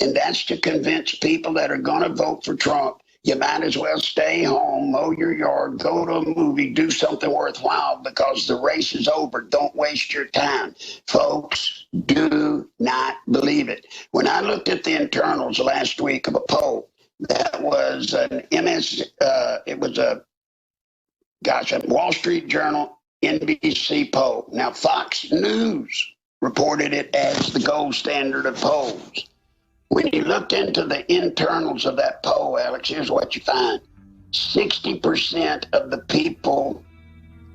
Speaker 21: and that's to convince people that are going to vote for Trump, you might as well stay home, mow your yard, go to a movie, do something worthwhile because the race is over. Don't waste your time. Folks, do not believe it. When I looked at the internals last week of a poll, that was a Wall Street Journal NBC poll. Now, Fox News reported it as the gold standard of polls. When you looked into the internals of that poll, Alex, here's what you find. 60% of the people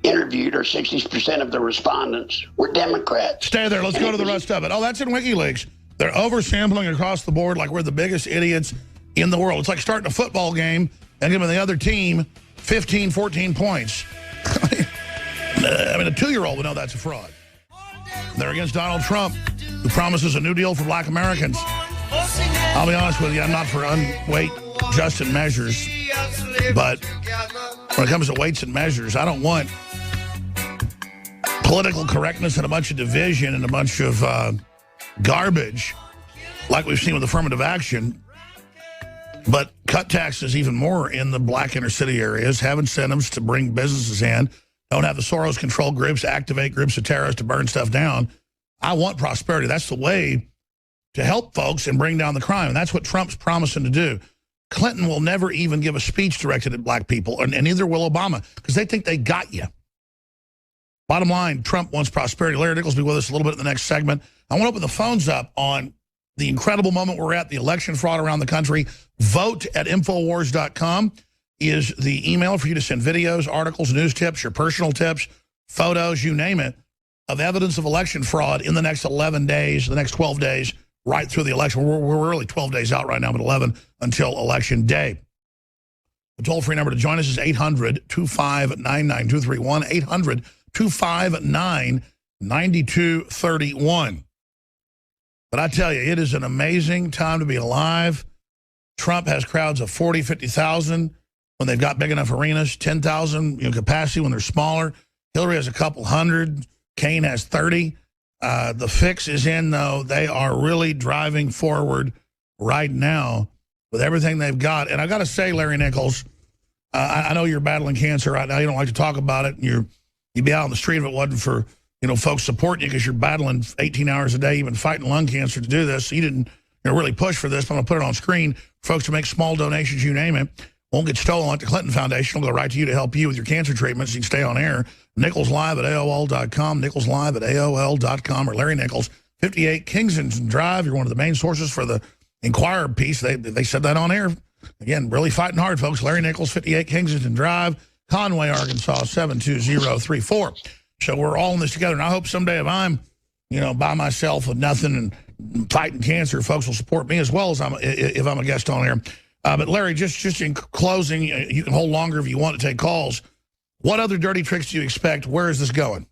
Speaker 21: interviewed, or 60% of the respondents, were Democrats.
Speaker 1: Stay there. Let's go to the rest of it. Oh, that's in WikiLeaks. They're oversampling across the board like we're the biggest idiots in the world. It's like starting a football game and giving the other team 15, 14 points. I mean, a 2-year-old would know that's a fraud. They're against Donald Trump. who promises a new deal for black Americans. I'll be honest with you, I'm not for weight-adjusted measures, but when it comes to weights and measures, I don't want political correctness and a bunch of division and a bunch of garbage like we've seen with affirmative action, but cut taxes even more in the black inner city areas, have incentives to bring businesses in, don't have the Soros-controlled groups activate groups of terrorists to burn stuff down. I want prosperity. That's the way to help folks and bring down the crime, and that's what Trump's promising to do. Clinton will never even give a speech directed at black people, and neither will Obama, because they think they got you. Bottom line, Trump wants prosperity. Larry Nichols will be with us a little bit in the next segment. I want to open the phones up on the incredible moment we're at, the election fraud around the country. Vote at Infowars.com is the email for you to send videos, articles, news tips, your personal tips, photos, you name it, of evidence of election fraud in the next 11 days, the next 12 days, right through the election. We're really 12 days out right now, but 11 until Election Day. The toll-free number to join us is 800-259-9231, 800-259-9231. But I tell you, it is an amazing time to be alive. Trump has crowds of 40, 50,000 when they've got big enough arenas, 10,000 capacity when they're smaller. Hillary has a couple hundred. Kane has 30. The fix is in, though. They are really driving forward right now with everything they've got. And I got to say, Larry Nichols, I know you're battling cancer right now. You don't like to talk about it. You'd be out on the street if it wasn't for folks supporting you, because you're battling 18 hours a day, even fighting lung cancer to do this. So you didn't really push for this, but I'm going to put it on screen. Folks to make small donations, you name it. Won't get stolen like the Clinton Foundation. Will go right to you to help you with your cancer treatments. You can stay on air. NicholsLive@AOL.com, NicholsLive@AOL.com, or Larry Nichols, 58 Kingston Drive. You're one of the main sources for the Inquirer piece. They said that on air. Again, really fighting hard, folks. Larry Nichols, 58 Kingston Drive, Conway, Arkansas, 72034. So we're all in this together. And I hope someday if I'm, by myself with nothing and fighting cancer, folks will support me as well as if I'm a guest on air. But Larry, just in closing, you can hold longer if you want to take calls. What other dirty tricks do you expect? Where is this going?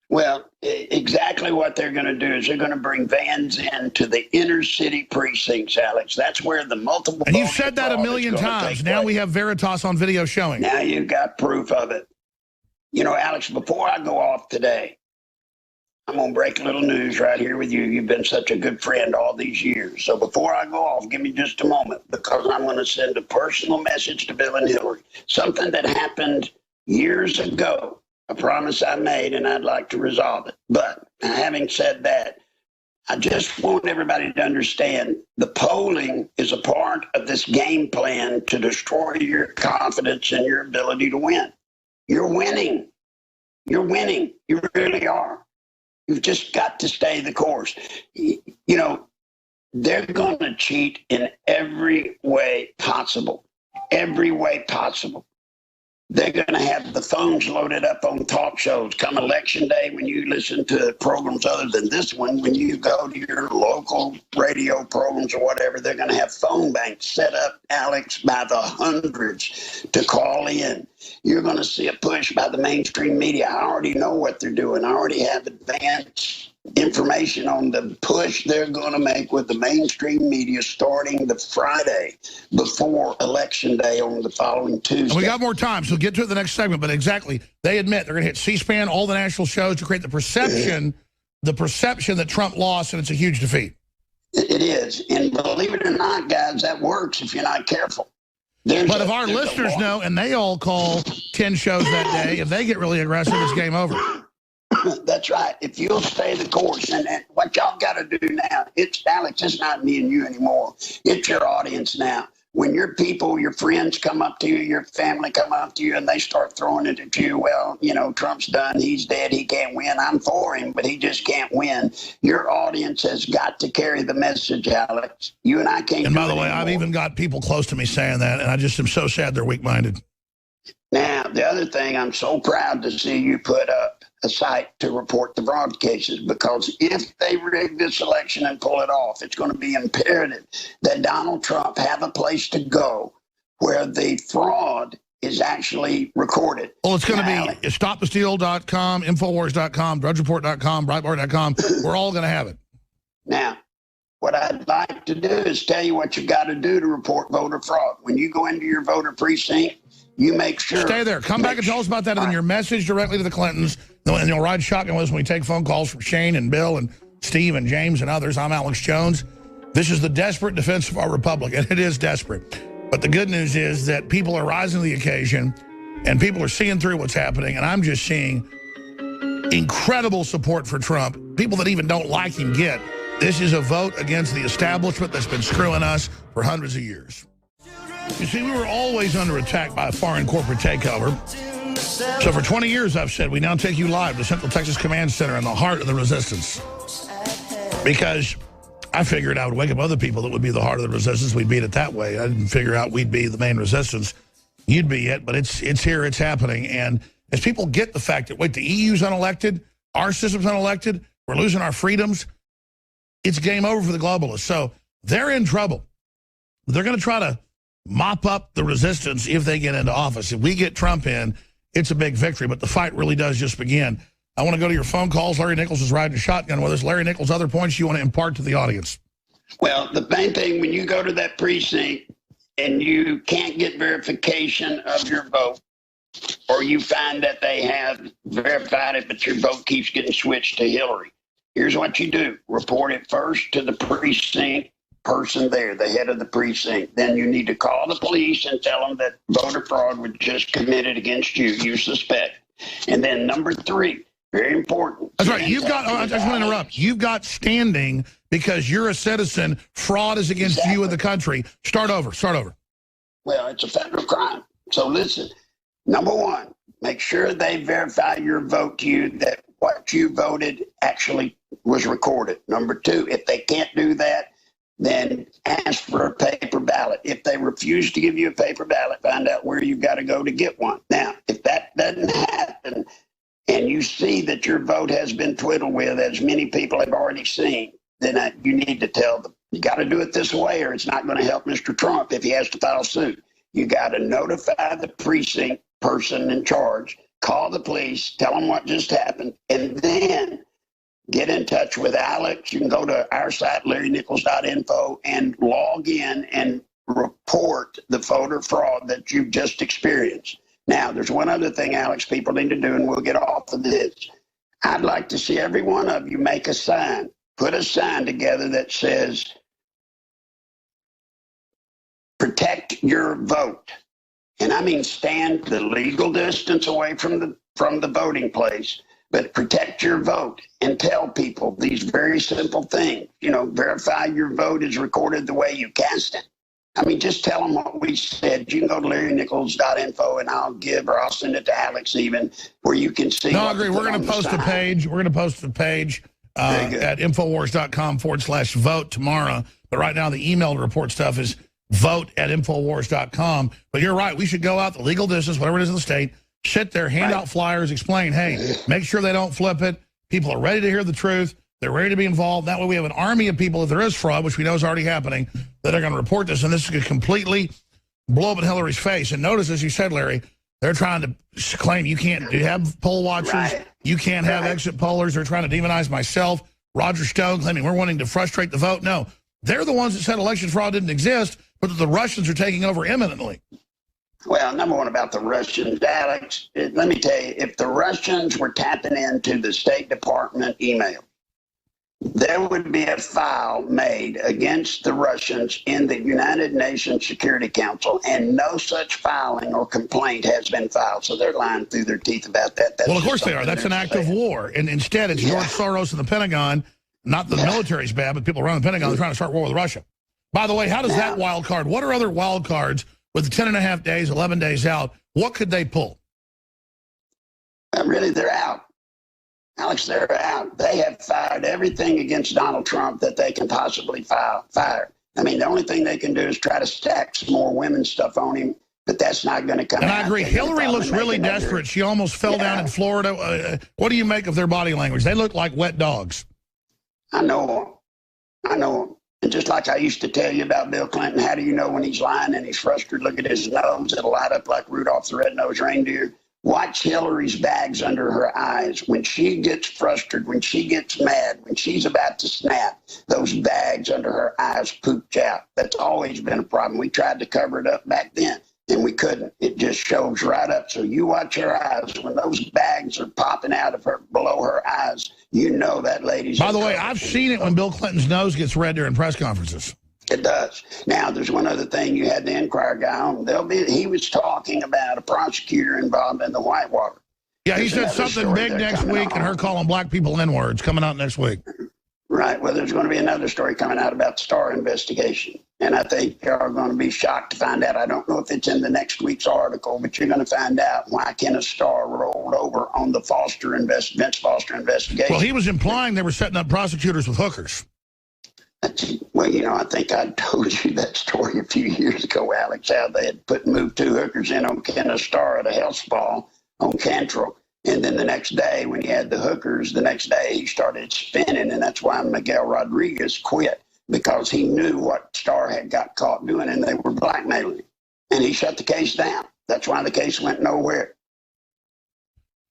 Speaker 21: Well, exactly what they're going to do is they're going to bring vans into the inner city precincts, Alex. That's where the multiple...
Speaker 1: And you've said that a million times. Now we have Veritas on video showing.
Speaker 21: Now you've got proof of it. Alex, before I go off today, I'm going to break a little news right here with you. You've been such a good friend all these years. So before I go off, give me just a moment, because I'm going to send a personal message to Bill and Hillary. Something that happened years ago, a promise I made, and I'd like to resolve it. But having said that, I just want everybody to understand the polling is a part of this game plan to destroy your confidence and your ability to win. You're winning. You're winning. You really are. You've just got to stay the course. They're going to cheat in every way possible. Every way possible. They're going to have the phones loaded up on talk shows come Election Day. When you listen to programs other than this one, when you go to your local radio programs or whatever, they're going to have phone banks set up, Alex, by the hundreds to call in. You're going to see a push by the mainstream media. I already know what they're doing. I already have advanced information on the push they're going to make with the mainstream media starting the Friday before Election Day on the following Tuesday.
Speaker 1: And we got more time, so get to it the next segment. But exactly, they admit they're going to hit C-SPAN, all the national shows to create the perception that Trump lost, and it's a huge defeat.
Speaker 21: It is. And believe it or not, guys, that works if you're not careful.
Speaker 1: But if our listeners know, and they all call 10 shows that day, if they get really aggressive, it's game over.
Speaker 21: That's right. If you'll stay the course, and what y'all got to do now, Alex, it's not me and you anymore. It's your audience now. When your people, your friends come up to you, your family come up to you, and they start throwing it at you, well, Trump's done, he's dead, he can't win. I'm for him, but he just can't win. Your audience has got to carry the message, Alex. You and I can't.
Speaker 1: And by the way, I've even got people close to me saying that, and I just am so sad they're weak-minded.
Speaker 21: Now, the other thing, I'm so proud to see you put up a site to report the fraud cases, because if they rig this election and pull it off, it's going to be imperative that Donald Trump have a place to go where the fraud is actually recorded.
Speaker 1: Well, it's going to be stopthesteal.com, Infowars.com, DrudgeReport.com, Breitbart.com. We're all going to have it.
Speaker 21: Now, what I'd like to do is tell you what you've got to do to report voter fraud. When you go into your voter precinct, you make sure.
Speaker 1: Stay there. Come back and tell us about that in your message directly to the Clintons. And you'll ride shotgun with us when we take phone calls from Shane and Bill and Steve and James and others. I'm Alex Jones. This is the desperate defense of our republic, and it is desperate. But the good news is that people are rising to the occasion, and people are seeing through what's happening, and I'm just seeing incredible support for Trump. People that even don't like him get. This is a vote against the establishment that's been screwing us for hundreds of years. You see, we were always under attack by a foreign corporate takeover. So for 20 years, I've said, we now take you live to Central Texas Command Center in the heart of the resistance. Because I figured I would wake up other people that would be the heart of the resistance. We'd beat it that way. I didn't figure out we'd be the main resistance. You'd be it, but it's here, it's happening. And as people get the fact that, wait, the EU's unelected, our system's unelected, we're losing our freedoms, it's game over for the globalists. So they're in trouble. They're going to try to mop up the resistance if they get into office. If we get Trump in, it's a big victory, but the fight really does just begin. I want to go to your phone calls. Larry Nichols is riding a shotgun with us. Larry Nichols, other points you want to impart to the audience?
Speaker 21: Well, the main thing, when you go to that precinct and you can't get verification of your vote, or you find that they have verified it, but your vote keeps getting switched to Hillary, here's what you do. Report it first to the precinct person there, the head of the precinct. Then you need to call the police and tell them that voter fraud was just committed against you, you suspect. And then number 3, very important.
Speaker 1: That's right. You've got, I just want to interrupt. You've got standing because you're a citizen. Fraud is against you in the country. Start over.
Speaker 21: Well, it's a federal crime. So listen, number 1, make sure they verify your vote to you, that what you voted actually was recorded. Number 2, if they can't do that, then ask for a paper ballot. If they refuse to give you a paper ballot, find out where you've got to go to get one. Now, if that doesn't happen, and you see that your vote has been twiddled with, as many people have already seen, then you need to tell them, you got to do it this way, or it's not going to help Mr. Trump if he has to file suit. You got to notify the precinct person in charge, call the police, tell them what just happened, and then get in touch with Alex. You can go to our site, LarryNichols.info, and log in and report the voter fraud that you've just experienced. Now, there's one other thing, Alex, people need to do, and we'll get off of this. I'd like to see every one of you make a sign. Put a sign together that says, protect your vote. And I mean stand the legal distance away from the voting place, but protect your vote and tell people these very simple things. You know, verify your vote is recorded the way you cast it. I mean, just tell them what we said. You can go to LarryNichols.info, and I'll send it to Alex even, where you can see.
Speaker 1: No, I agree. We're going to post a page. We're going to post a page at Infowars.com/vote tomorrow. But right now, the email to report stuff is vote@Infowars.com. But you're right. We should go out the legal distance, whatever it is in the state, sit there, hand out flyers, explain, hey, make sure they don't flip it. People are ready to hear the truth. They're ready to be involved. That way we have an army of people, if there is fraud, which we know is already happening, that are going to report this. And this is going to completely blow up in Hillary's face. And notice, as you said, Larry, they're trying to claim you can't have poll watchers. You can't have exit pollers. They're trying to demonize myself. Roger Stone claiming we're wanting to frustrate the vote. No, they're the ones that said election fraud didn't exist, but that the Russians are taking over imminently.
Speaker 21: Well, number 1 about the Russians, Alex, let me tell you, if the Russians were tapping into the State Department email, there would be a file made against the Russians in the United Nations Security Council, and no such filing or complaint has been filed. So they're lying through their teeth about that.
Speaker 1: Well, of course they are. That's an act of war. And instead, it's George Soros and the Pentagon. Not the military's bad, but people around the Pentagon are trying to start war with Russia. By the way, how does that wild card, what are other wild cards with 10.5 days, 11 days out? What could they pull?
Speaker 21: Really, they're out. Alex, they're out. They have fired everything against Donald Trump that they can possibly fire. I mean, the only thing they can do is try to stack some more women's stuff on him, but that's not going to come out.
Speaker 1: And I agree. Hillary looks really desperate. She almost fell down in Florida. What do you make of their body language? They look like wet dogs.
Speaker 21: I know them. And just like I used to tell you about Bill Clinton, how do you know when he's lying and he's frustrated? Look at his nose. It'll light up like Rudolph the Red-Nosed Reindeer. Watch Hillary's bags under her eyes. When she gets frustrated, when she gets mad, when she's about to snap, those bags under her eyes pooch out. That's always been a problem. We tried to cover it up back then, and we couldn't. It just shows right up. So you watch her eyes. When those bags are popping out of her, below her eyes, you know that lady's...
Speaker 1: By the way, I've seen it when Bill Clinton's nose gets red during press conferences.
Speaker 21: It does. Now, there's one other thing. You had the Enquirer guy on. He was talking about a prosecutor involved in the Whitewater.
Speaker 1: Yeah, he said something big next week, and her calling black people N-words coming out next week.
Speaker 21: Right. Well, there's going to be another story coming out about the Starr investigation. And I think you're going to be shocked to find out. I don't know if it's in the next week's article, but you're going to find out why Kenneth Starr rolled over on the Vince Foster investigation.
Speaker 1: Well, he was implying they were setting up prosecutors with hookers.
Speaker 21: Well, you know, I think I told you that story a few years ago, Alex, how they had moved 2 hookers in on Kenneth Starr at a health spa on Cantrell. And then the next day, when he had the hookers, the next day he started spinning, and that's why Miguel Rodriguez quit, because he knew what Starr had got caught doing, and they were blackmailing him. And he shut the case down. That's why the case went nowhere.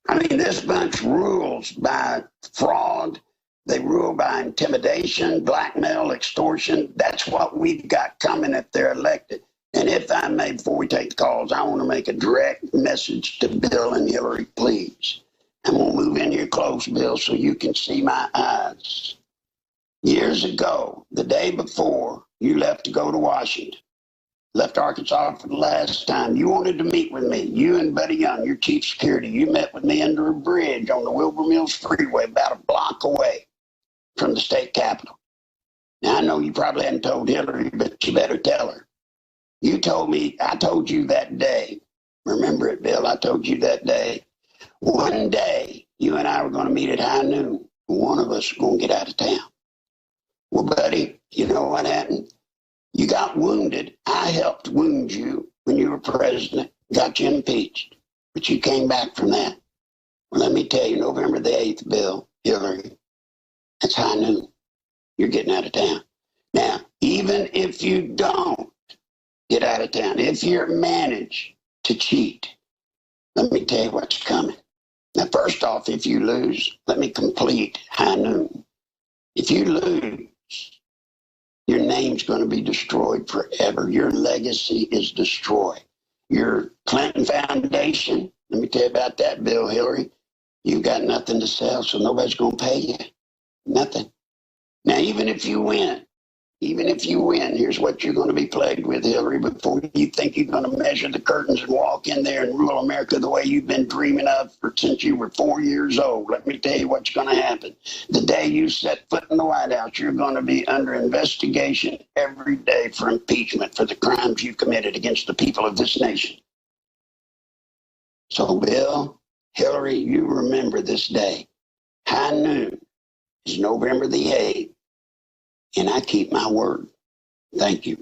Speaker 21: I mean, this bunch rules by fraud. They rule by intimidation, blackmail, extortion. That's what we've got coming if they're elected. And if I may, before we take the calls, I want to make a direct message to Bill and Hillary, please. I'm going to move in here close, Bill, so you can see my eyes. Years ago, the day before you left to go to Washington, left Arkansas for the last time, you wanted to meet with me. You and Buddy Young, your chief security, you met with me under a bridge on the Wilbur Mills Freeway about a block away from the state capitol. Now, I know you probably hadn't told Hillary, but you better tell her. You told me, I told you that day, remember it, Bill, I told you that day, one day you and I were going to meet at high noon. One of us was going to get out of town. Well, buddy, you know what happened? You got wounded. I helped wound you when you were president, got you impeached, but you came back from that. Well, let me tell you, November the 8th, Bill, Hillary, that's high noon. You're getting out of town. Now, even if you don't get out of town, if you manage to cheat, let me tell you what's coming. Now, first off, if you lose, let me complete high noon. If you lose, your name's going to be destroyed forever. Your legacy is destroyed. Your Clinton Foundation, let me tell you about that, Bill, Hillary. You've got nothing to sell, so nobody's going to pay you. Nothing. Now, even if you win, here's what you're going to be plagued with, Hillary, before you think you're going to measure the curtains and walk in there and rule America the way you've been dreaming of since you were 4 years old. Let me tell you what's going to happen. The day you set foot in the White House, you're going to be under investigation every day for impeachment for the crimes you've committed against the people of this nation. So, Bill, Hillary, you remember this day. High noon is November the 8th. And I keep my word. Thank you.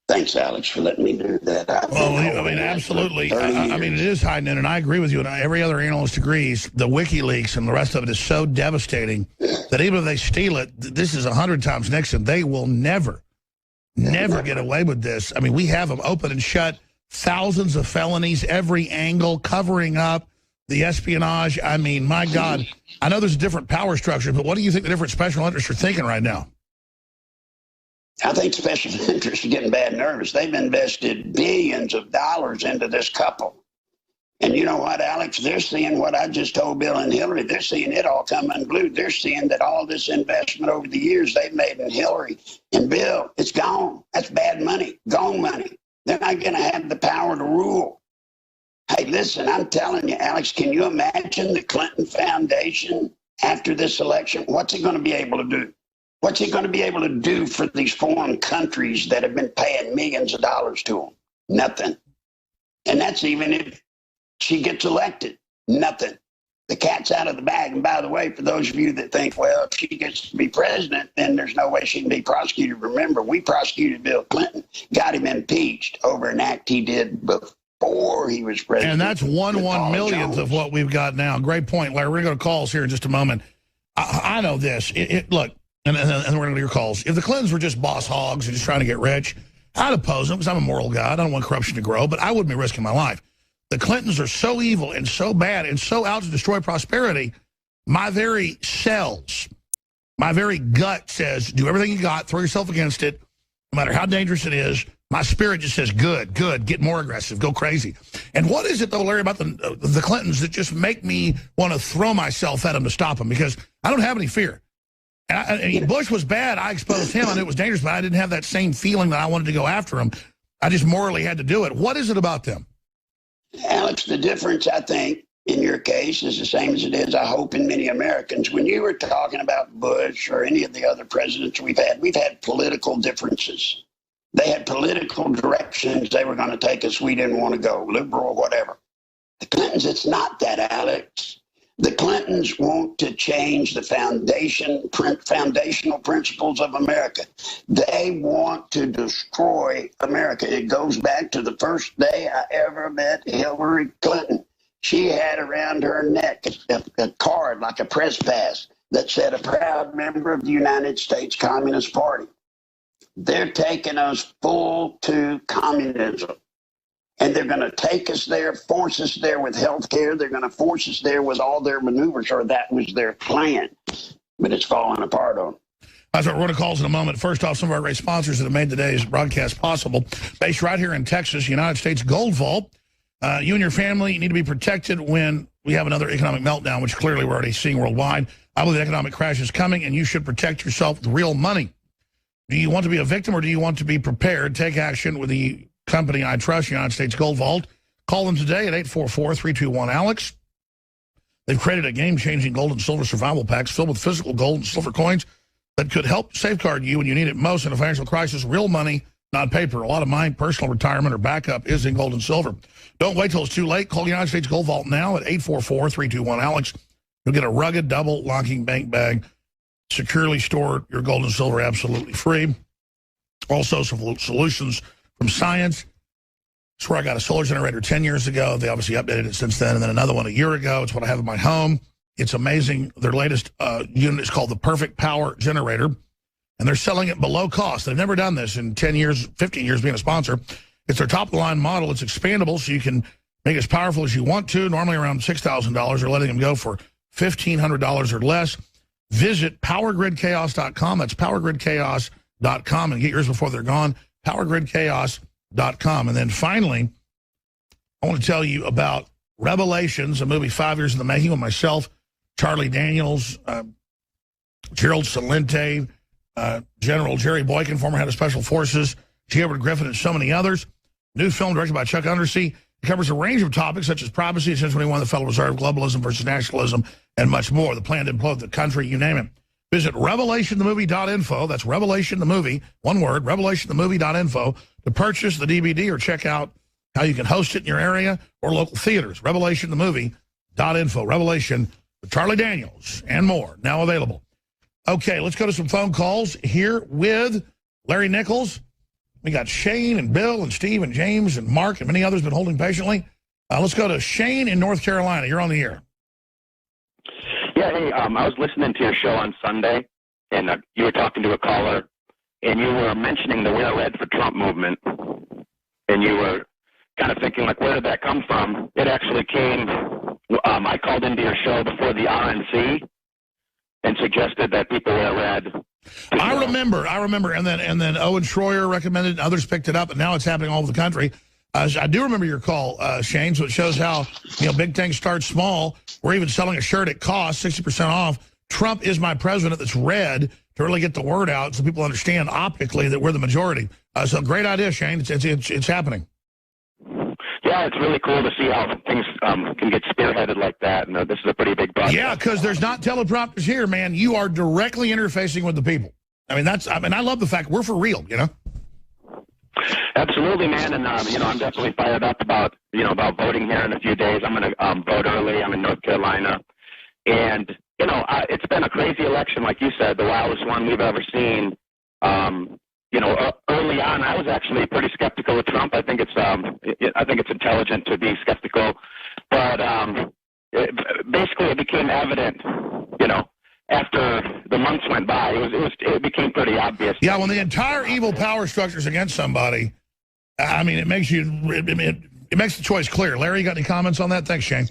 Speaker 21: Thanks, Alex, for letting me do that.
Speaker 1: I mean, absolutely. I mean, it is high noon, and I agree with you, and every other analyst agrees. The WikiLeaks and the rest of it is so devastating that even if they steal it, this is 100 times Nixon. They will never get away with this. I mean, we have them open and shut, thousands of felonies, every angle, covering up the espionage. I mean, my God, I know there's a different power structure, but what do you think the different special interests are thinking right now?
Speaker 21: I think special interests are getting bad nervous. They've invested billions of dollars into this couple. And you know what, Alex? They're seeing what I just told Bill and Hillary. They're seeing it all come unglued. They're seeing that all this investment over the years they've made in Hillary and Bill, it's gone. That's bad money, gone money. They're not going to have the power to rule. Hey, listen, I'm telling you, Alex, can you imagine the Clinton Foundation after this election? What's it going to be able to do? What's he going to be able to do for these foreign countries that have been paying millions of dollars to him? Nothing. And that's even if she gets elected. Nothing. The cat's out of the bag. And by the way, for those of you that think, well, if she gets to be president, then there's no way she can be prosecuted. Remember, we prosecuted Bill Clinton, got him impeached over an act he did before he was president.
Speaker 1: And that's 1/1,000,000th of what we've got now. Great point, Larry. We're going to go to calls here in just a moment. I know this. Look, and we're going to do your calls. If the Clintons were just boss hogs and just trying to get rich, I'd oppose them because I'm a moral guy. I don't want corruption to grow, but I wouldn't be risking my life. The Clintons are so evil and so bad and so out to destroy prosperity, my very cells, my very gut says, do everything you got, throw yourself against it, no matter how dangerous it is. My spirit just says, good, get more aggressive, go crazy. And what is it, though, Larry, about the Clintons that just make me want to throw myself at them to stop them? Because I don't have any fear. And Bush was bad. I exposed him. I knew it was dangerous, but I didn't have that same feeling that I wanted to go after him. I just morally had to do it. What is it about them?
Speaker 21: Alex, the difference, I think, in your case is the same as it is, I hope, in many Americans. When you were talking about Bush or any of the other presidents we've had political differences. They had political directions they were going to take us we didn't want to go, liberal or whatever. The Clintons, it's not that, Alex. The Clintons want to change the foundational principles of America. They want to destroy America. It goes back to the first day I ever met Hillary Clinton. She had around her neck a card like a press pass that said, a proud member of the United States Communist Party. They're taking us full to communism. And they're going to take us there, force us there with health care. They're going to force us there with all their maneuvers, or that was their plan. But it's falling apart on them.
Speaker 1: That's what we're going to calls in a moment. First off, some of our great sponsors that have made today's broadcast possible. Based right here in Texas, United States Gold Vault. You and your family need to be protected when we have another economic meltdown, which clearly we're already seeing worldwide. I believe the economic crash is coming, and you should protect yourself with real money. Do you want to be a victim, or do you want to be prepared? Take action with the company I trust, United States Gold Vault. Call them today at 844-321-ALEX. They've created a game-changing gold and silver survival packs filled with physical gold and silver coins that could help safeguard you when you need it most in a financial crisis. Real money, not paper. A lot of my personal retirement or backup is in gold and silver. Don't wait till it's too late. Call United States Gold Vault now at 844-321-ALEX. You'll get a rugged double locking bank bag. Securely store your gold and silver absolutely free. Also, some solutions from science. It's where I got a solar generator 10 years ago. They obviously updated it since then, and then another one a year ago. It's what I have in my home. It's amazing. Their latest unit is called the Perfect Power Generator, and they're selling it below cost. They've never done this in 10 years, 15 years being a sponsor. It's their top-of-the-line model. It's expandable, so you can make it as powerful as you want to, normally around $6,000. They're letting them go for $1,500 or less. Visit powergridchaos.com. That's powergridchaos.com, and get yours before they're gone. powergridchaos.com. And then finally, I want to tell you about Revelations, a movie 5 years in the making with myself, Charlie Daniels, Gerald Celente, General Jerry Boykin, former head of Special Forces, G. Edward Griffin, and so many others. New film directed by Chuck Undersea. It covers a range of topics such as privacy, since 21, the Federal Reserve, globalism versus nationalism, and much more. The plan to implode the country, you name it. Visit revelationthemovie.info. That's Revelation the Movie, one word, revelationthemovie.info, to purchase the DVD or check out how you can host it in your area or local theaters. Revelationthemovie.info. Revelation with Charlie Daniels and more, now available. Okay, let's go to some phone calls here with Larry Nichols. We got Shane and Bill and Steve and James and Mark and many others been holding patiently. Let's go to Shane in North Carolina. You're on the air.
Speaker 4: Yeah, hey, I was listening to your show on Sunday, and you were talking to a caller, and you were mentioning the Wear Red for Trump movement, and you were kind of thinking, like, where did that come from? It actually came, I called into your show before the RNC and suggested that people wear red.
Speaker 1: I remember, and then Owen Schroyer recommended it, and others picked it up, and now it's happening all over the country. I do remember your call, Shane, so it shows how, big things start small. We're even selling a shirt at cost, 60% off. Trump is my president, that's red, to really get the word out so people understand optically that we're the majority. So great idea, Shane. It's happening.
Speaker 4: Yeah, it's really cool to see how things can get spearheaded like that. And this is a pretty big broadcast.
Speaker 1: Yeah, because there's not teleprompters here, man. You are directly interfacing with the people. I love the fact we're for real,
Speaker 4: Absolutely, man. And, I'm definitely fired up about voting here in a few days. I'm going to vote early. I'm in North Carolina. And, it's been a crazy election, like you said, the wildest one we've ever seen. Early on, I was actually pretty skeptical of Trump. I think it's intelligent to be skeptical, but basically it became evident, after the months went by, it became pretty obvious.
Speaker 1: Yeah, when the entire evil power structure is against somebody, I mean, it makes it makes the choice clear. Larry, you got any comments on that? Thanks, Shane.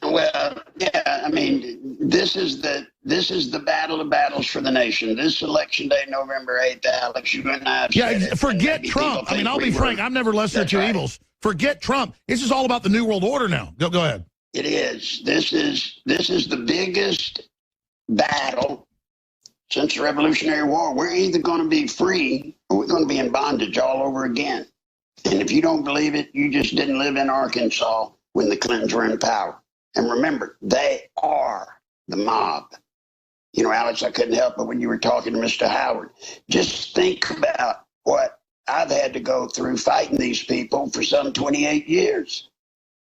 Speaker 21: Well, yeah, I mean, this is the battle of battles for the nation. This election day, November 8th, Alex, you and I have said it,
Speaker 1: forget Trump. I mean, I'll be frank. I've never lesser two evils. Forget Trump. This is all about the New World Order now. Go ahead.
Speaker 21: It is. This is the biggest battle since the Revolutionary War. We're either going to be free or we're going to be in bondage all over again. And if you don't believe it, you just didn't live in Arkansas when the Clintons were in power. And remember, they are the mob. You know, Alex, I couldn't help it when you were talking to Mr. Howard. Just think about what I've had to go through fighting these people for some 28 years.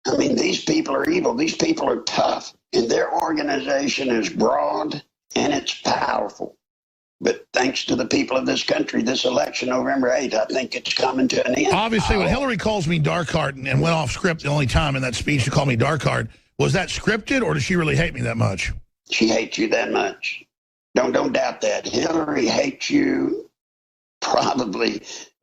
Speaker 21: I mean, these people are evil. These people are tough. And their organization is broad and it's powerful. But thanks to the people of this country, this election, November 8th, I think it's coming to an end.
Speaker 1: Obviously, when Hillary calls me Darkheart and went off script the only time in that speech to call me Darkheart, was that scripted or does she really hate me that much?
Speaker 21: She hates you that much. Don't doubt that. Hillary hates you probably.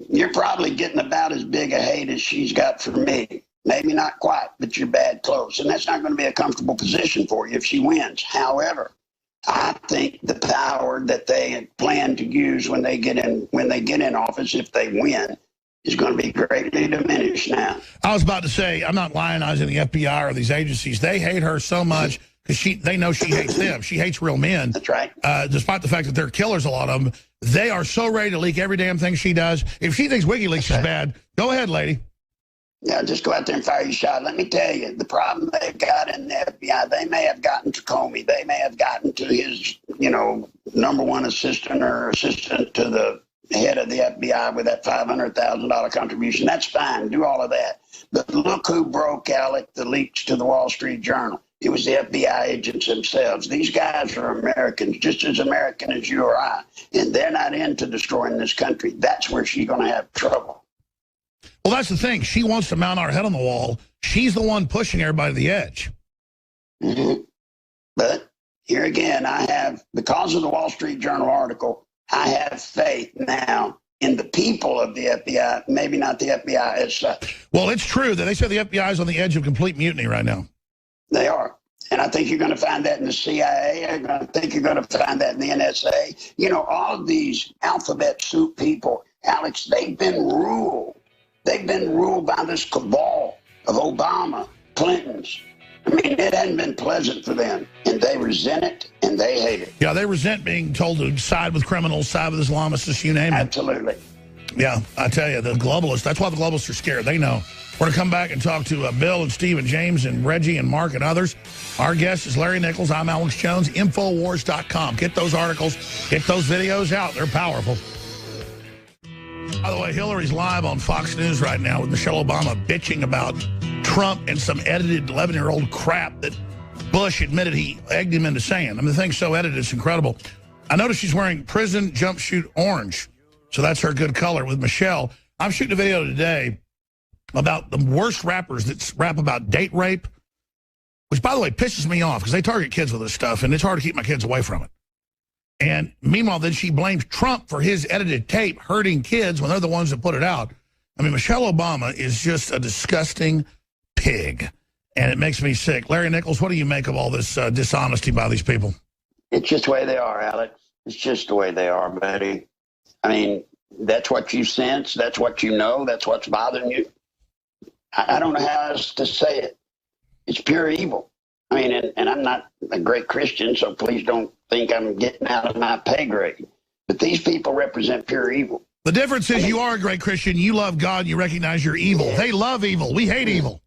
Speaker 21: You're probably getting about as big a hate as she's got for me. Maybe not quite, but you're bad close. And that's not going to be a comfortable position for you if she wins. However, I think the power that they plan to use when they get in office, if they win, is going to be greatly diminished now.
Speaker 1: I was about to say, I'm not lionizing the FBI or these agencies. They hate her so much because they know she hates them. She hates real men.
Speaker 21: That's right.
Speaker 1: Despite the fact that they're killers, a lot of them. They are so ready to leak every damn thing she does. If she thinks WikiLeaks is bad, go ahead, lady.
Speaker 21: Yeah, just go out there and fire your shot. Let me tell you, the problem they've got in the FBI, they may have gotten to Comey. They may have gotten to his, number one assistant or assistant to the head of the FBI with that $500,000 contribution. That's fine. Do all of that. But look who broke, Alec, the leaks to the Wall Street Journal. It was the FBI agents themselves. These guys are Americans, just as American as you or I, and they're not into destroying this country. That's where she's going to have trouble.
Speaker 1: Well, that's the thing. She wants to mount our head on the wall. She's the one pushing everybody to the edge.
Speaker 21: Mm-hmm. But here again, because of the Wall Street Journal article, I have faith now in the people of the FBI, maybe not the FBI as such.
Speaker 1: Well, it's true that they say the FBI is on the edge of complete mutiny right now.
Speaker 21: They are. And I think you're going to find that in the CIA. I think you're going to find that in the NSA. All of these alphabet soup people, Alex, they've been ruled. They've been ruled by this cabal of Obama, Clintons. I mean, it hasn't been pleasant for them, and they resent it, and they hate it.
Speaker 1: Yeah, they resent being told to side with criminals, side with Islamists, you name it.
Speaker 21: Absolutely.
Speaker 1: Yeah, I tell you, the globalists, that's why the globalists are scared. They know. We're going to come back and talk to Bill and Steve and James and Reggie and Mark and others. Our guest is Larry Nichols. I'm Alex Jones. Infowars.com. Get those articles. Get those videos out. They're powerful. By the way, Hillary's live on Fox News right now with Michelle Obama bitching about Trump and some edited 11-year-old crap that Bush admitted he egged him into saying. I mean, the thing's so edited, it's incredible. I noticed she's wearing prison jumpsuit orange, so that's her good color with Michelle. I'm shooting a video today about the worst rappers that rap about date rape, which, by the way, pisses me off because they target kids with this stuff, and it's hard to keep my kids away from it. And meanwhile, then she blames Trump for his edited tape hurting kids when they're the ones that put it out. I mean, Michelle Obama is just a disgusting pig, and it makes me sick. Larry Nichols, what do you make of all this dishonesty by these people?
Speaker 21: It's just the way they are, Alex. It's just the way they are, buddy. I mean, that's what you sense. That's what you know. That's what's bothering you. I don't know how else to say it. It's pure evil. I mean, and I'm not a great Christian, so please don't think I'm getting out of my pay grade. But these people represent pure evil.
Speaker 1: The difference is you are a great Christian. You love God. You recognize you're evil. Yeah. They love evil. We hate evil.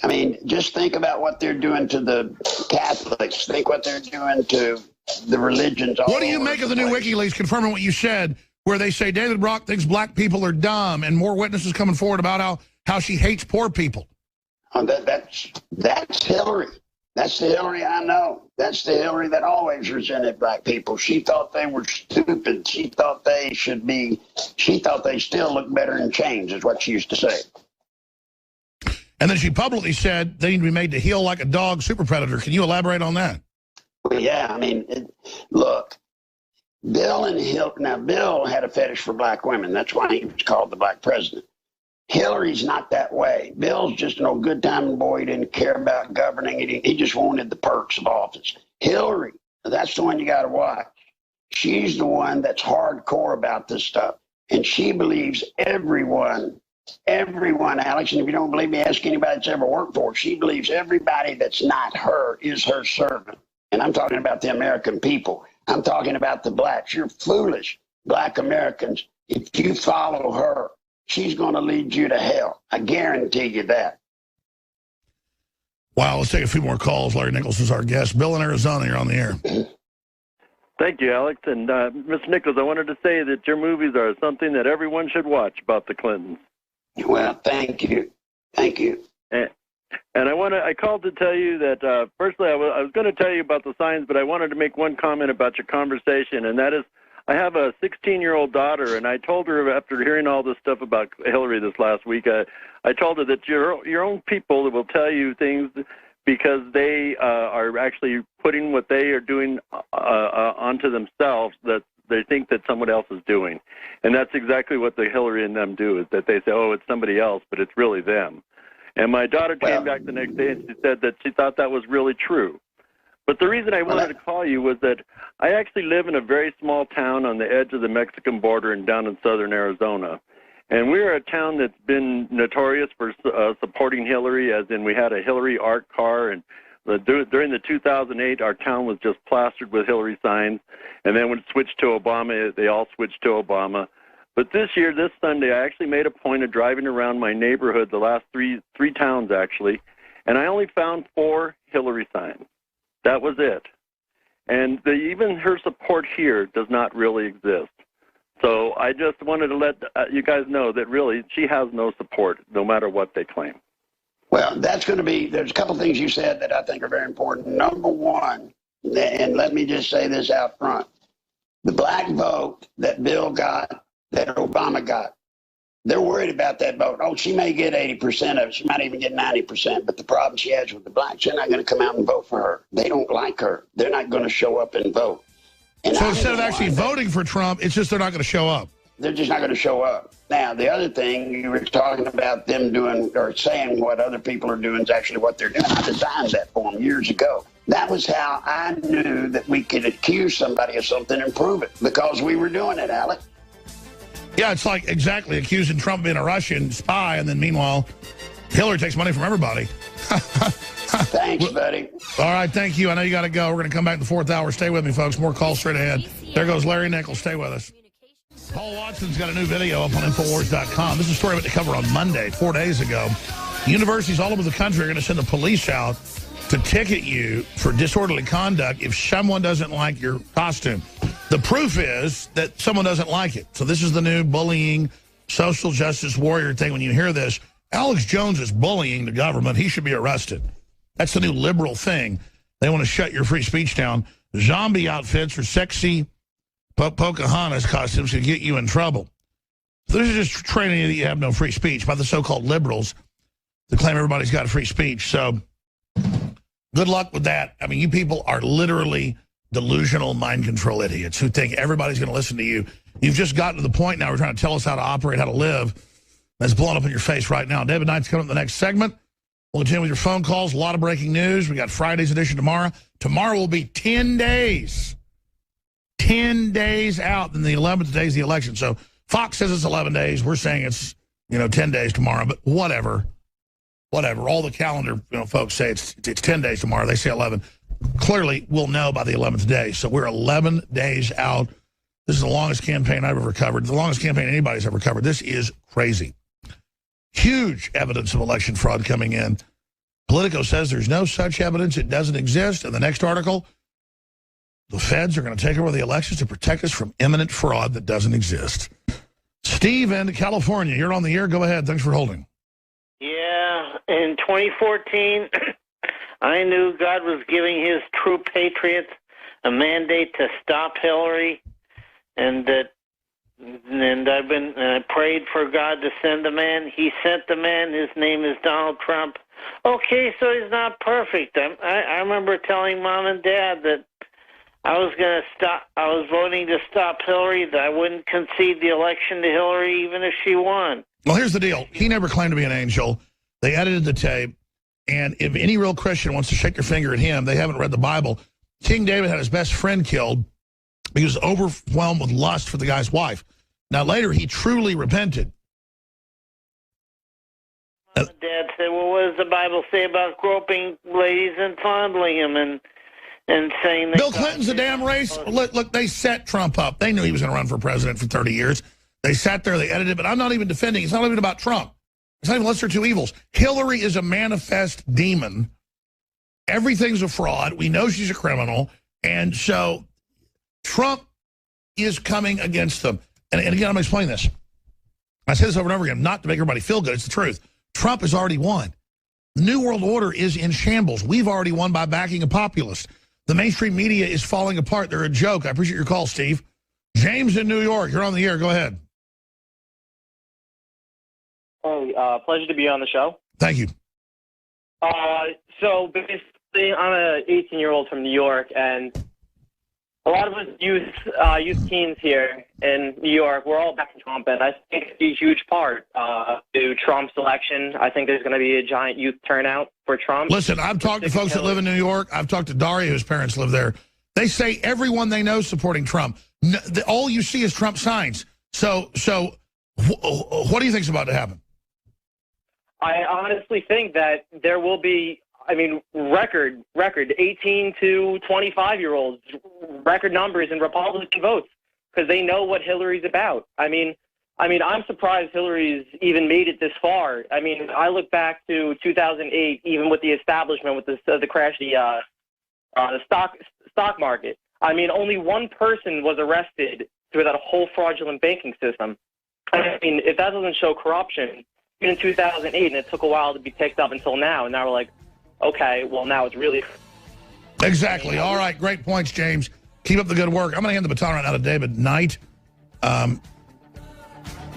Speaker 21: I mean, just think about what they're doing to the Catholics. Think what they're doing to the religions.
Speaker 1: What do you make of the new WikiLeaks confirming what you said, where they say David Brock thinks black people are dumb and more witnesses coming forward about how she hates poor people?
Speaker 21: Oh, that's Hillary. That's the Hillary I know. That's the Hillary that always resented black people. She thought they were stupid. She thought they still look better in chains, is what she used to say.
Speaker 1: And then she publicly said they need to be made to heal like a dog super predator. Can you elaborate on that?
Speaker 21: Well, yeah, I mean, look, Bill had a fetish for black women. That's why he was called the black president. Hillary's not that way. Bill's just an old good-timing boy. He didn't care about governing. He just wanted the perks of office. Hillary, that's the one you got to watch. She's the one that's hardcore about this stuff. And she believes everyone, Alex, and if you don't believe me, ask anybody that's ever worked for her. She believes everybody that's not her is her servant. And I'm talking about the American people. I'm talking about the blacks. You're foolish, black Americans. If you follow her, she's going to lead you to hell. I guarantee you that.
Speaker 1: Wow, let's take a few more calls. Larry Nichols is our guest. Bill in Arizona, you're on the air.
Speaker 3: Thank you, Alex. And Mr. Nichols, I wanted to say that your movies are something that everyone should watch about the Clintons.
Speaker 21: Well, thank you. Thank you.
Speaker 3: And I called to tell you that, firstly, I was going to tell you about the signs, but I wanted to make one comment about your conversation, and that is, I have a 16-year-old daughter, and I told her after hearing all this stuff about Hillary this last week, I told her that your own people will tell you things because they are actually putting what they are doing onto themselves that they think that someone else is doing. And that's exactly what the Hillary and them do, is that they say, oh, it's somebody else, but it's really them. And my daughter came back the next day and she said that she thought that was really true. But the reason I wanted to call you was that I actually live in a very small town on the edge of the Mexican border and down in southern Arizona. And we're a town that's been notorious for supporting Hillary, as in we had a Hillary art car. And during the 2008, our town was just plastered with Hillary signs. And then when it switched to Obama, they all switched to Obama. But this year, this Sunday, I actually made a point of driving around my neighborhood, the last three towns actually, and I only found 4 Hillary signs. That was it. And even her support here does not really exist. So I just wanted to let you guys know that really she has no support, no matter what they claim.
Speaker 21: Well, that's going to be, there's a couple things you said that I think are very important. Number one, and let me just say this out front, the black vote that Bill got, that Obama got, they're worried about that vote. Oh, she may get 80% of it. She might even get 90%. But the problem she has with the blacks, they're not going to come out and vote for her. They don't like her. They're not going to show up and vote. And
Speaker 1: so instead of actually voting for Trump, it's just they're not going to show up.
Speaker 21: They're just not going to show up. Now, the other thing, you were talking about them doing or saying what other people are doing is actually what they're doing. I designed that for them years ago. That was how I knew that we could accuse somebody of something and prove it, because we were doing it, Alex.
Speaker 1: Yeah, it's like exactly accusing Trump of being a Russian spy, and then meanwhile, Hillary takes money from everybody.
Speaker 21: Thanks, buddy.
Speaker 1: All right, thank you. I know you got to go. We're going to come back in the 4th hour. Stay with me, folks. More calls straight ahead. There goes Larry Nichols. Stay with us. Paul Watson's got a new video up on Infowars.com. This is a story about to cover on Monday, 4 days ago. Universities all over the country are going to send the police out to ticket you for disorderly conduct if someone doesn't like your costume. The proof is that someone doesn't like it. So this is the new bullying, social justice warrior thing. When you hear this, Alex Jones is bullying the government. He should be arrested. That's the new liberal thing. They want to shut your free speech down. Zombie outfits or sexy Pocahontas costumes can get you in trouble. So this is just training you that you have no free speech by the so-called liberals to claim everybody's got free speech. So good luck with that. I mean, you people are literally delusional mind control idiots who think everybody's going to listen to you. You've just gotten to the point now where you're trying to tell us how to operate, how to live. That's blowing up in your face right now. David Knight's coming up in the next segment. We'll continue with your phone calls. A lot of breaking news. We got Friday's edition tomorrow. Tomorrow will be 10 days. 10 days out, and the 11th day is the election. So Fox says it's 11 days. We're saying it's, 10 days tomorrow, but whatever. Whatever. All the calendar, folks say it's 10 days tomorrow. They say 11. Clearly, we'll know by the 11th day. So we're 11 days out. This is the longest campaign I've ever covered. The longest campaign anybody's ever covered. This is crazy. Huge evidence of election fraud coming in. Politico says there's no such evidence. It doesn't exist. In the next article, the feds are going to take over the elections to protect us from imminent fraud that doesn't exist. Steve in California, you're on the air. Go ahead. Thanks for holding.
Speaker 22: Yeah, in 2014, I knew God was giving his true patriots a mandate to stop Hillary, and that And I prayed for God to send the man. He sent the man. His name is Donald Trump. Okay, so he's not perfect. I remember telling Mom and Dad that I was voting to stop Hillary, that I wouldn't concede the election to Hillary even if she won.
Speaker 1: Well, here's the deal. He never claimed to be an angel. They edited the tape. And if any real Christian wants to shake your finger at him, they haven't read the Bible. King David had his best friend killed. He was overwhelmed with lust for the guy's wife. Now, later, he truly repented.
Speaker 22: Mom and Dad said, well, what does the Bible say about groping ladies and fondling them and saying that...
Speaker 1: Bill Clinton's a damn race. Look, they set Trump up. They knew he was going to run for president for 30 years. They sat there, they edited it, but I'm not even defending. It's not even about Trump. It's not even lesser two evils. Hillary is a manifest demon. Everything's a fraud. We know she's a criminal. And so Trump is coming against them. And again, I'm going to explain this. I say this over and over again, not to make everybody feel good. It's the truth. Trump has already won. The New World Order is in shambles. We've already won by backing a populist. The mainstream media is falling apart. They're a joke. I appreciate your call, Steve. James in New York, you're on the air. Go ahead.
Speaker 2: Hey, pleasure to be on the show.
Speaker 1: Thank you.
Speaker 2: So basically, I'm an 18-year-old from New York, and a lot of us youth teens here in New York, we're all backing Trump, and I think it's a huge part to Trump's election. I think there's going to be a giant youth turnout for Trump.
Speaker 1: Listen, I've talked to folks that live in New York. I've talked to Daria, whose parents live there. They say everyone they know is supporting Trump. All you see is Trump signs. So what do you think's about to happen?
Speaker 2: I honestly think that there will be, record 18 to 25-year-olds, record numbers in Republican votes, because they know what Hillary's about. I'm surprised Hillary's even made it this far. I look back to 2008, even with the establishment, with the crash of the stock market. Only one person was arrested through that whole fraudulent banking system. If that doesn't show corruption, in 2008, and it took a while to be picked up until now, and now we're like, okay, well, now it's really...
Speaker 1: Exactly. All right, great points, James. Keep up the good work. I'm going to hand the baton right now to David Knight.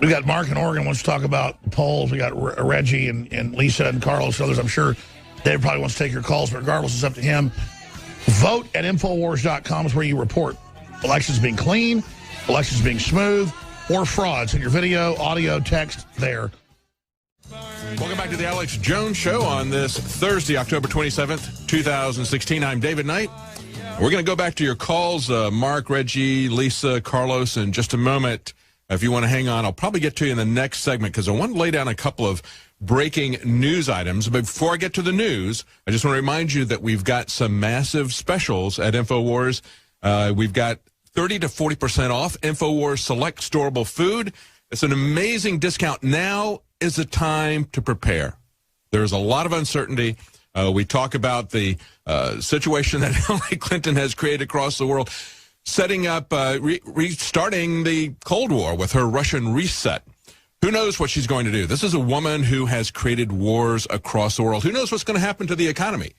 Speaker 1: We got Mark in Oregon wants to talk about the polls. We got Reggie and Lisa and Carlos and others. I'm sure David probably wants to take your calls, but regardless, it's up to him. Vote at Infowars.com is where you report elections being clean, elections being smooth, or frauds. In your video, audio, text there.
Speaker 5: Welcome back to the Alex Jones Show on this Thursday, October 27th, 2016. I'm David Knight. We're going to go back to your calls, Mark, Reggie, Lisa, Carlos, in just a moment. If you want to hang on, I'll probably get to you in the next segment because I want to lay down a couple of breaking news items. But before I get to the news, I just want to remind you that we've got some massive specials at InfoWars. We've got 30 to 40% off InfoWars Select Storable Food. It's an amazing discount. Now is the time to prepare. There's a lot of uncertainty. We talk about the situation that Hillary Clinton has created across the world, setting up, restarting the Cold War with her Russian reset. Who knows what she's going to do? This is a woman who has created wars across the world. Who knows what's going to happen to the economy?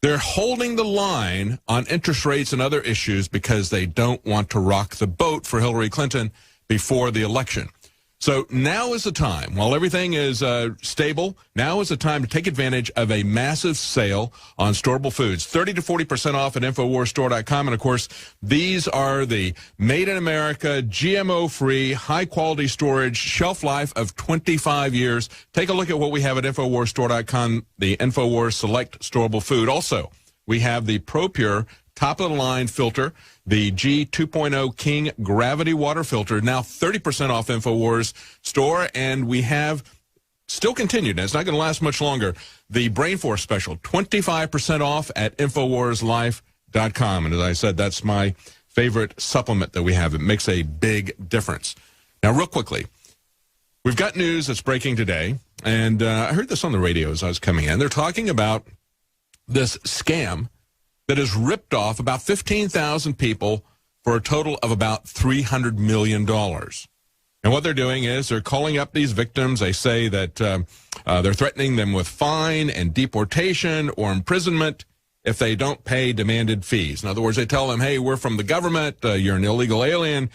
Speaker 5: They're holding the line on interest rates and other issues because they don't want to rock the boat for Hillary Clinton before the election. So now is the time, while everything is stable, now is the time to take advantage of a massive sale on storable foods. 30 to 40% off at InfoWarsStore.com. And, of course, these are the made in America, GMO-free, high-quality storage, shelf life of 25 years. Take a look at what we have at InfoWarsStore.com, the InfoWars Select Storable Food. Also, we have the ProPure top-of-the-line filter, the G 2.0 King Gravity Water Filter, now 30% off InfoWars Store. And we have, still continued, and it's not going to last much longer, the Brain Force Special, 25% off at InfoWarsLife.com. And as I said, that's my favorite supplement that we have. It makes a big difference. Now, real quickly, we've got news that's breaking today, and I heard this on the radio as I was coming in. They're talking about this scam that has ripped off about 15,000 people for a total of about $300 million. And what they're doing is they're calling up these victims. They say that they're threatening them with fine and deportation or imprisonment if they don't pay demanded fees. In other words, they tell them, hey, we're from the government, you're an illegal alien,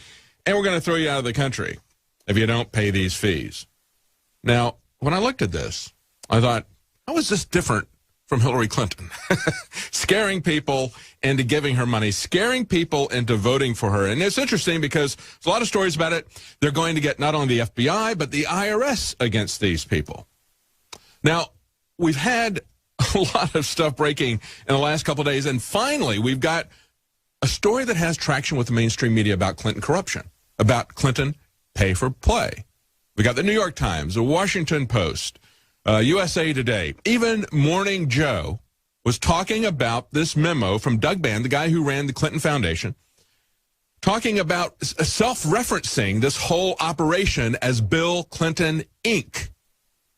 Speaker 5: and we're going to throw you out of the country if you don't pay these fees. Now, when I looked at this, I thought, how is this different from Hillary Clinton? Scaring people into giving her money, scaring people into voting for her. And it's interesting because there's a lot of stories about it. They're going to get not only the FBI, but the IRS against these people. Now, we've had a lot of stuff breaking in the last couple of days, and finally we've got a story that has traction with the mainstream media about Clinton corruption, about Clinton pay for play. We got the New York Times, the Washington Post, USA Today, even Morning Joe was talking about this memo from Doug Band, the guy who ran the Clinton Foundation, talking about self-referencing this whole operation as Bill Clinton, Inc.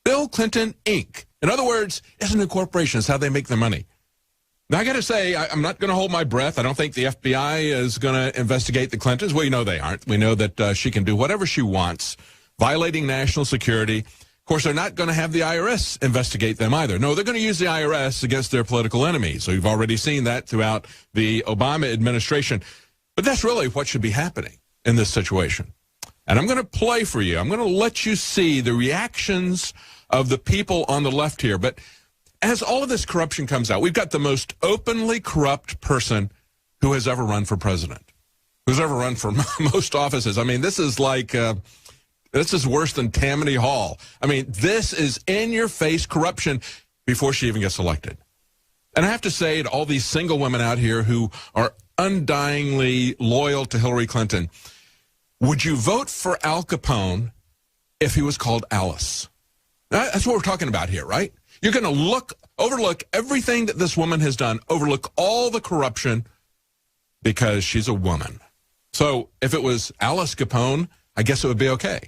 Speaker 5: Bill Clinton, Inc. In other words, isn't a corporation. It's how they make their money. Now, I got to say, I'm not going to hold my breath. I don't think the FBI is going to investigate the Clintons. Well, you know they aren't. We know that she can do whatever she wants, violating national security. Of course, they're not going to have the IRS investigate them either. No, they're going to use the IRS against their political enemies. So you've already seen that throughout the Obama administration. But that's really what should be happening in this situation. And I'm going to play for you. I'm going to let you see the reactions of the people on the left here. But as all of this corruption comes out, we've got the most openly corrupt person who has ever run for president, who's ever run for most offices. I mean, this is like... this is worse than Tammany Hall. I mean, this is in-your-face corruption before she even gets elected. And I have to say to all these single women out here who are undyingly loyal to Hillary Clinton, would you vote for Al Capone if he was called Alice? That's what we're talking about here, right? You're going to overlook everything that this woman has done, overlook all the corruption because she's a woman. So if it was Alice Capone, I guess it would be okay.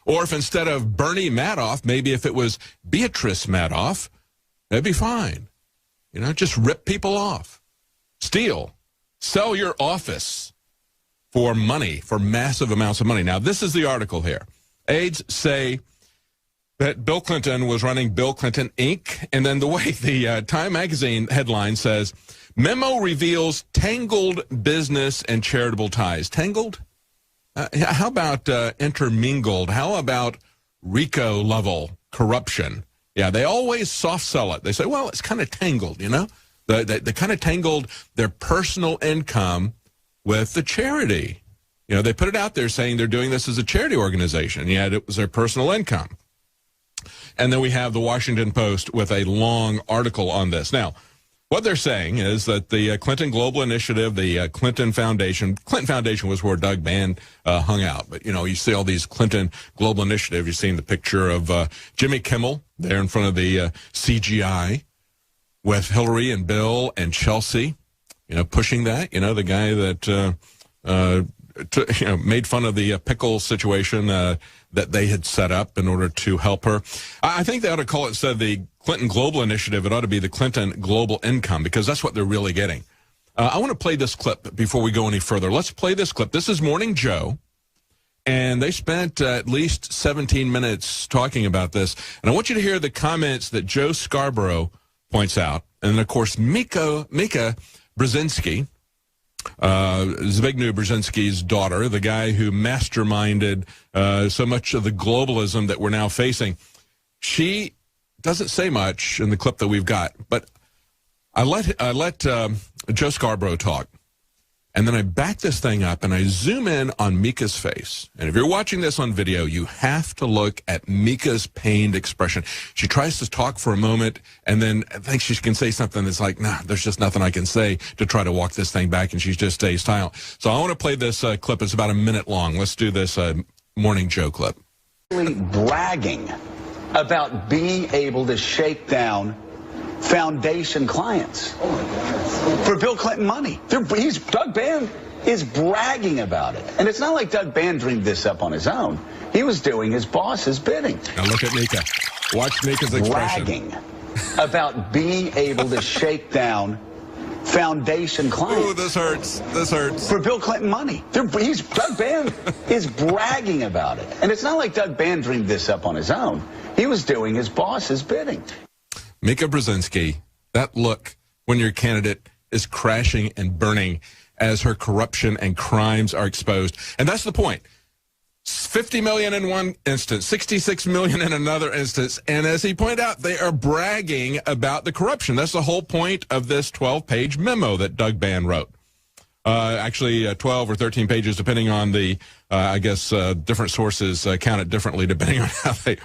Speaker 5: Or if instead of Bernie Madoff, maybe if it was Beatrice Madoff, that'd be fine. You know, just rip people off. Steal. Sell your office for money, for massive amounts of money. Now, this is the article here. Aides say that Bill Clinton was running Bill Clinton, Inc. And then the way the Time Magazine headline says, memo reveals tangled business and charitable ties. Tangled? How about intermingled? How about RICO-level corruption? Yeah, they always soft sell it. They say, well, it's kind of tangled, you know? They kind of tangled their personal income with the charity. You know, they put it out there saying they're doing this as a charity organization, yet it was their personal income. And then we have the Washington Post with a long article on this. Now, what they're saying is that the Clinton Global Initiative, the Clinton Foundation was where Doug Band hung out. But, you know, you see all these Clinton Global Initiative. You've seen the picture of Jimmy Kimmel there in front of the CGI with Hillary and Bill and Chelsea, you know, pushing that. You know, the guy that made fun of the pickle situation that they had set up in order to help her. I think they ought to call it, instead of the Clinton Global Initiative, it ought to be the Clinton Global Income, because that's what they're really getting. I want to play this clip before we go any further. Let's play this clip. This is Morning Joe, and they spent at least 17 minutes talking about this. And I want you to hear the comments that Joe Scarborough points out. And, of course, Mika Brzezinski, Zbigniew Brzezinski's daughter, the guy who masterminded so much of the globalism that we're now facing. She doesn't say much in the clip that we've got, but I let Joe Scarborough talk, and then I back this thing up and I zoom in on Mika's face. And if you're watching this on video, you have to look at Mika's pained expression. She tries to talk for a moment, and then I think she can say something that's like, nah, there's just nothing I can say to try to walk this thing back, and she just stays silent. So I want to play this clip. It's about a minute long. Let's do this Morning Joe clip.
Speaker 6: Bragging about being able to shake down foundation clients for Bill Clinton money. Doug Band is bragging about it. And it's not like Doug Band dreamed this up on his own. He was doing his boss's bidding.
Speaker 5: Now look at Mika. Watch Mika's expression.
Speaker 6: Bragging about being able to shake down foundation clients.
Speaker 5: Ooh, this hurts. This hurts.
Speaker 6: For Bill Clinton money. Doug Band is bragging about it. And it's not like Doug Band dreamed this up on his own. He was doing his boss's bidding.
Speaker 5: Mika Brzezinski, that look when your candidate is crashing and burning as her corruption and crimes are exposed. And that's the point. 50 million in one instance, 66 million in another instance. And as he pointed out, they are bragging about the corruption. That's the whole point of this 12-page memo that Doug Bann wrote. Actually, 12 or 13 pages, depending on the, I guess, different sources count it differently depending on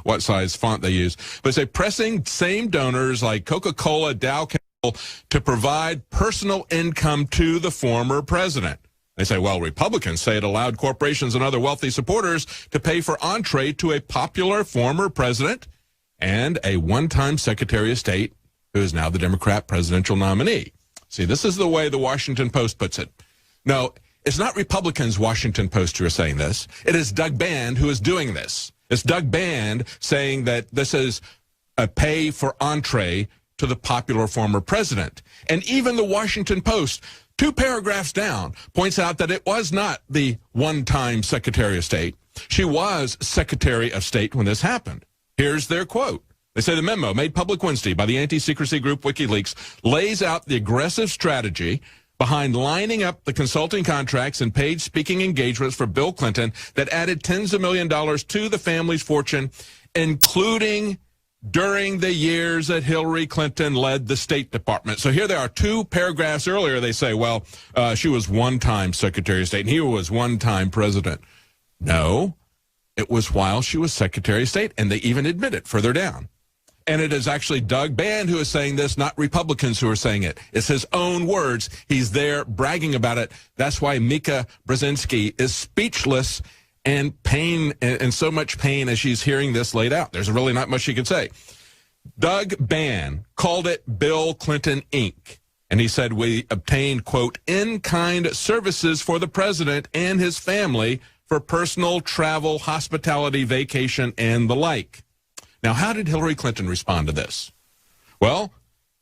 Speaker 5: what size font they use. But it's pressing same donors like Coca-Cola, Dow Chemical to provide personal income to the former president. They say, well, Republicans say it allowed corporations and other wealthy supporters to pay for entree to a popular former president and a one-time Secretary of State who is now the Democrat presidential nominee. See, this is the way the Washington Post puts it. No, it's not Republicans, Washington Post, who are saying this. It is Doug Bann who is doing this. It's Doug Bann saying that this is a pay for entree to the popular former president. And even the Washington Post, 2 paragraphs down, points out that it was not the one-time Secretary of State. She was Secretary of State when this happened. Here's their quote. They say the memo made public Wednesday by the anti-secrecy group WikiLeaks lays out the aggressive strategy behind lining up the consulting contracts and paid speaking engagements for Bill Clinton that added tens of millions of dollars to the family's fortune, including during the years that Hillary Clinton led the State Department. So here they are, 2 paragraphs earlier, they say, well, she was one-time Secretary of State and he was one-time president. No, it was while she was Secretary of State, and they even admit it further down. And it is actually Doug Bann who is saying this, not Republicans who are saying it. It's his own words. He's there bragging about it. That's why Mika Brzezinski is speechless and pain, and so much pain as she's hearing this laid out. There's really not much she could say. Doug Bann called it Bill Clinton Inc. And he said we obtained, quote, in-kind services for the president and his family for personal travel, hospitality, vacation, and the like. Now, how did Hillary Clinton respond to this? Well,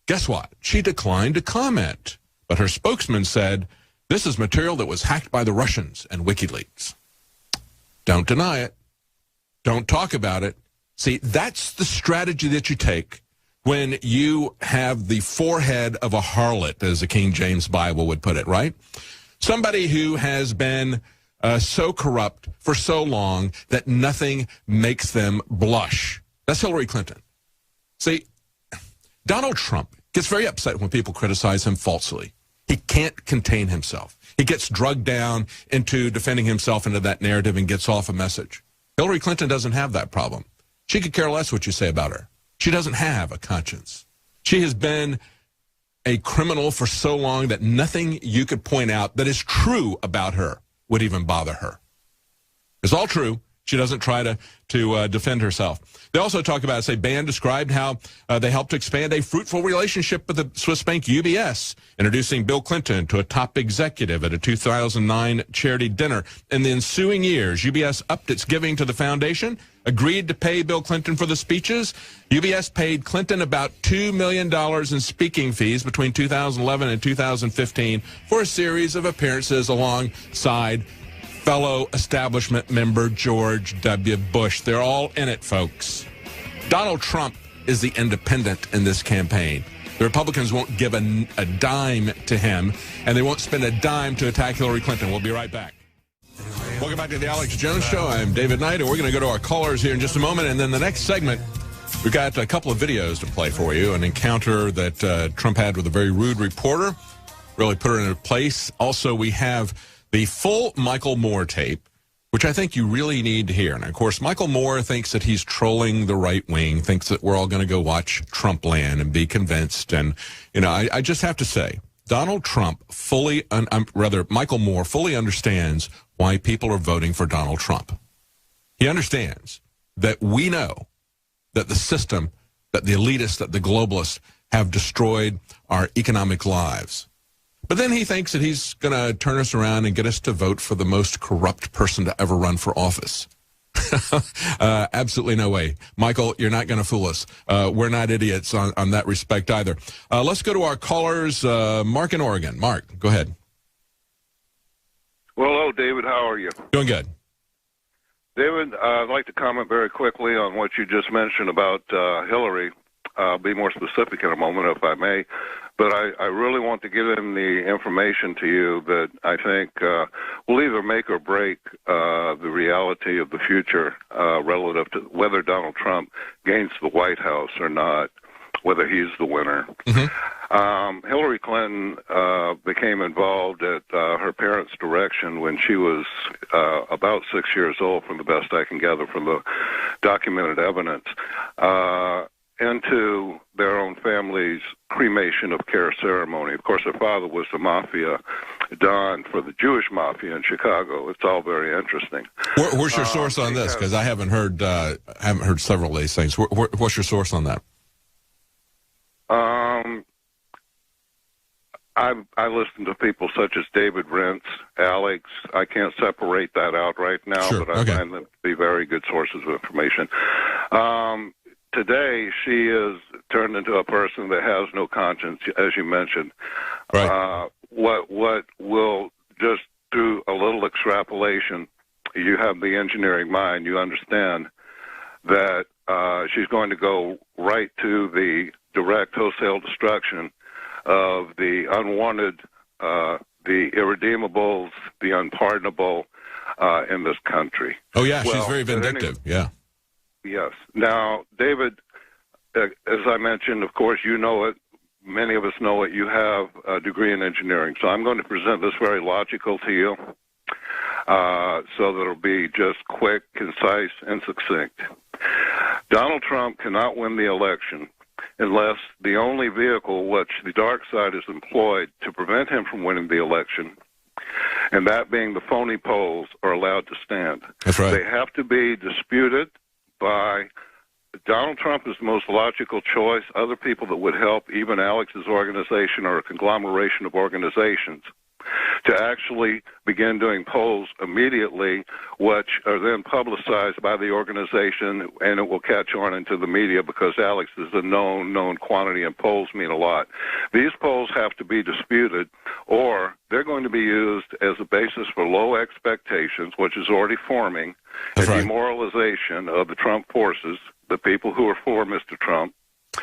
Speaker 5: guess what? She declined to comment. But her spokesman said, this is material that was hacked by the Russians and WikiLeaks. Don't deny it. Don't talk about it. See, that's the strategy that you take when you have the forehead of a harlot, as the King James Bible would put it, right? Somebody who has been so corrupt for so long that nothing makes them blush. That's Hillary Clinton. See, Donald Trump gets very upset when people criticize him falsely. He can't contain himself. He gets drugged down into defending himself into that narrative and gets off a message. Hillary Clinton doesn't have that problem. She could care less what you say about her. She doesn't have a conscience. She has been a criminal for so long that nothing you could point out that is true about her would even bother her. It's all true. She doesn't try to defend herself. They also talk about, say, Bann described how they helped expand a fruitful relationship with the Swiss bank UBS, introducing Bill Clinton to a top executive at a 2009 charity dinner. In the ensuing years, UBS upped its giving to the foundation, agreed to pay Bill Clinton for the speeches. UBS paid Clinton about $2 million in speaking fees between 2011 and 2015 for a series of appearances alongside fellow establishment member George W. Bush. They're all in it, folks. Donald Trump is the independent in this campaign. The Republicans won't give a dime to him, and they won't spend a dime to attack Hillary Clinton. We'll be right back. Welcome back to the Alex Jones Show. I'm David Knight, and we're going to go to our callers here in just a moment. And then the next segment, we've got a couple of videos to play for you. An encounter that Trump had with a very rude reporter, really put her in her place. Also, we have the full Michael Moore tape, which I think you really need to hear. And, of course, Michael Moore thinks that he's trolling the right wing, thinks that we're all going to go watch Trumpland and be convinced. And, you know, I just have to say, Donald Trump Michael Moore fully understands why people are voting for Donald Trump. He understands that we know that the system, that the elitists, that the globalists have destroyed our economic lives. But then he thinks that he's going to turn us around and get us to vote for the most corrupt person to ever run for office. Absolutely no way. Michael, you're not going to fool us. We're not idiots on that respect either. Let's go to our callers. Mark in Oregon. Mark, go ahead.
Speaker 7: Well, hello, David. How are you?
Speaker 5: Doing good.
Speaker 7: David, I'd like to comment very quickly on what you just mentioned about Hillary. I'll be more specific in a moment, if I may. But I really want to give him the information to you that I think will either make or break the reality of the future relative to whether Donald Trump gains the White House or not, whether he's the winner. Hillary Clinton became involved at her parents' direction when she was about 6 years old, from the best I can gather from the documented evidence, into their own family's cremation of care ceremony. Of course, her father was the mafia don for the Jewish mafia in Chicago. It's all very interesting.
Speaker 5: Where's your source on this? Because I haven't heard several of these things. What's your source on that?
Speaker 7: I listen to people such as David Rentz, Alex. I can't separate that out right now, but I find them to be very good sources of information. Today, she is turned into a person that has no conscience, as you mentioned.
Speaker 5: Right.
Speaker 7: What will, just through a little extrapolation, you have the engineering mind, you understand that she's going to go right to the direct wholesale destruction of the unwanted, the irredeemables, the unpardonable in this country.
Speaker 5: Oh, yeah, she's very vindictive, yeah.
Speaker 7: Yes. Now, David, as I mentioned, of course, you know it. Many of us know it. You have a degree in engineering. So I'm going to present this very logical to you so that it'll be just quick, concise, and succinct. Donald Trump cannot win the election unless the only vehicle which the dark side has employed to prevent him from winning the election, and that being the phony polls, are allowed to stand.
Speaker 5: That's right.
Speaker 7: They have to be disputed by Donald Trump is the most logical choice. Other people that would help, even Alex's organization or a conglomeration of organizations, to actually begin doing polls immediately, which are then publicized by the organization, and it will catch on into the media because Alex is a known quantity, and polls mean a lot. These polls have to be disputed, or they're going to be used as a basis for low expectations, which is already forming, and demoralization of the Trump forces, the people who are for Mr. Trump.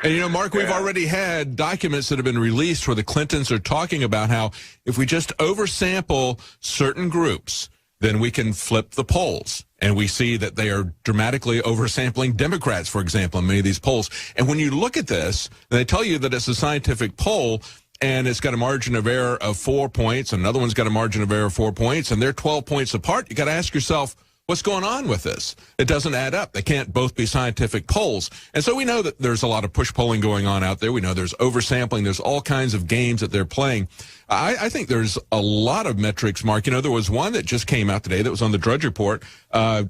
Speaker 5: And, you know, Mark, we've already had documents that have been released where the Clintons are talking about how if we just oversample certain groups, then we can flip the polls. And we see that they are dramatically oversampling Democrats, for example, in many of these polls. And when you look at this, and they tell you that it's a scientific poll, and it's got a margin of error of 4 points, and another one's got a margin of error of 4 points, and they're 12 points apart, you got to ask yourself, what's going on with this? It doesn't add up. They can't both be scientific polls. And so we know that there's a lot of push polling going on out there. We know there's oversampling. There's all kinds of games that they're playing. I think there's a lot of metrics, Mark. You know, there was one that just came out today that was on the Drudge Report.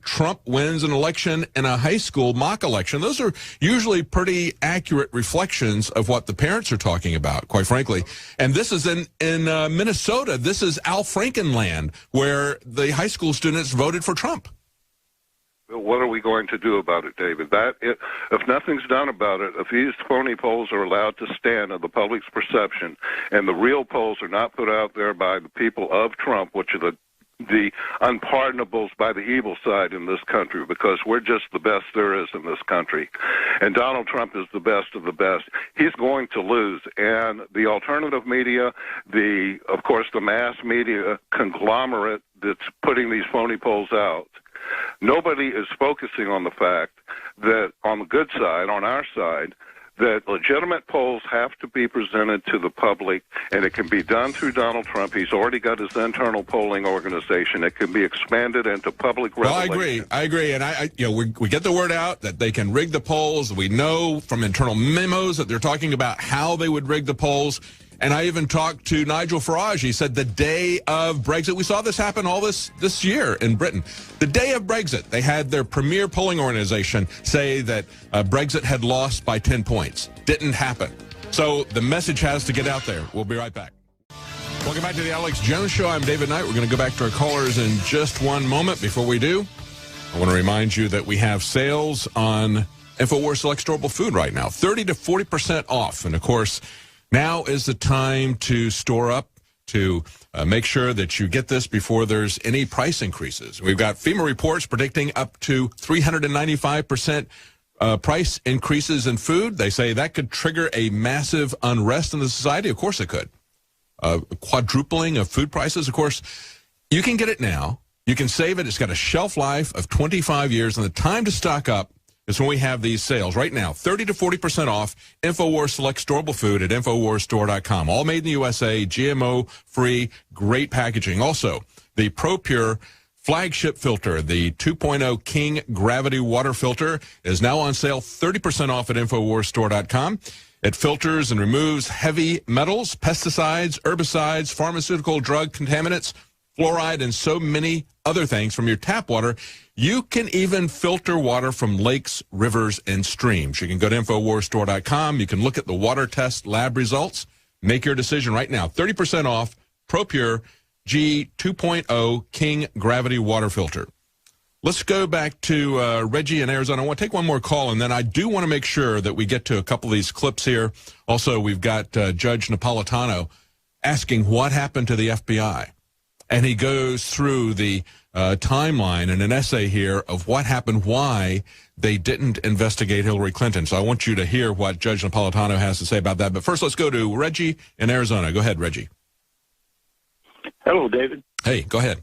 Speaker 5: Trump wins an election in a high school mock election. Those are usually pretty accurate reflections of what the parents are talking about, quite frankly. And this is in Minnesota. This is Al Franken land, where the high school students voted for Trump.
Speaker 7: What are we going to do about it, David? If nothing's done about it, if these phony polls are allowed to stand in the public's perception, and the real polls are not put out there by the people of Trump, which are the unpardonables by the evil side in this country, because we're just the best there is in this country, and Donald Trump is the best of the best, he's going to lose. And the alternative media, of course, the mass media conglomerate that's putting these phony polls out, nobody is focusing on the fact that on the good side, on our side, that legitimate polls have to be presented to the public, and it can be done through Donald Trump. He's already got his internal polling organization. It can be expanded into public revelation.
Speaker 5: I agree. And we get the word out that they can rig the polls. We know from internal memos that they're talking about how they would rig the polls. And I even talked to Nigel Farage. He said the day of Brexit, we saw this happen all this year in Britain. The day of Brexit, they had their premier polling organization say that Brexit had lost by 10 points. Didn't happen. So the message has to get out there. We'll be right back. Welcome back to the Alex Jones Show. I'm David Knight. We're going to go back to our callers in just one moment. Before we do, I want to remind you that we have sales on InfoWars Select Storable Food right now, 30 to 40% off. And, of course, now is the time to store up, to make sure that you get this before there's any price increases. We've got FEMA reports predicting up to 395% price increases in food. They say that could trigger a massive unrest in the society. Of course it could. Quadrupling of food prices. Of course, you can get it now. You can save it. It's got a shelf life of 25 years, and the time to stock up is when we have these sales. Right now, 30 to 40% off InfoWars Select Storable Food at InfoWarsStore.com. All made in the USA, GMO-free, great packaging. Also, the ProPure flagship filter, the 2.0 King Gravity Water Filter, is now on sale, 30% off at InfoWarsStore.com. It filters and removes heavy metals, pesticides, herbicides, pharmaceutical drug contaminants, fluoride, and so many other things from your tap water. You can even filter water from lakes, rivers, and streams. You can go to InfoWarsStore.com. You can look at the water test lab results. Make your decision right now. 30% off ProPure G 2.0 King Gravity Water Filter. Let's go back to Reggie in Arizona. I want to take one more call, and then I do want to make sure that we get to a couple of these clips here. Also, we've got Judge Napolitano asking what happened to the FBI. And he goes through the timeline in an essay here of what happened, why they didn't investigate Hillary Clinton. So I want you to hear what Judge Napolitano has to say about that. But first, let's go to Reggie in Arizona. Go ahead, Reggie.
Speaker 8: Hello, David.
Speaker 5: Hey, go ahead.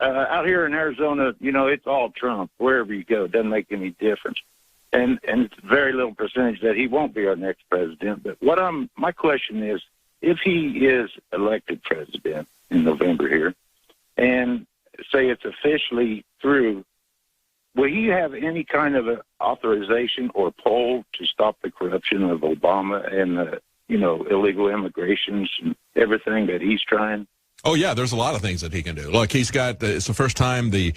Speaker 8: Out here in Arizona, you know, it's all Trump. Wherever you go, it doesn't make any difference. And it's very little percentage that he won't be our next president. But my question is, if he is elected president in November here, and say it's officially through, will he have any kind of authorization or pull to stop the corruption of Obama and the, illegal immigrations and everything that he's trying?
Speaker 5: Oh, yeah, there's a lot of things that he can do. Look, it's the first time the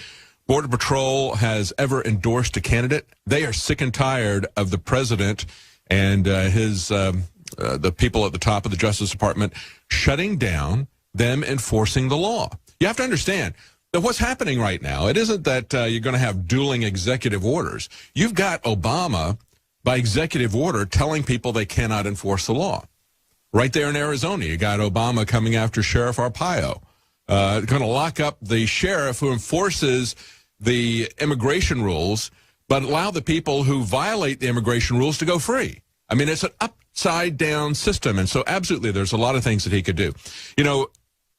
Speaker 5: Border Patrol has ever endorsed a candidate. They are sick and tired of the president and the people at the top of the Justice Department shutting down them enforcing the law. You have to understand that what's happening right now, it isn't that you're going to have dueling executive orders. You've got Obama, by executive order, telling people they cannot enforce the law. Right there in Arizona, you got Obama coming after Sheriff Arpaio, going to lock up the sheriff who enforces the immigration rules, but allow the people who violate the immigration rules to go free. I mean, it's an upside-down system, and so absolutely there's a lot of things that he could do.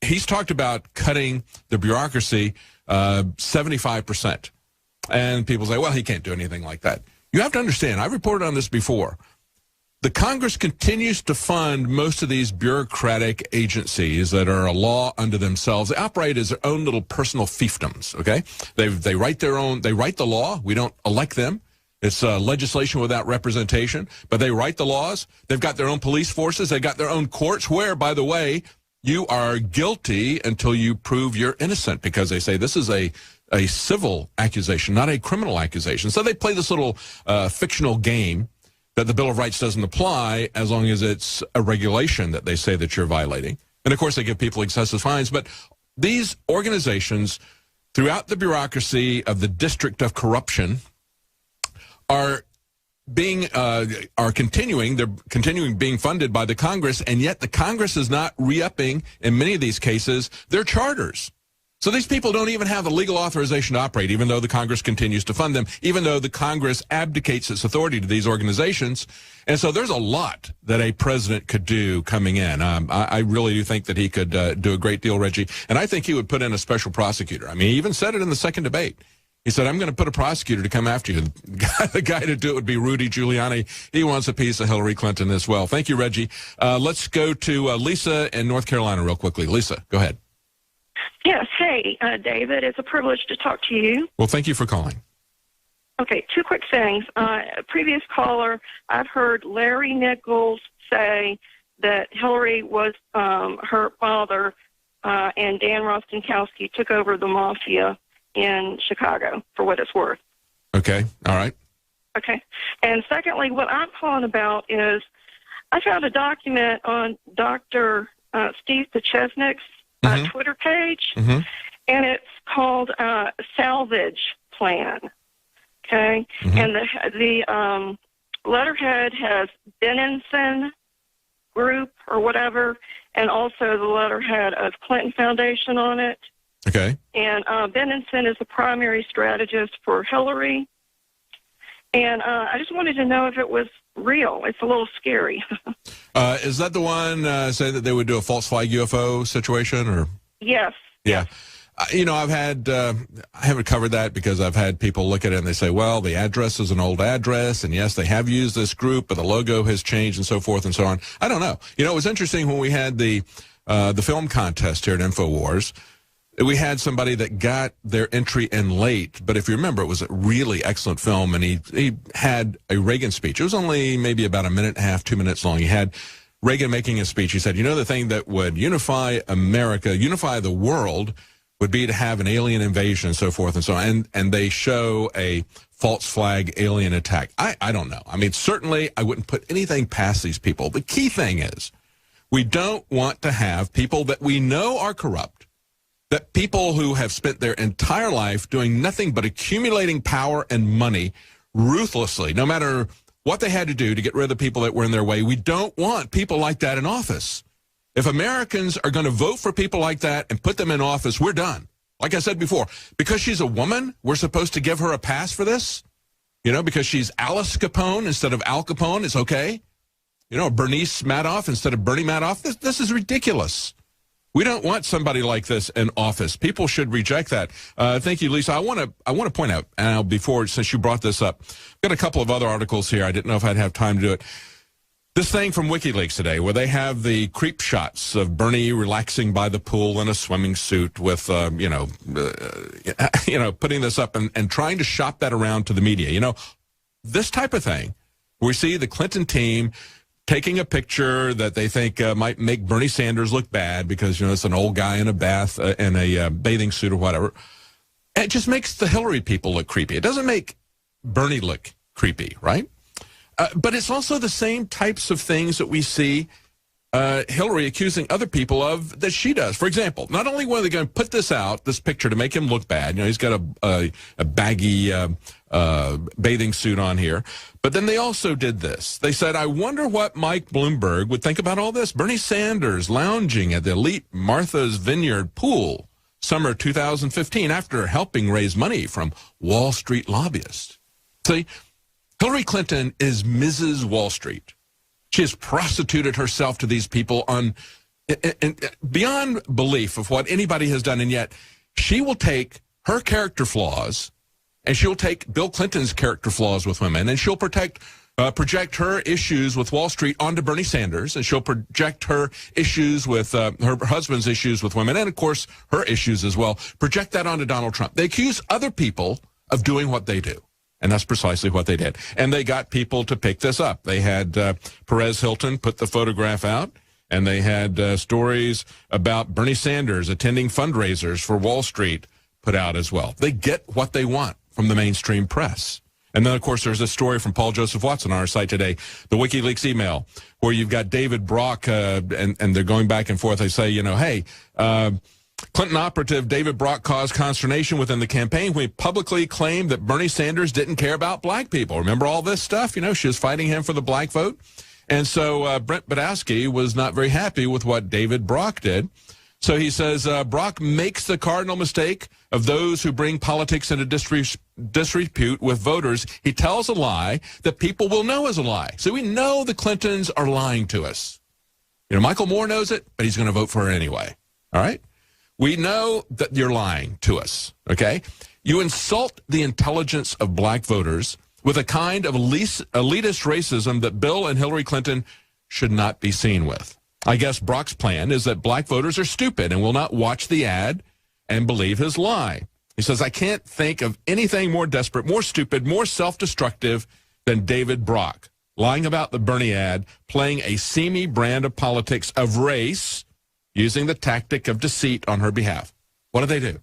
Speaker 5: He's talked about cutting the bureaucracy 75%, and people say, well, he can't do anything like that. You have to understand, I've reported on this before. The Congress continues to fund most of these bureaucratic agencies that are a law unto themselves. They operate as their own little personal fiefdoms, okay? They write the law. We don't elect them. It's legislation without representation, but they write the laws. They've got their own police forces. They've got their own courts where, by the way, you are guilty until you prove you're innocent, because they say this is a civil accusation, not a criminal accusation. So they play this little fictional game that the Bill of Rights doesn't apply as long as it's a regulation that they say that you're violating. And, of course, they give people excessive fines. But these organizations throughout the bureaucracy of the District of Corruption are continuing being funded by the Congress, and yet the Congress is not re-upping, in many of these cases, their charters. So these people don't even have the legal authorization to operate, even though the Congress continues to fund them, even though the Congress abdicates its authority to these organizations. And so there's a lot that a president could do coming in. I really do think that he could do a great deal, Reggie. And I think he would put in a special prosecutor. I mean, he even said it in the second debate. He said, I'm going to put a prosecutor to come after you. The guy to do it would be Rudy Giuliani. He wants a piece of Hillary Clinton as well. Thank you, Reggie. Let's go to Lisa in North Carolina real quickly. Lisa, go ahead.
Speaker 12: Yes. Hey, David, it's a privilege to talk to you.
Speaker 5: Well, thank you for calling.
Speaker 12: Okay, two quick things. A previous caller, I've heard Larry Nichols say that Hillary was her father, and Dan Rostenkowski took over the mafia in Chicago, for what it's worth.
Speaker 5: Okay, all right.
Speaker 12: Okay. And secondly, what I'm calling about is I found a document on Dr. Steve Pachesnik's Twitter page, and it's called Salvage Plan. Okay? And the letterhead has Benenson Group or whatever, and also the letterhead of Clinton Foundation on it.
Speaker 5: Okay.
Speaker 12: And Benenson is the primary strategist for Hillary. And I just wanted to know if it was real. It's a little scary.
Speaker 5: Is that the one saying that they would do a false flag UFO situation? Or
Speaker 12: Yes.
Speaker 5: Yeah. You know, I haven't covered that because I've had people look at it and they say, well, the address is an old address, and yes, they have used this group, but the logo has changed and so forth and so on. I don't know. You know, it was interesting when we had the film contest here at InfoWars. We had somebody that got their entry in late, but if you remember, it was a really excellent film, and he had a Reagan speech. It was only maybe about a minute and a half, 2 minutes long. He had Reagan making a speech. He said, you know, the thing that would unify America, unify the world, would be to have an alien invasion and so forth and so on. And they show a false flag alien attack. I don't know. I mean, certainly I wouldn't put anything past these people. The key thing is we don't want to have people that we know are corrupt, that people who have spent their entire life doing nothing but accumulating power and money ruthlessly, no matter what they had to do to get rid of the people that were in their way. We don't want people like that in office. If Americans are going to vote for people like that and put them in office, we're done. Like I said before, because she's a woman, we're supposed to give her a pass for this? You know, because she's Alice Capone instead of Al Capone, it's okay? You know, Bernice Madoff instead of Bernie Madoff? This is ridiculous. We don't want somebody like this in office. People should reject that. Thank you, Lisa. I want to point out, now before, since you brought this up, I've got a couple of other articles here. I didn't know if I'd have time to do it. This thing from WikiLeaks today, where they have the creep shots of Bernie relaxing by the pool in a swimming suit with, putting this up and trying to shop that around to the media. You know, this type of thing, we see the Clinton team taking a picture that they think might make Bernie Sanders look bad because, you know, it's an old guy in a bath, in a bathing suit or whatever. It just makes the Hillary people look creepy. It doesn't make Bernie look creepy, right? But it's also the same types of things that we see Hillary accusing other people of that she does. For example, not only were they going to put this out, this picture, to make him look bad, you know, he's got a baggy bathing suit on here, but then they also did this. They said, I wonder what Mike Bloomberg would think about all this. Bernie Sanders lounging at the elite Martha's Vineyard pool, summer 2015, after helping raise money from Wall Street lobbyists. See, Hillary Clinton is Mrs. Wall Street. She has prostituted herself to these people on beyond belief of what anybody has done, and yet she will take her character flaws, and she'll take Bill Clinton's character flaws with women, and she'll project her issues with Wall Street onto Bernie Sanders, and she'll project her issues with her husband's issues with women, and of course her issues as well, project that onto Donald Trump. They accuse other people of doing what they do. And that's precisely what they did. And they got people to pick this up. They had Perez Hilton put the photograph out, and they had stories about Bernie Sanders attending fundraisers for Wall Street put out as well. They get what they want from the mainstream press. And then, of course, there's a story from Paul Joseph Watson on our site today, the WikiLeaks email, where you've got David Brock, and they're going back and forth. They say, you know, hey, Clinton operative David Brock caused consternation within the campaign when he publicly claimed that Bernie Sanders didn't care about black people. Remember all this stuff? You know, she was fighting him for the black vote. And so Brent Badowski was not very happy with what David Brock did. So he says, Brock makes the cardinal mistake of those who bring politics into disrepute with voters. He tells a lie that people will know is a lie. So we know the Clintons are lying to us. You know, Michael Moore knows it, but he's going to vote for her anyway. All right? We know that you're lying to us, okay? You insult the intelligence of black voters with a kind of elitist racism that Bill and Hillary Clinton should not be seen with. I guess Brock's plan is that black voters are stupid and will not watch the ad and believe his lie. He says, I can't think of anything more desperate, more stupid, more self-destructive than David Brock, lying about the Bernie ad, playing a seamy brand of politics of race, using the tactic of deceit on her behalf. What do?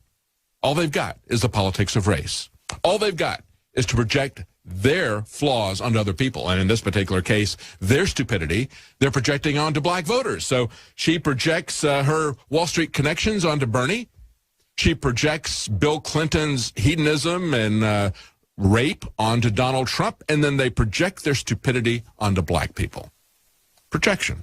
Speaker 5: All they've got is the politics of race. All they've got is to project their flaws onto other people. And in this particular case, their stupidity, they're projecting onto black voters. So she projects her Wall Street connections onto Bernie. She projects Bill Clinton's hedonism and rape onto Donald Trump. And then they project their stupidity onto black people. Projection.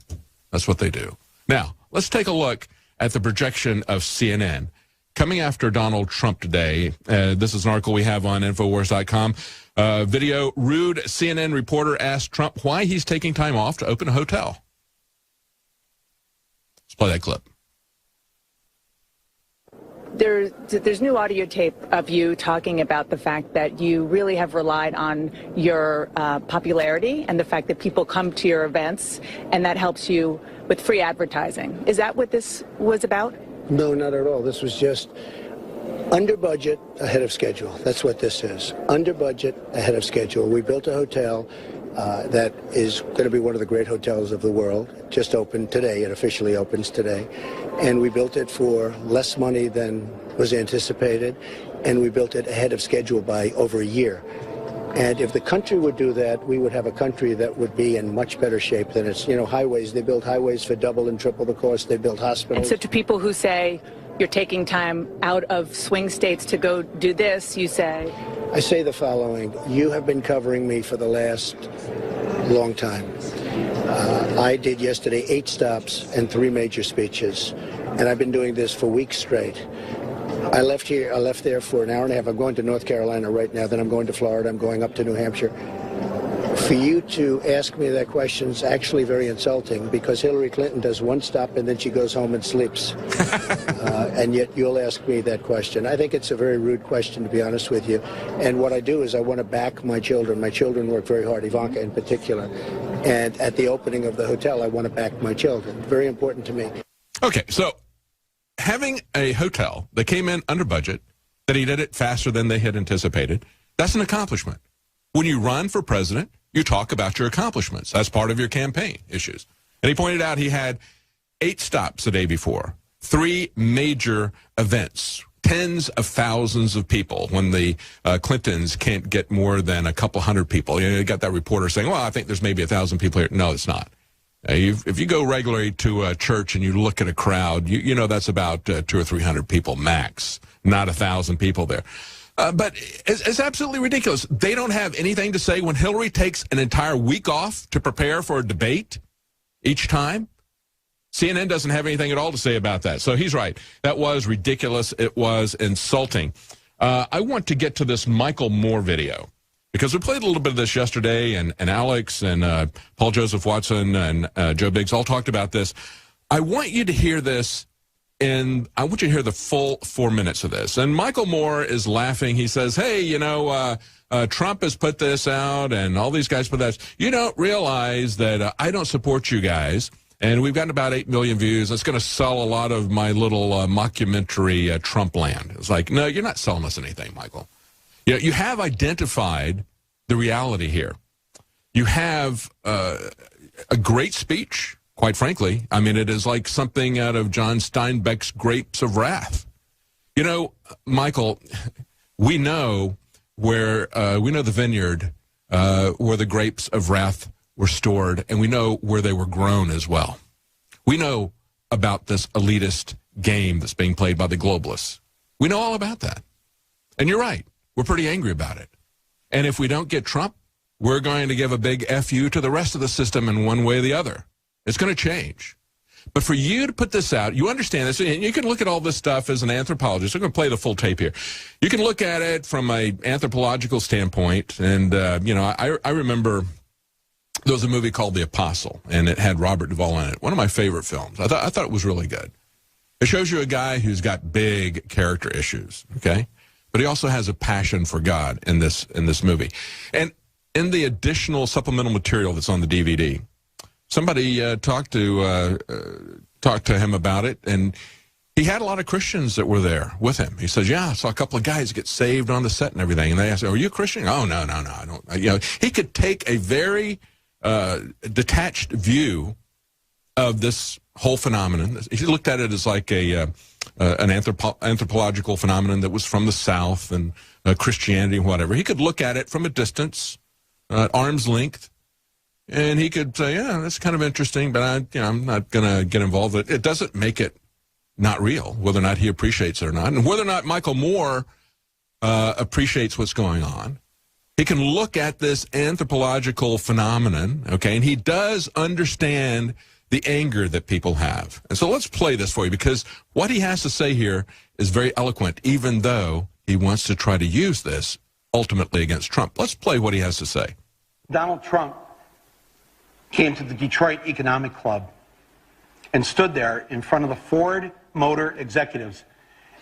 Speaker 5: That's what they do. Now, let's take a look at the projection of CNN. coming after Donald Trump today. This is an article we have on Infowars.com. Video, rude CNN reporter asked Trump why he's taking time off to open a hotel. Let's play that clip.
Speaker 11: There's new audio tape of you talking about the fact that you really have relied on your popularity and the fact that people come to your events, and that helps you with free advertising. Is that what this was about?
Speaker 16: No, not at all. This was just under budget, ahead of schedule. That's what this is. Under budget, ahead of schedule. We built a hotel that is going to be one of the great hotels of the world. It just opened today. It officially opens today. And we built it for less money than was anticipated, and we built it ahead of schedule by over a year. And if the country would do that, we would have a country that would be in much better shape than it's, highways. They build highways for double and triple the cost. They build hospitals.
Speaker 11: And so to people who say you're taking time out of swing states to go do this, you say?
Speaker 16: I say the following. You have been covering me for the last long time. I did yesterday 8 stops and 3 major speeches, and I've been doing this for weeks straight. I left there for an hour and a half. I'm going to North Carolina right now, then I'm going to Florida, I'm going up to New Hampshire. For you to ask me that question is actually very insulting, because Hillary Clinton does 1 stop and then she goes home and sleeps. And yet you'll ask me that question. I think it's a very rude question, to be honest with you. And what I do is I want to back my children. My children work very hard, Ivanka in particular. And at the opening of the hotel, I want to back my children. Very important to me.
Speaker 5: Okay, so having a hotel that came in under budget, that he did it faster than they had anticipated, that's an accomplishment. When you run for president, you talk about your accomplishments. That's part of your campaign issues. And he pointed out he had 8 stops the day before, 3 major events, tens of thousands of people when the Clintons can't get more than a couple hundred people. You got that reporter saying, well, I think there's maybe 1,000 people here. No, it's not. If you go regularly to a church and you look at a crowd, you know that's about 200 or 300 people max, not 1,000 people there. But it's absolutely ridiculous. They don't have anything to say when Hillary takes an entire week off to prepare for a debate each time. CNN doesn't have anything at all to say about that. So he's right. That was ridiculous. It was insulting. I want to get to this Michael Moore video, because we played a little bit of this yesterday, and Alex and Paul Joseph Watson and Joe Biggs all talked about this. I want you to hear this, and I want you to hear the full 4 minutes of this. And Michael Moore is laughing. He says, hey, Trump has put this out, and all these guys put that. You don't realize that I don't support you guys, and we've gotten about 8 million views. It's going to sell a lot of my little mockumentary Trump land. It's like, no, you're not selling us anything, Michael. You have identified the reality here. You have a great speech, quite frankly. I mean, it is like something out of John Steinbeck's Grapes of Wrath. Michael, we know the vineyard where the grapes of wrath were stored, and we know where they were grown as well. We know about this elitist game that's being played by the globalists. We know all about that. And you're right. We're pretty angry about it. And if we don't get Trump, we're going to give a big FU to the rest of the system in one way or the other. It's going to change. But for you to put this out, you understand this, and you can look at all this stuff as an anthropologist. I'm going to play the full tape here. You can look at it from an anthropological standpoint, and, I remember there was a movie called The Apostle, and it had Robert Duvall in it. One of my favorite films. I thought it was really good. It shows you a guy who's got big character issues, okay? But he also has a passion for God in this movie. And in the additional supplemental material that's on the DVD, somebody talked to him about it, and he had a lot of Christians that were there with him. He says, yeah, I saw a couple of guys get saved on the set and everything. And they asked, are you a Christian? Oh, no, I don't. He could take a very detached view of this whole phenomenon. He looked at it as like an anthropological phenomenon that was from the South and Christianity and whatever. He could look at it from a distance, at arm's length, and he could say, yeah, that's kind of interesting, but I'm not going to get involved with it. It doesn't make it not real, whether or not he appreciates it or not. And whether or not Michael Moore appreciates what's going on, he can look at this anthropological phenomenon, okay, and he does understand the anger that people have. And so let's play this for you, because what he has to say here is very eloquent, even though he wants to try to use this ultimately against Trump. Let's play what he has to say.
Speaker 9: Donald Trump came to the Detroit Economic Club and stood there in front of the Ford Motor executives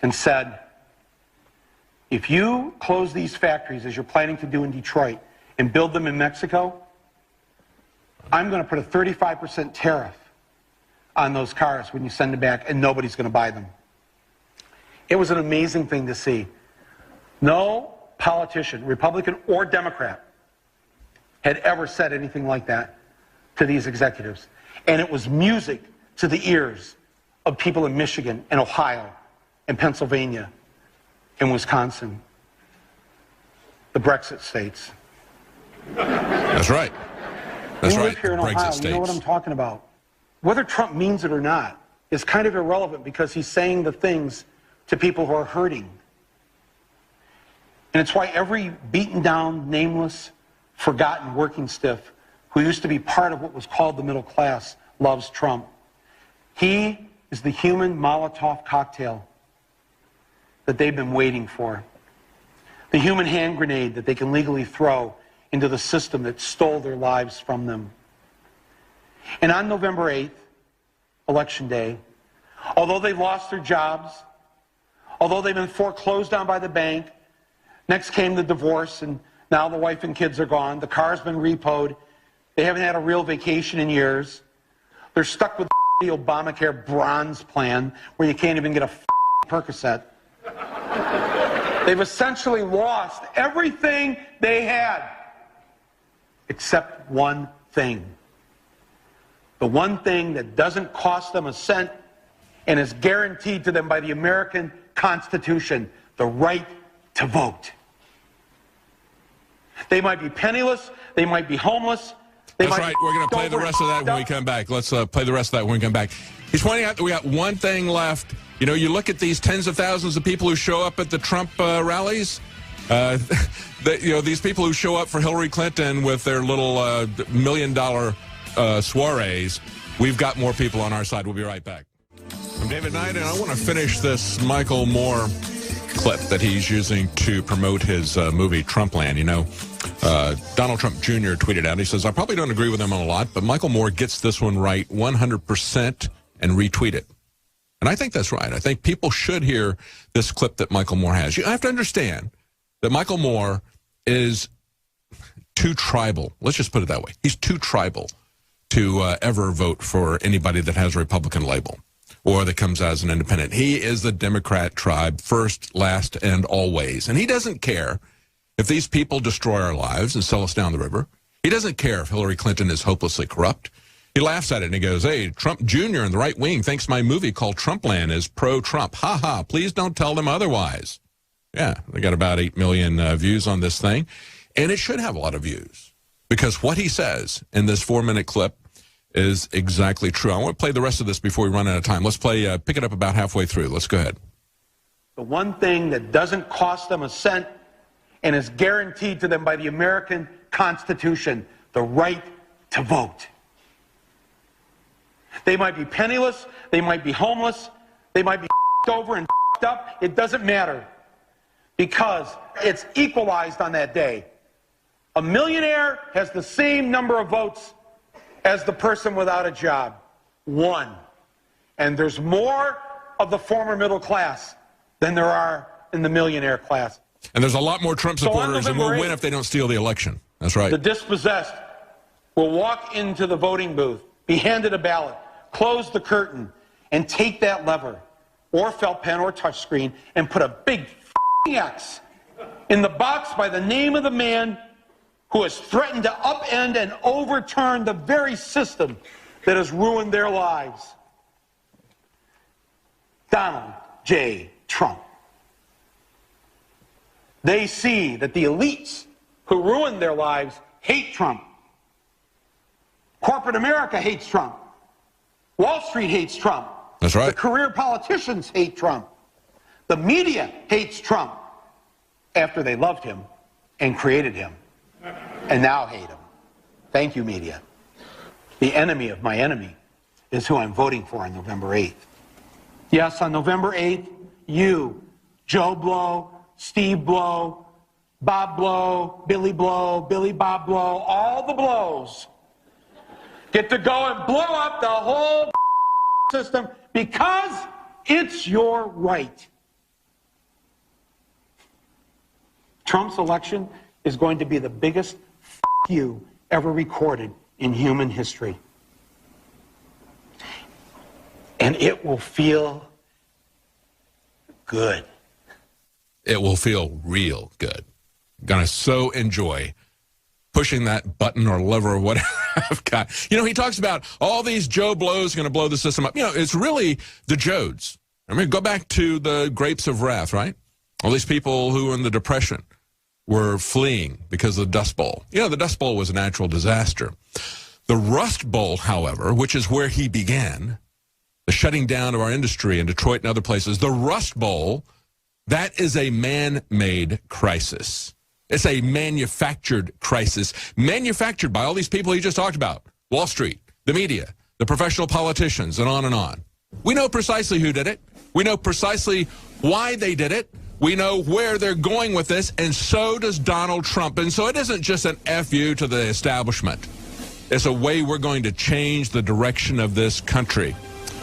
Speaker 9: and said, if you close these factories as you're planning to do in Detroit and build them in Mexico, I'm going to put a 35% tariff on those cars when you send them back, and nobody's going to buy them. It was an amazing thing to see. No politician, Republican or Democrat, had ever said anything like that to these executives. And it was music to the ears of people in Michigan and Ohio and Pennsylvania and Wisconsin, the Brexit states.
Speaker 5: That's right. That's
Speaker 9: you
Speaker 5: right.
Speaker 9: live here in
Speaker 5: Brexit
Speaker 9: Ohio,
Speaker 5: states.
Speaker 9: you know what I'm talking about. Whether Trump means it or not is kind of irrelevant because he's saying the things to people who are hurting. And it's why every beaten down, nameless, forgotten working stiff who used to be part of what was called the middle class loves Trump. He is the human Molotov cocktail that they've been waiting for. The human hand grenade that they can legally throw into the system that stole their lives from them. And on November 8th, Election Day, although they lost their jobs, although they've been foreclosed on by the bank, next came the divorce, and now the wife and kids are gone, the car's been repoed, they haven't had a real vacation in years, they're stuck with the Obamacare bronze plan where you can't even get a Percocet. They've essentially lost everything they had, except one thing. The one thing that doesn't cost them a cent and is guaranteed to them by the American Constitution, the right to vote. They might be penniless, they might be homeless.
Speaker 5: That's right. We're going to play the rest of that when we come back. Let's play the rest of that when we come back. He's pointing out that we got one thing left. You know, you look at these tens of thousands of people who show up at the Trump rallies. These people who show up for Hillary Clinton with their little $1 million soirees. We've got more people on our side. We'll be right back. I'm David Knight, and I want to finish this Michael Moore clip that he's using to promote his movie Trumpland. You know, Donald Trump Jr. tweeted out, he says, I probably don't agree with him on a lot, but Michael Moore gets this one right 100% and retweet it. And I think that's right. I think people should hear this clip that Michael Moore has. You have to understand that Michael Moore is too tribal. Let's just put it that way. He's too tribal to ever vote for anybody that has a Republican label or that comes as an independent. He is the Democrat tribe, first, last, and always. And he doesn't care if these people destroy our lives and sell us down the river. He doesn't care if Hillary Clinton is hopelessly corrupt. He laughs at it and he goes, hey, Trump Jr. and the right wing thinks my movie called Trumpland is pro-Trump. Ha ha, please don't tell them otherwise. Yeah, they got about 8 million views on this thing. And it should have a lot of views because what he says in this 4-minute clip is exactly true. I want to play the rest of this before we run out of time. Let's play, pick it up about halfway through. Let's go ahead.
Speaker 9: The one thing that doesn't cost them a cent and is guaranteed to them by the American Constitution, the right to vote. They might be penniless, they might be homeless, they might be over and up. It doesn't matter because it's equalized on that day. A millionaire has the same number of votes as the person without a job. 1. And there's more of the former middle class than there are in the millionaire class.
Speaker 5: And there's a lot more Trump supporters, and we'll win if they don't steal the election. That's right.
Speaker 9: The dispossessed will walk into the voting booth, be handed a ballot, close the curtain, and take that lever, or felt pen or touchscreen, and put a big X in the box by the name of the man who has threatened to upend and overturn the very system that has ruined their lives. Donald J. Trump. They see that the elites who ruined their lives hate Trump. Corporate America hates Trump. Wall Street hates Trump.
Speaker 5: That's right.
Speaker 9: The career politicians hate Trump. The media hates Trump after they loved him and created him and now hate him. Thank you, media. The enemy of my enemy is who I'm voting for on November 8th. Yes, on November 8th, you, Joe Blow, Steve Blow, Bob Blow, Billy Bob Blow, all the blows get to go and blow up the whole system because it's your right. Trump's election is going to be the biggest you ever recorded in human history. And it will feel good.
Speaker 5: It will feel real good. Gonna so enjoy pushing that button or lever or whatever I've got. You know, he talks about all these Joe Blows going to blow the system up. You know, it's really the Jodes. I mean, go back to the grapes of wrath, right? All these people who in the Depression were fleeing because of the Dust Bowl. You know, the Dust Bowl was a natural disaster. The Rust Bowl, however, which is where he began, the shutting down of our industry in Detroit and other places, the Rust Bowl, that is a man-made crisis. It's a manufactured crisis, manufactured by all these people he just talked about, Wall Street, the media, the professional politicians, and on and on. We know precisely who did it. We know precisely why they did it. We know where they're going with this, and so does Donald Trump. And so it isn't just an FU to the establishment. It's a way we're going to change the direction of this country.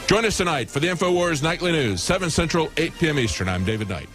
Speaker 5: Join us tonight for the InfoWars Nightly News, 7 Central, 8 p.m. Eastern. I'm David Knight.